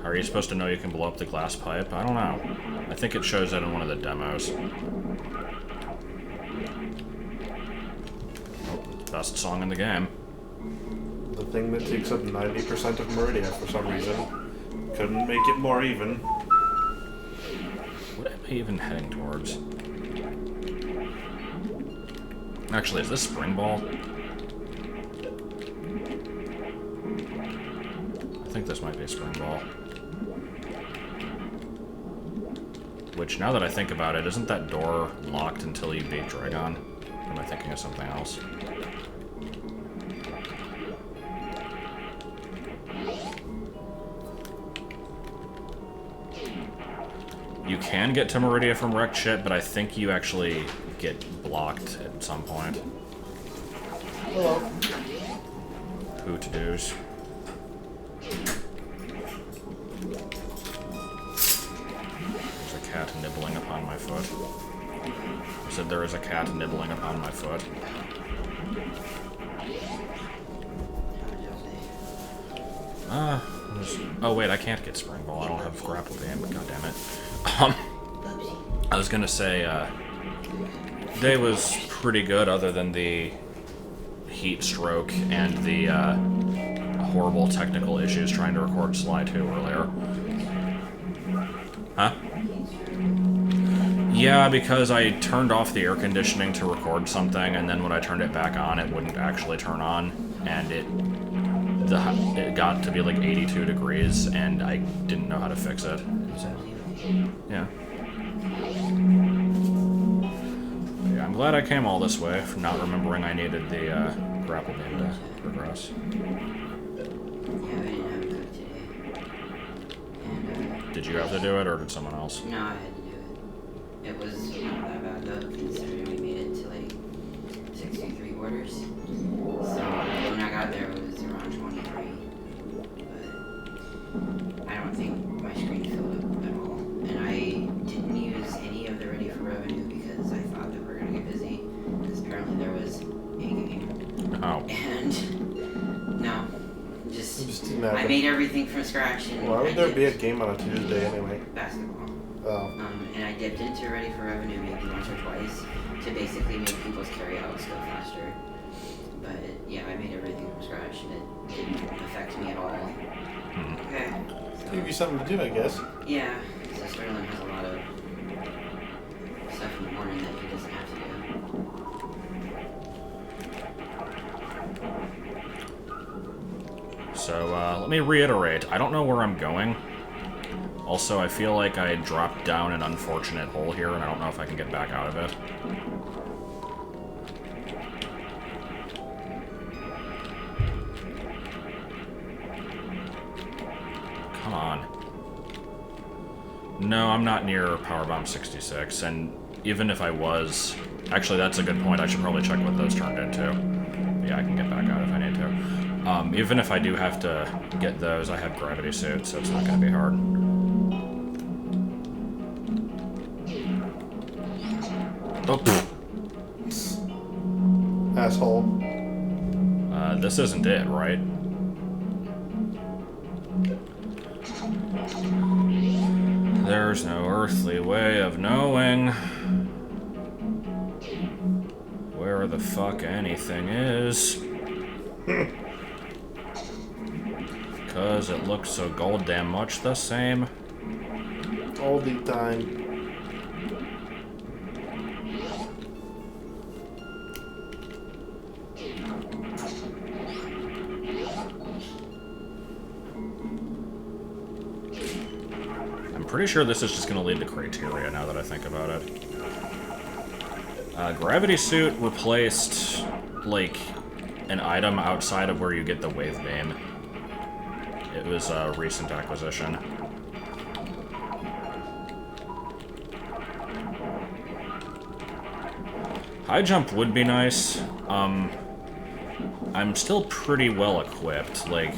S1: Are you supposed to know you can blow up the glass pipe? I don't know. I think it shows that in one of the demos. Oh, best song in the game.
S3: The thing that takes up 90% of Meridia for some reason. Couldn't make it more even.
S1: What am I even heading towards? Actually, is this Spring Ball? I think this might be a Spring Ball. Which, now that I think about it, isn't that door locked until you beat Dragon? Or am I thinking of something else? You can get to Meridia from wrecked shit, but I think you actually get blocked at some point.
S3: Hello.
S1: Hoot-doos. There's a cat nibbling upon my foot. I said there is a cat nibbling upon my foot. Oh wait, I can't get Spring Ball. I don't have grapple beam, but goddammit. I was gonna say, day was pretty good other than the heat stroke and the horrible technical issues trying to record Sly 2 earlier. Huh? Yeah, because I turned off the air conditioning to record something, and then when I turned it back on, it wouldn't actually turn on, and it got to be like 82 degrees, and I didn't know how to fix it. So, yeah. Yeah, I'm glad I came all this way, for not remembering I needed the grapple beam to progress.
S4: Yeah, I didn't have to cook today. And,
S1: Did you have to do it, or did someone else?
S4: no, I had to do it. It was not that bad though, considering we made it to like 63 orders. So when I got there, it was around 23. But I don't think my screen filled up at all. And I didn't use any of the Ready for Revenue because I thought that we were gonna get busy. Because apparently there was a game.
S1: Oh.
S4: And no, just
S3: didn't
S4: I
S3: happen.
S4: made everything from scratch. And
S3: Why
S4: I
S3: would there be a
S4: dipped
S3: game on a Tuesday anyway?
S4: basketball.
S3: Oh.
S4: And I dipped into Ready for Revenue maybe once or twice to basically make people's carryouts go faster. But yeah, I made everything from scratch and it didn't affect me at all. Okay.
S3: Give you something to do, I guess.
S4: Yeah, so Sterling has a lot of stuff in the morning that he doesn't have to do.
S1: So, let me reiterate. I don't know where I'm going. Also, I feel like I dropped down an unfortunate hole here, and I don't know if I can get back out of it. Come on. No, I'm not near Powerbomb 66, and even if I was... Actually, that's a good point. I should probably check what those turned into. Yeah, I can get back out if I need to. Even if I do have to get those, I have gravity suit, so it's not going to be hard. Oh, pfft.
S3: Asshole.
S1: This isn't it, right? There's no earthly way of knowing where the fuck anything is. 'Cause it looks so goddamn much the same.
S3: All the time.
S1: Pretty sure this is just going to lead to criteria now that I think about it. Gravity suit replaced, like, an item outside of where you get the wave beam. It was a recent acquisition. High jump would be nice. I'm still pretty well equipped. Like,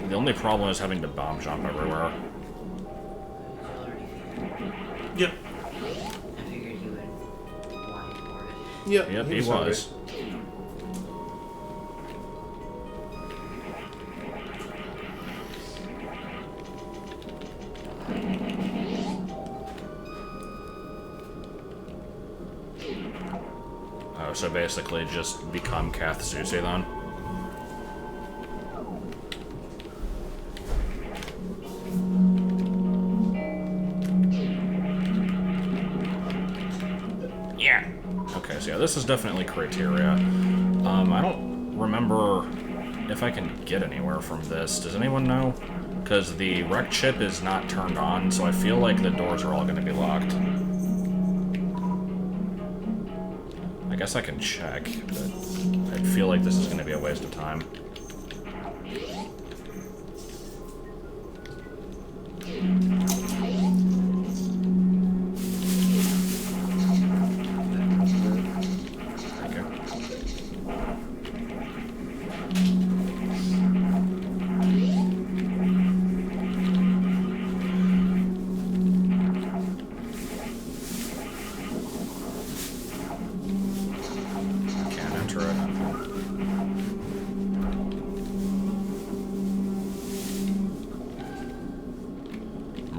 S1: the only problem is having to bomb jump everywhere.
S3: Yep.
S4: I figured he would want more of it.
S3: Yep,
S1: He was. Oh, so basically just become Kath Zuzi then? Yeah. Okay, so yeah, this is definitely criteria. I don't remember if I can get anywhere from this. Does anyone know? Because the rec chip is not turned on, so I feel like the doors are all going to be locked. I guess I can check, but I feel like this is going to be a waste of time.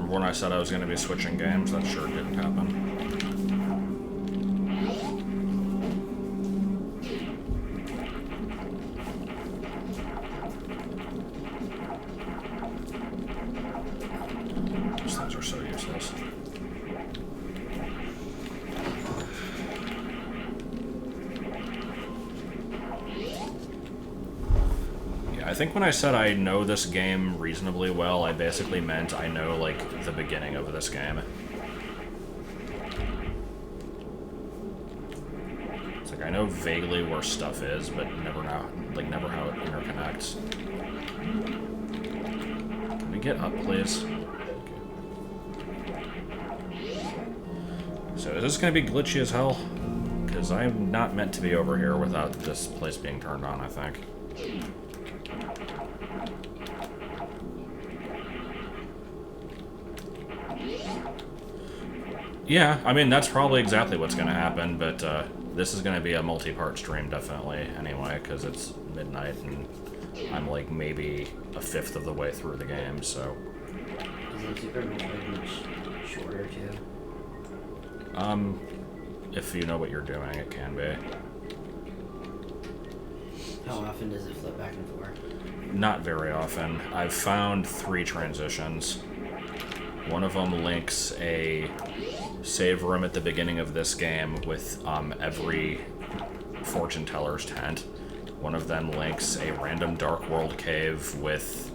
S1: When I said I was going to be switching games, that sure didn't happen. These things are so useless. I think when I said I know this game reasonably well, I basically meant I know, like, the beginning of this game. It's like, I know vaguely where stuff is, but never know, like, never how it interconnects. Can we get up, please? So is this going to be glitchy as hell? Because I'm not meant to be over here without this place being turned on, I think. Yeah, I mean, that's probably exactly what's going to happen, but this is going to be a multi-part stream, definitely, anyway, because it's midnight, and I'm, like, maybe a fifth of the way through the game, so...
S4: Isn't Super Metroid much shorter, too?
S1: If you know what you're doing, it can be.
S4: How often does it flip back and forth?
S1: Not very often. I've found 3 transitions. One of them links a save room at the beginning of this game with every fortune teller's tent. One of them links a random Dark World cave with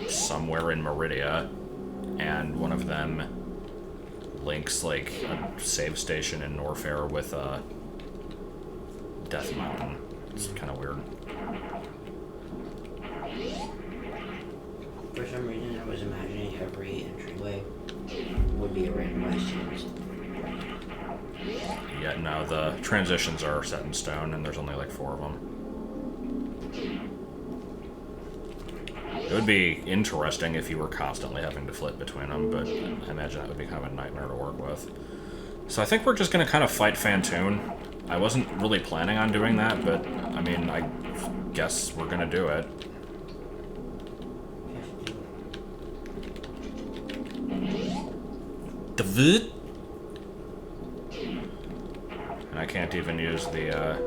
S1: somewhere in Meridia, and one of them links like a save station in Norfair with a Death Mountain. It's kind of weird.
S4: For some reason, I was imagining every entryway would be a randomized series.
S1: Yeah, no, the transitions are set in stone, and there's only like 4 of them. It would be interesting if you were constantly having to flip between them, but I imagine that would be kind of a nightmare to work with. So I think we're just going to kind of fight Fantoon. I wasn't really planning on doing that, but, I mean, I guess we're going to do it. And I can't even use the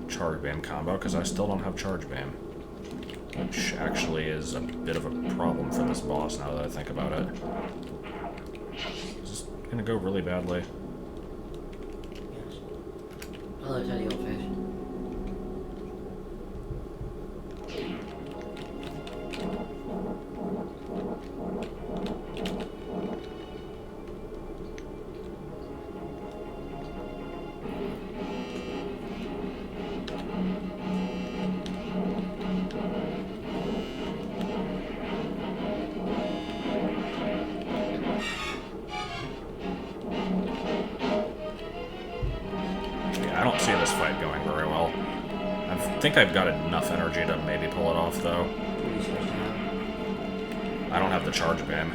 S1: Charge Beam combo, because I still don't have Charge Beam. Which actually is a bit of a problem for this boss now that I think about it. This is gonna go really badly.
S4: Yes. Hello, Teddy Oldfish.
S1: I don't see this fight going very well. I think I've got enough energy to maybe pull it off, though.
S4: What are you supposed to have?
S1: I don't have the Charge Beam.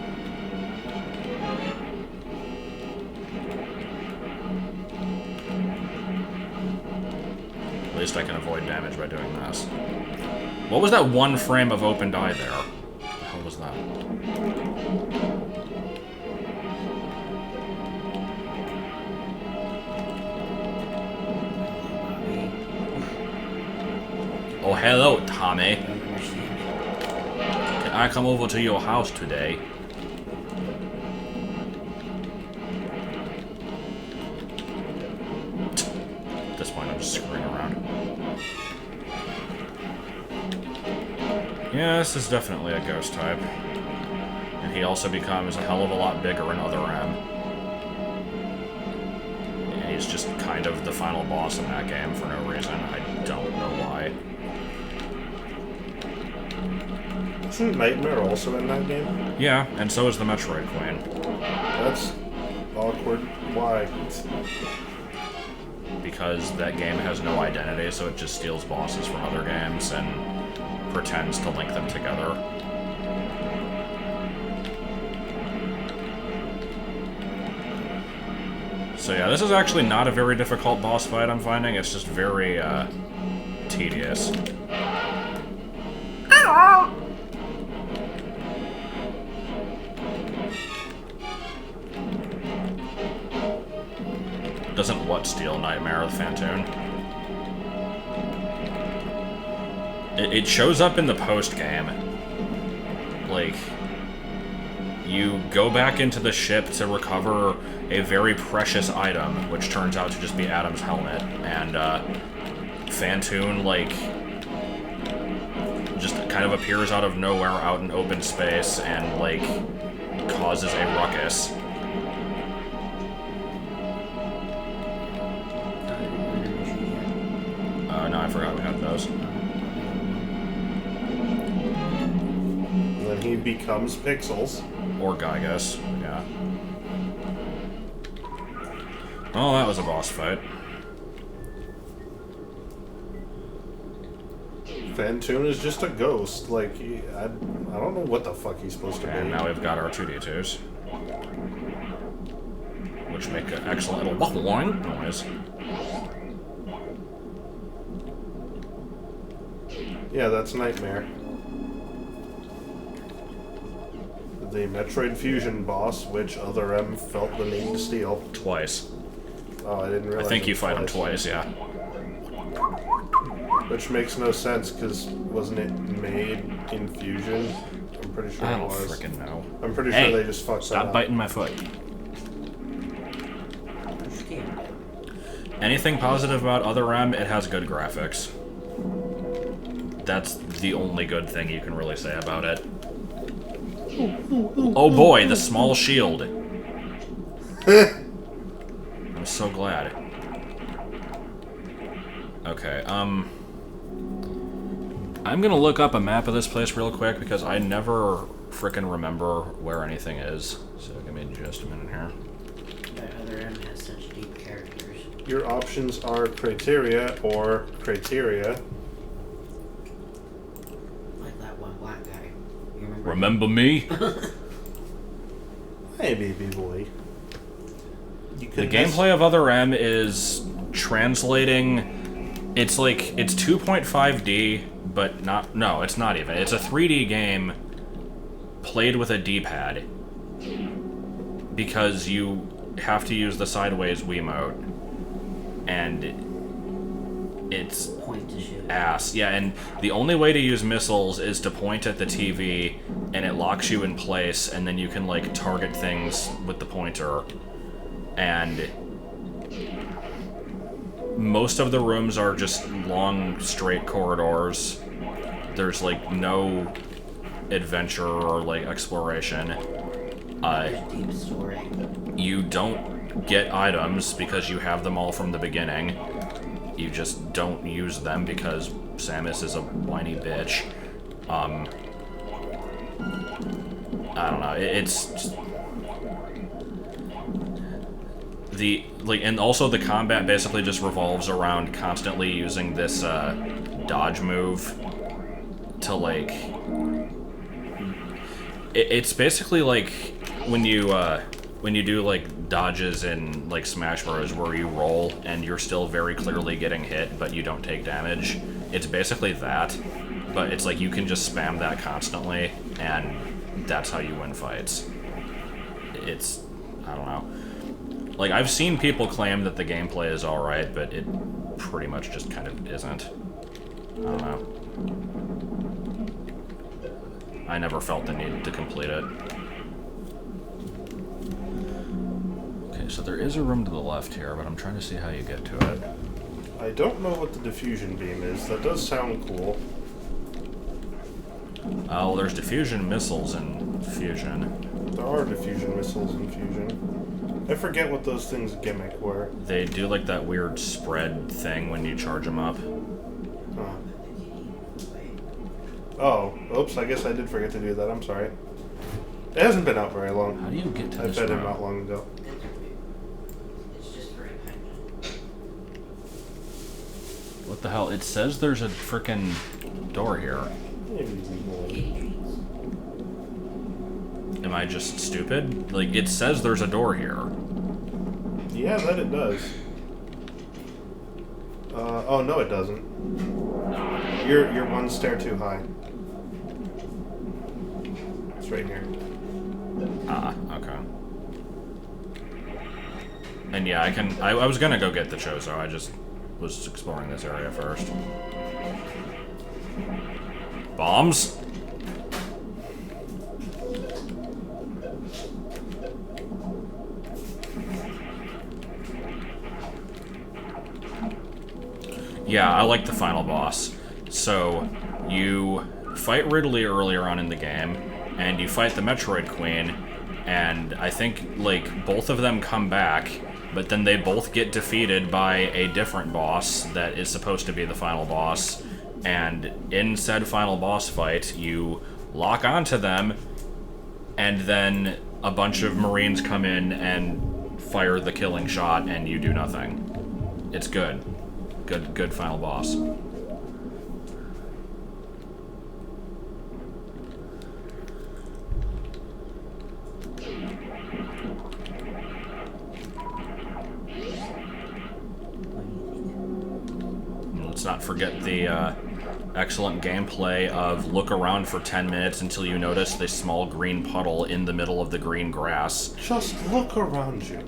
S1: At least I can avoid damage by doing this. What was that one frame of opened eye there? What the hell was that? Oh, hello, Tommy. Can I come over to your house today? At this point, I'm just screwing around. Yeah, this is definitely a ghost type. And he also becomes a hell of a lot bigger in Other M. And he's just kind of the final boss in that game for no reason. I don't know why.
S3: Isn't Nightmare also in that game?
S1: Yeah, and so is the Metroid Queen.
S3: That's awkward. Why?
S1: Because that game has no identity, so it just steals bosses from other games and pretends to link them together. So yeah, this is actually not a very difficult boss fight, I'm finding. It's just very, tedious. Doesn't what steal Nightmare with Fantoon? It shows up in the post-game. Like, you go back into the ship to recover a very precious item, which turns out to just be Adam's helmet, and, Fantoon, like, just kind of appears out of nowhere out in open space and, like, causes a ruckus. No, I forgot we had those.
S3: Then he becomes Pixels.
S1: Or Gygus, yeah. Well, that was a boss fight.
S3: Fantoon is just a ghost. Like, I don't know what the fuck he's supposed to be.
S1: And now we've got our 2D2s. Which make an excellent little waffling noise.
S3: Yeah, that's Nightmare. The Metroid Fusion boss, which Other M felt the need to steal.
S1: Twice.
S3: Oh, I didn't realize.
S1: I think you
S3: it
S1: fight him twice, yeah.
S3: Which makes no sense, because wasn't it made in Fusion? I'm pretty sure
S1: I
S3: it
S1: don't
S3: was.
S1: frickin' know.
S3: I'm pretty
S1: Hey,
S3: sure they just fucked that
S1: Stop
S3: up.
S1: biting my foot.
S4: I'm scared.
S1: Anything positive about Other M, it has good graphics. That's the only good thing you can really say about it. Oh boy, the small shield. I'm so glad. Okay, I'm gonna look up a map of this place real quick because I never frickin' remember where anything is. So give me just a minute here.
S4: That other M has such deep characters.
S3: Your options are criteria or criteria.
S4: Like that one black guy. You remember?
S1: Remember me?
S3: Hey, baby boy. You
S1: The
S3: could
S1: gameplay of Other M is translating. It's like it's 2.5D, but not. No, it's not even. It's a 3D game played with a D-pad because you have to use the sideways Wiimote, and it's
S4: Point to shoot.
S1: ass. Yeah, and the only way to use missiles is to point at the TV, and it locks you in place, and then you can like target things with the pointer. And most of the rooms are just long, straight corridors. There's like no adventure or like exploration.
S4: There's deep story.
S1: You don't get items because you have them all from the beginning. You just don't use them because Samus is a whiny bitch. I don't know. It's just, and also the combat basically just revolves around constantly using this dodge move to like. It's basically like when you do like dodges in like Smash Bros. Where you roll and you're still very clearly getting hit, but you don't take damage. It's basically that, but it's like you can just spam that constantly, and that's how you win fights. It's, I don't know. Like, I've seen people claim that the gameplay is alright, but it pretty much just kind of isn't. I don't know. I never felt the need to complete it. Okay, so there is a room to the left here, but I'm trying to see how you get to it.
S3: I don't know what the diffusion beam is. That does sound cool.
S1: Well, there's diffusion missiles in Fusion.
S3: There are diffusion missiles in Fusion. I forget what those things gimmick were.
S1: They do like that weird spread thing when you charge them up.
S3: Huh. Oh, oops, I guess I did forget to do that. I'm sorry. It hasn't been out very long.
S1: How do you get to
S3: I
S1: this
S3: fed him
S1: room?
S3: not long ago.
S4: It's just for impact.
S1: What the hell? It says there's a frickin' door here. Am I just stupid? Like, it says there's a door here.
S3: Yeah, that it does. Oh no, it doesn't. You're one stair too high. It's right here.
S1: Ah, okay. And yeah, I was gonna go get the Chozo, I just was exploring this area first. Bombs? Yeah, I like the final boss. So, you fight Ridley earlier on in the game, and you fight the Metroid Queen, and I think, like, both of them come back, but then they both get defeated by a different boss that is supposed to be the final boss, and in said final boss fight, you lock onto them, and then a bunch of Marines come in and fire the killing shot, and you do nothing. It's good. Good final boss. Let's not forget the excellent gameplay of look around for 10 minutes until you notice the small green puddle in the middle of the green grass.
S3: Just look around you.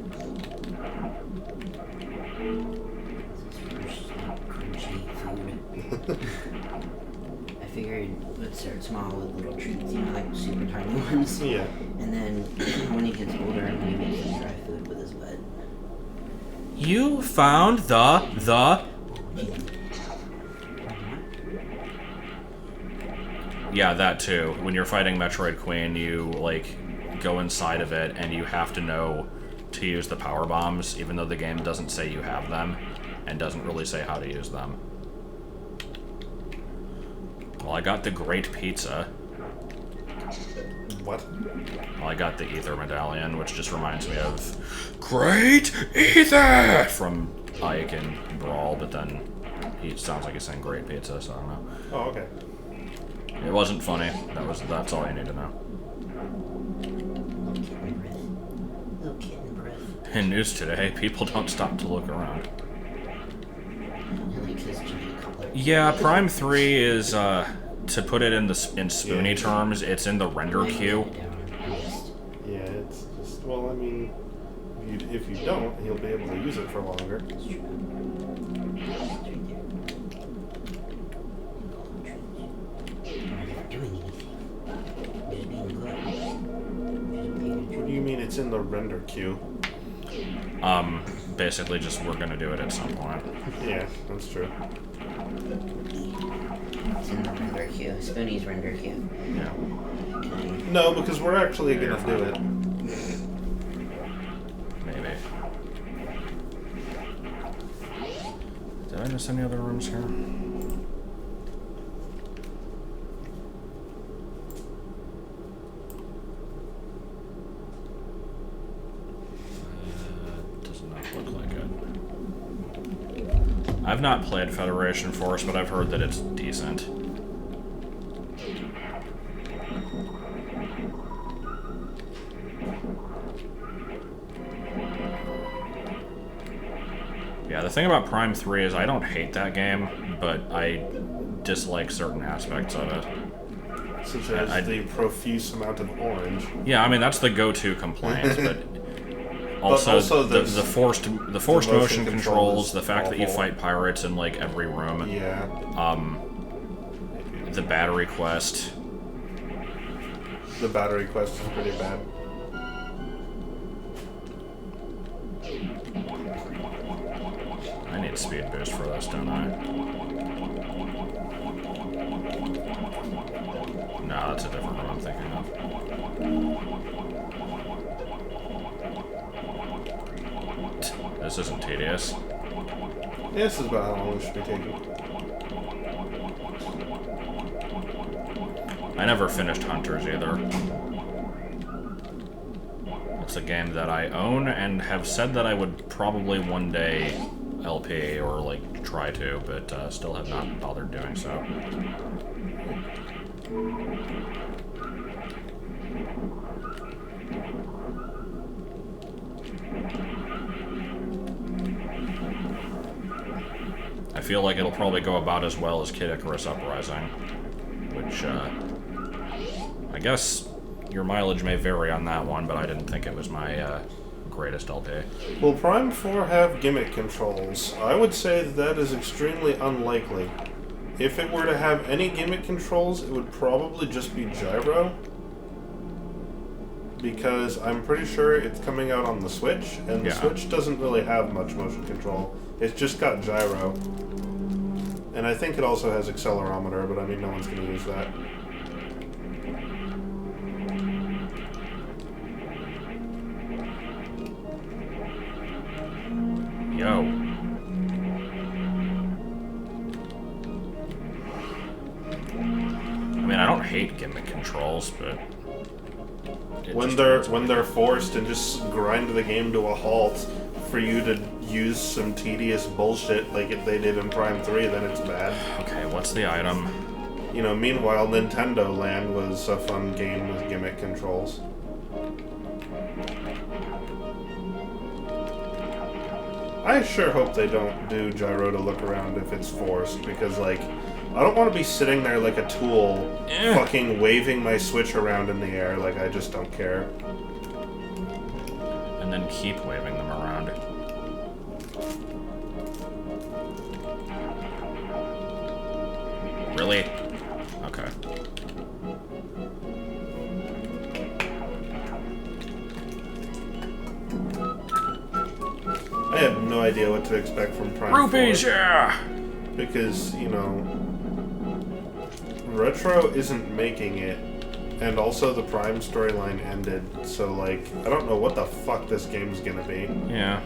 S4: I figured we'd start small with little treats, you know, like super tiny ones.
S3: Yeah.
S4: And then when he gets older, I'm gonna make some dry food with his butt.
S1: You found the... Yeah, that too. When you're fighting Metroid Queen, you, like, go inside of it, and you have to know to use the power bombs, even though the game doesn't say you have them, and doesn't really say how to use them. Well, I got the Great Pizza.
S3: What?
S1: Well, I got the Ether Medallion, which just reminds me of Great Ether from Ike and Brawl, but then he sounds like he's saying Great Pizza, so I don't know.
S3: Oh, okay.
S1: It wasn't funny. That's all you need to know.
S4: Little kitten breath.
S1: In news today, people don't stop to look around.
S4: I like his giant collar.
S1: Yeah, Prime 3 is, to put it in spoony terms, it's in the render queue.
S3: Yeah, it's just, well, I mean, if you don't, he'll be able to use it for longer. What do you mean it's in the render queue?
S1: Basically just we're gonna do it at some point.
S3: Yeah, that's true.
S4: It's in the render queue. Spoonie's render queue.
S1: Yeah.
S3: No, because we're actually gonna do it.
S1: Maybe. Did I miss any other rooms here? Does not look like it. I've not played Federation Force, but I've heard that it's decent. Yeah, the thing about Prime 3 is I don't hate that game, but I dislike certain aspects of it.
S3: Such as the profuse amount of orange.
S1: Yeah, I mean that's the go-to complaint, but also the forced motion controls, the fact that you fight pirates in like every room.
S3: Yeah.
S1: The battery quest.
S3: The battery quest is pretty bad.
S1: I need speed boost for this, don't I? No, that's a different one I'm thinking of. This isn't tedious.
S3: Yeah, this is about how long it should be taking.
S1: I never finished Hunters either. It's a game that I own and have said that I would probably one day LP or like try to, but still have not bothered doing so. I feel like it'll probably go about as well as Kid Icarus Uprising, which I guess your mileage may vary on that one, but I didn't think it was my greatest LP.
S3: Will Prime 4 have gimmick controls? I would say that is extremely unlikely. If it were to have any gimmick controls, it would probably just be gyro. Because I'm pretty sure it's coming out on the Switch, and the Switch doesn't really have much motion control. It's just got gyro. And I think it also has accelerometer, but I mean, no one's going to use that.
S1: Yo. I mean, I don't hate gimmick controls, but
S3: when they're forced and just grind the game to a halt for you to use some tedious bullshit like they did in Prime 3, then it's bad.
S1: Okay, what's the item?
S3: You know, meanwhile, Nintendo Land was a fun game with gimmick controls. I sure hope they don't do gyro to look around if it's forced, because, like, I don't want to be sitting there like a tool, fucking waving my Switch around in the air, like, I just don't care.
S1: And then keep waving them around. Really? Okay.
S3: I have no idea what to expect from Prime
S1: Rupees,
S3: 4.
S1: yeah!
S3: Because, you know, Retro isn't making it, and also the Prime storyline ended, so, like, I don't know what the fuck this game's gonna be.
S1: Yeah.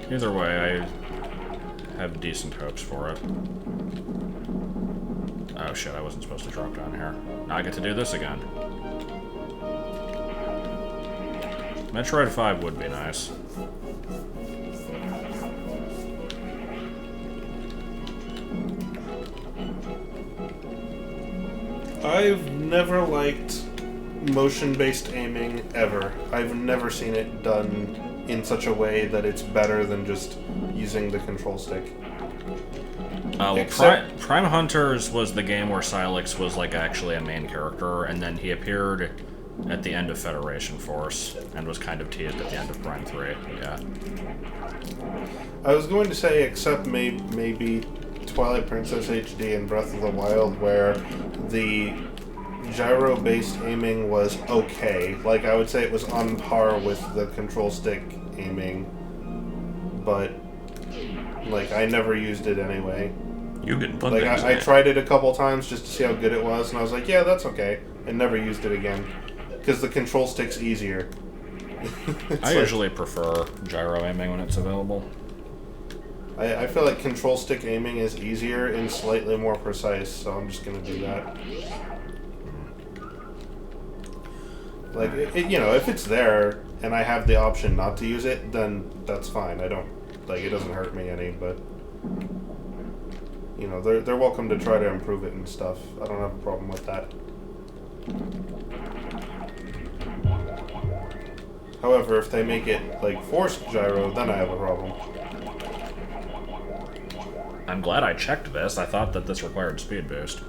S1: Either way, I have decent hopes for it. Oh shit, I wasn't supposed to drop down here. Now I get to do this again. Metroid 5 would be nice.
S3: I've never liked motion-based aiming ever. I've never seen it done in such a way that it's better than just using the control stick.
S1: Well, Prime Hunters was the game where Silex was like actually a main character, and then he appeared at the end of Federation Force, and was kind of teased at the end of Prime 3, yeah.
S3: I was going to say, except maybe Twilight Princess HD and Breath of the Wild, where the gyro-based aiming was okay. Like, I would say it was on par with the control stick aiming, but, like, I never used it anyway.
S1: You can put
S3: like, I tried it a couple times just to see how good it was, and I was like, yeah, that's okay, and never used it again. Because the control stick's easier.
S1: I usually prefer gyro aiming when it's available.
S3: I feel like control stick aiming is easier and slightly more precise, so I'm just going to do that. Like, you know, if it's there and I have the option not to use it, then that's fine. I don't, like, it doesn't hurt me any, but, you know, they're welcome to try to improve it and stuff. I don't have a problem with that. However, if they make it, like, forced gyro, then I have a problem.
S1: I'm glad I checked this. I thought that this required speed boost.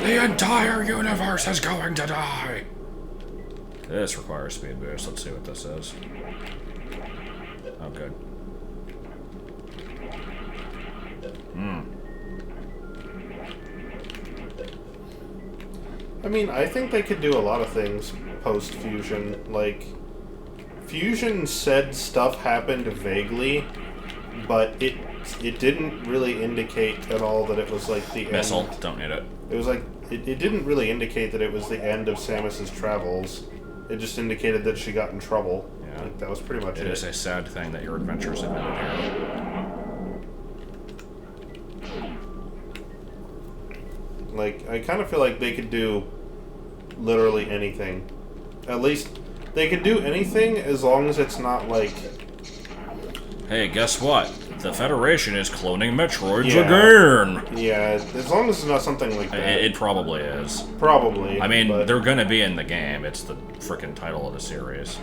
S1: The entire universe is going to die! This requires speed boost. Let's see what this is. Oh, good.
S3: I mean, I think they could do a lot of things post-Fusion. Like, Fusion said stuff happened vaguely, but it didn't really indicate at all that it was, like, the
S1: Missile.
S3: end.
S1: Don't need it.
S3: It was like, it didn't really indicate that it was the end of Samus's travels. It just indicated that she got in trouble.
S1: Yeah.
S3: Like, that was pretty much it.
S1: It is a sad thing that your adventures have ended here.
S3: Like, I kind of feel like they could do literally anything. At least, they could do anything as long as it's not like...
S1: Hey, guess what? The Federation is cloning Metroids
S3: Yeah.
S1: again!
S3: Yeah, as long as it's not something like that.
S1: It probably is.
S3: Probably.
S1: I mean,
S3: but
S1: they're gonna be in the game. It's the frickin' title of the series.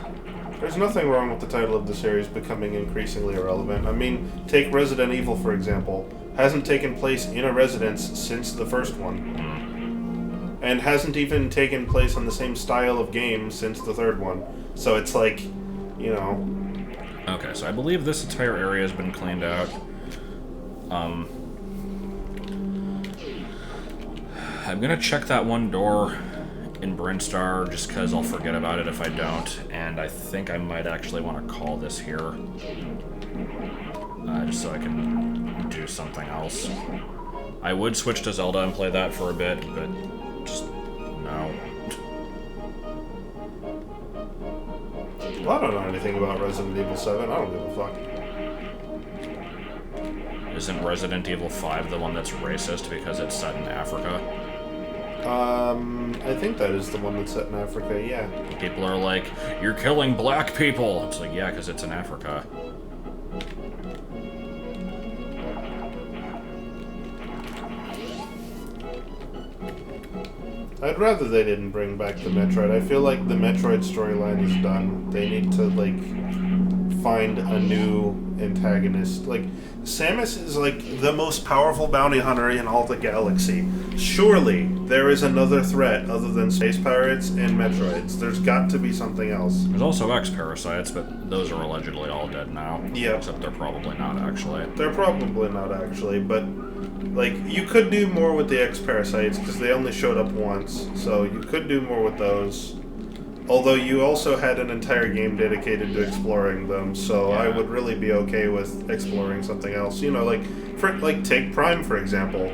S3: there's nothing wrong with the title of the series becoming increasingly irrelevant. I mean, take Resident Evil, for example. Hasn't taken place in a residence since the first one. And hasn't even taken place on the same style of game since the third one. So it's like, you know...
S1: Okay, so I believe this entire area has been cleaned out. I'm gonna check that one door in Brinstar just because I'll forget about it if I don't, and I think I might actually want to call this here. Just so I can do something else. I would switch to Zelda and play that for a bit, but just no.
S3: Well, I don't know anything about Resident Evil 7. I don't give a fuck.
S1: Isn't Resident Evil 5 the one that's racist because it's set in Africa?
S3: I think that is the one that's set in Africa, yeah.
S1: People are like, you're killing black people! It's like, yeah, because it's in Africa.
S3: I'd rather they didn't bring back the Metroid. I feel like the Metroid storyline is done. They need to, like, find a new antagonist. Like, Samus is, like, the most powerful bounty hunter in all the galaxy. Surely there is another threat other than space pirates and Metroids. There's got to be something else.
S1: There's also X-Parasites, but those are allegedly all dead now.
S3: Yeah.
S1: Except they're probably not, actually.
S3: They're probably not, actually, but... Like, you could do more with the X-Parasites, because they only showed up once, so you could do more with those. Although you also had an entire game dedicated to exploring them, so
S1: Yeah.
S3: I would really be okay with exploring something else. You know, take Prime, for example.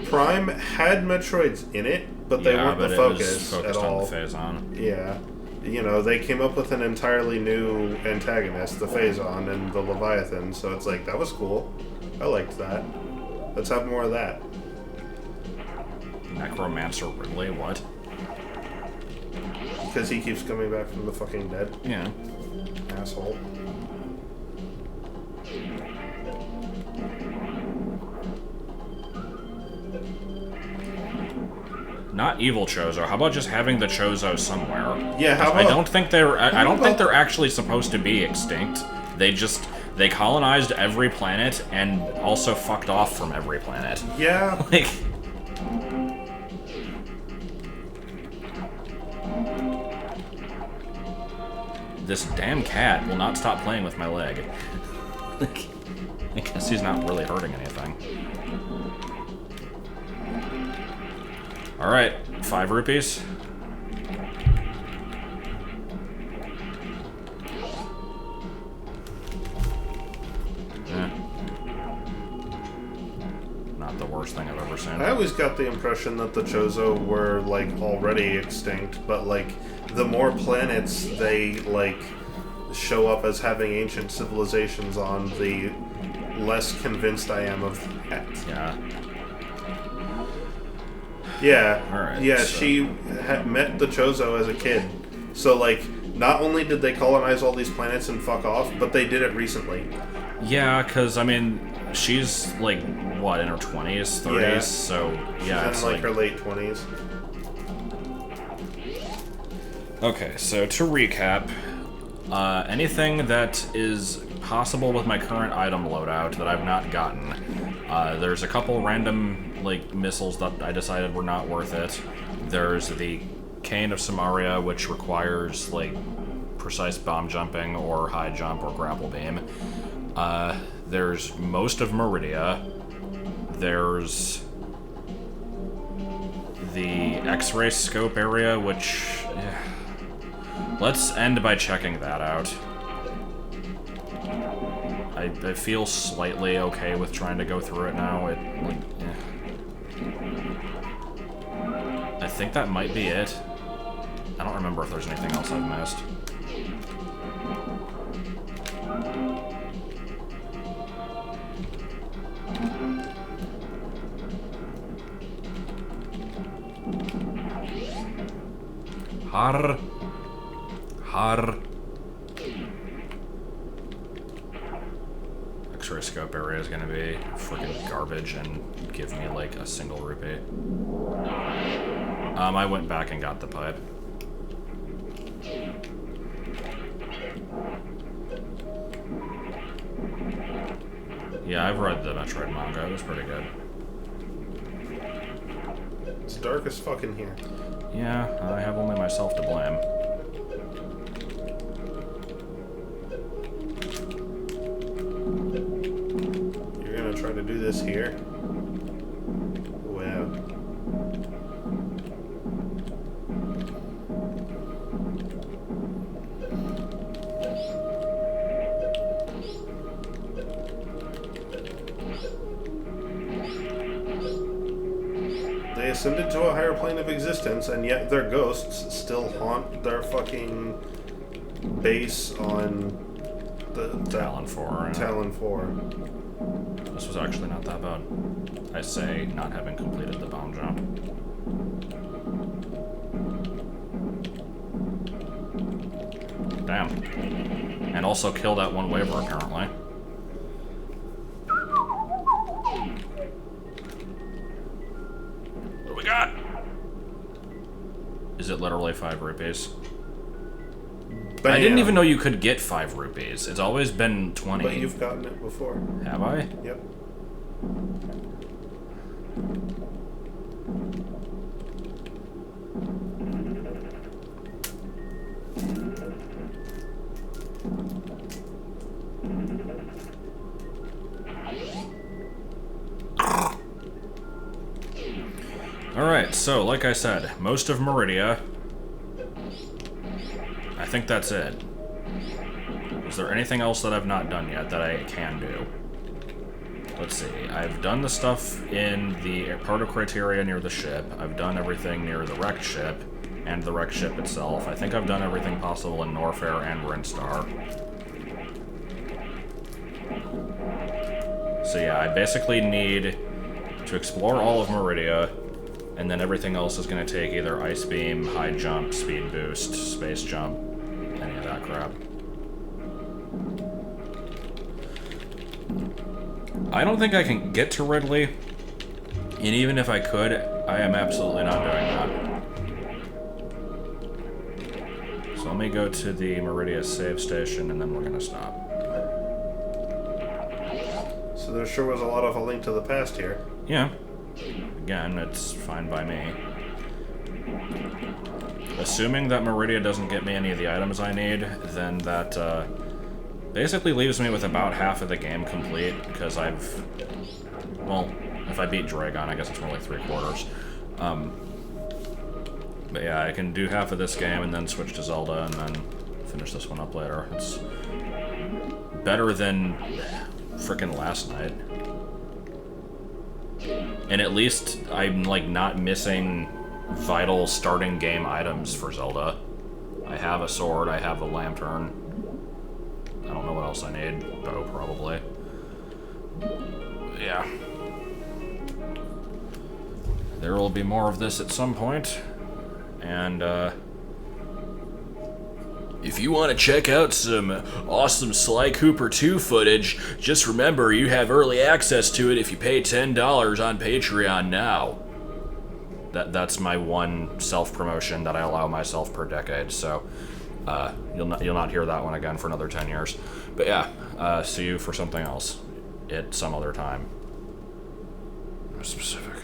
S3: Prime had Metroids in it, but they weren't
S1: but
S3: the
S1: it was
S3: focus
S1: focused
S3: at
S1: on
S3: all.
S1: the Phazon.
S3: Yeah. you know, they came up with an entirely new antagonist, the Phazon and the Leviathan, so it's like, that was cool. I liked that. Let's have more of that.
S1: Necromancer Ridley, what?
S3: Because he keeps coming back from the fucking dead.
S1: Yeah.
S3: Asshole.
S1: Not evil Chozo. How about just having the Chozo somewhere?
S3: Yeah, how about...
S1: I don't think they're. I don't think they're actually supposed to be extinct. They colonized every planet and also fucked off from every planet.
S3: Yeah.
S1: Like. This damn cat will not stop playing with my leg. I guess he's not really hurting anything. Alright, 5 rupees. Not the worst thing I've ever seen.
S3: I always got the impression that the Chozo were, like, already extinct, but, like, the more planets they, like, show up as having ancient civilizations on, the less convinced I am of that.
S1: Yeah.
S3: Yeah.
S1: Alright,
S3: yeah,
S1: so-
S3: she had met the Chozo as a kid. So, like, not only did they colonize all these planets and fuck off, but they did it recently.
S1: Yeah, because, I mean, she's, like, what, in her 20s, 30s?
S3: Yeah.
S1: So,
S3: She's
S1: yeah,
S3: in,
S1: it's
S3: like,
S1: like...
S3: her late 20s.
S1: Okay, so to recap, anything that is possible with my current item loadout that I've not gotten, there's a couple random, like, missiles that I decided were not worth it. There's the Cane of Samaria, which requires, like, precise bomb jumping or high jump or grapple beam. There's most of Meridia. There's the X-ray scope area, which... Let's end by checking that out. I feel slightly okay with trying to go through it now. I think that might be it. I don't remember if there's anything else I've missed. Har. X-ray scope area is gonna be freaking garbage and give me like a single rupee. I went back and got the pipe. Yeah, I've read the Metroid manga. It was pretty good.
S3: It's dark as fuck in here.
S1: Yeah, I have only myself to blame.
S3: You're gonna try to do this here? Wow. They ascended to a higher plane of existence, and yet their ghosts still haunt their fucking base on the
S1: Talon 4.
S3: Talon 4.
S1: This was actually not that bad. I say, not having completed the bomb jump. Damn. And also kill that one waver, apparently. What do we got? Is it literally 5 rupees?
S3: Bam.
S1: I didn't even know you could get 5 rupees. It's always been 20.
S3: But you've gotten it before.
S1: Have I?
S3: Yep.
S1: Alright, so, like I said, most of Meridia. I think that's it. Is there anything else that I've not done yet that I can do? Let's see. I've done the stuff in the proto-criteria near the ship. I've done everything near the wrecked ship. and the wreck ship itself. I think I've done everything possible in Norfair and Rinstar. So yeah, I basically need to explore all of Meridia, and then everything else is going to take either Ice Beam, High Jump, Speed Boost, Space Jump, any of that crap. I don't think I can get to Ridley, and even if I could, I am absolutely not doing that. So let me go to the Meridia save station, and then we're going to stop.
S3: So there sure was a lot of A Link to the Past here.
S1: Yeah. Again, it's fine by me. Assuming that Meridia doesn't get me any of the items I need, then that basically leaves me with about half of the game complete, because I've... Well, if I beat Dragon, I guess it's more like 3/4. But yeah, I can do half of this game and then switch to Zelda and then finish this one up later. It's better than frickin' last night. And at least I'm, like, not missing vital starting game items for Zelda. I have a sword, I have a lantern. I don't know what else I need. Bow, probably. Yeah. There will be more of this at some point. And, if you want to check out some awesome Sly Cooper 2 footage, just remember you have early access to it if you pay $10 on Patreon now. That's my one self-promotion that I allow myself per decade, so you'll not hear that one again for another 10 years. But yeah, see you for something else at some other time. Specific.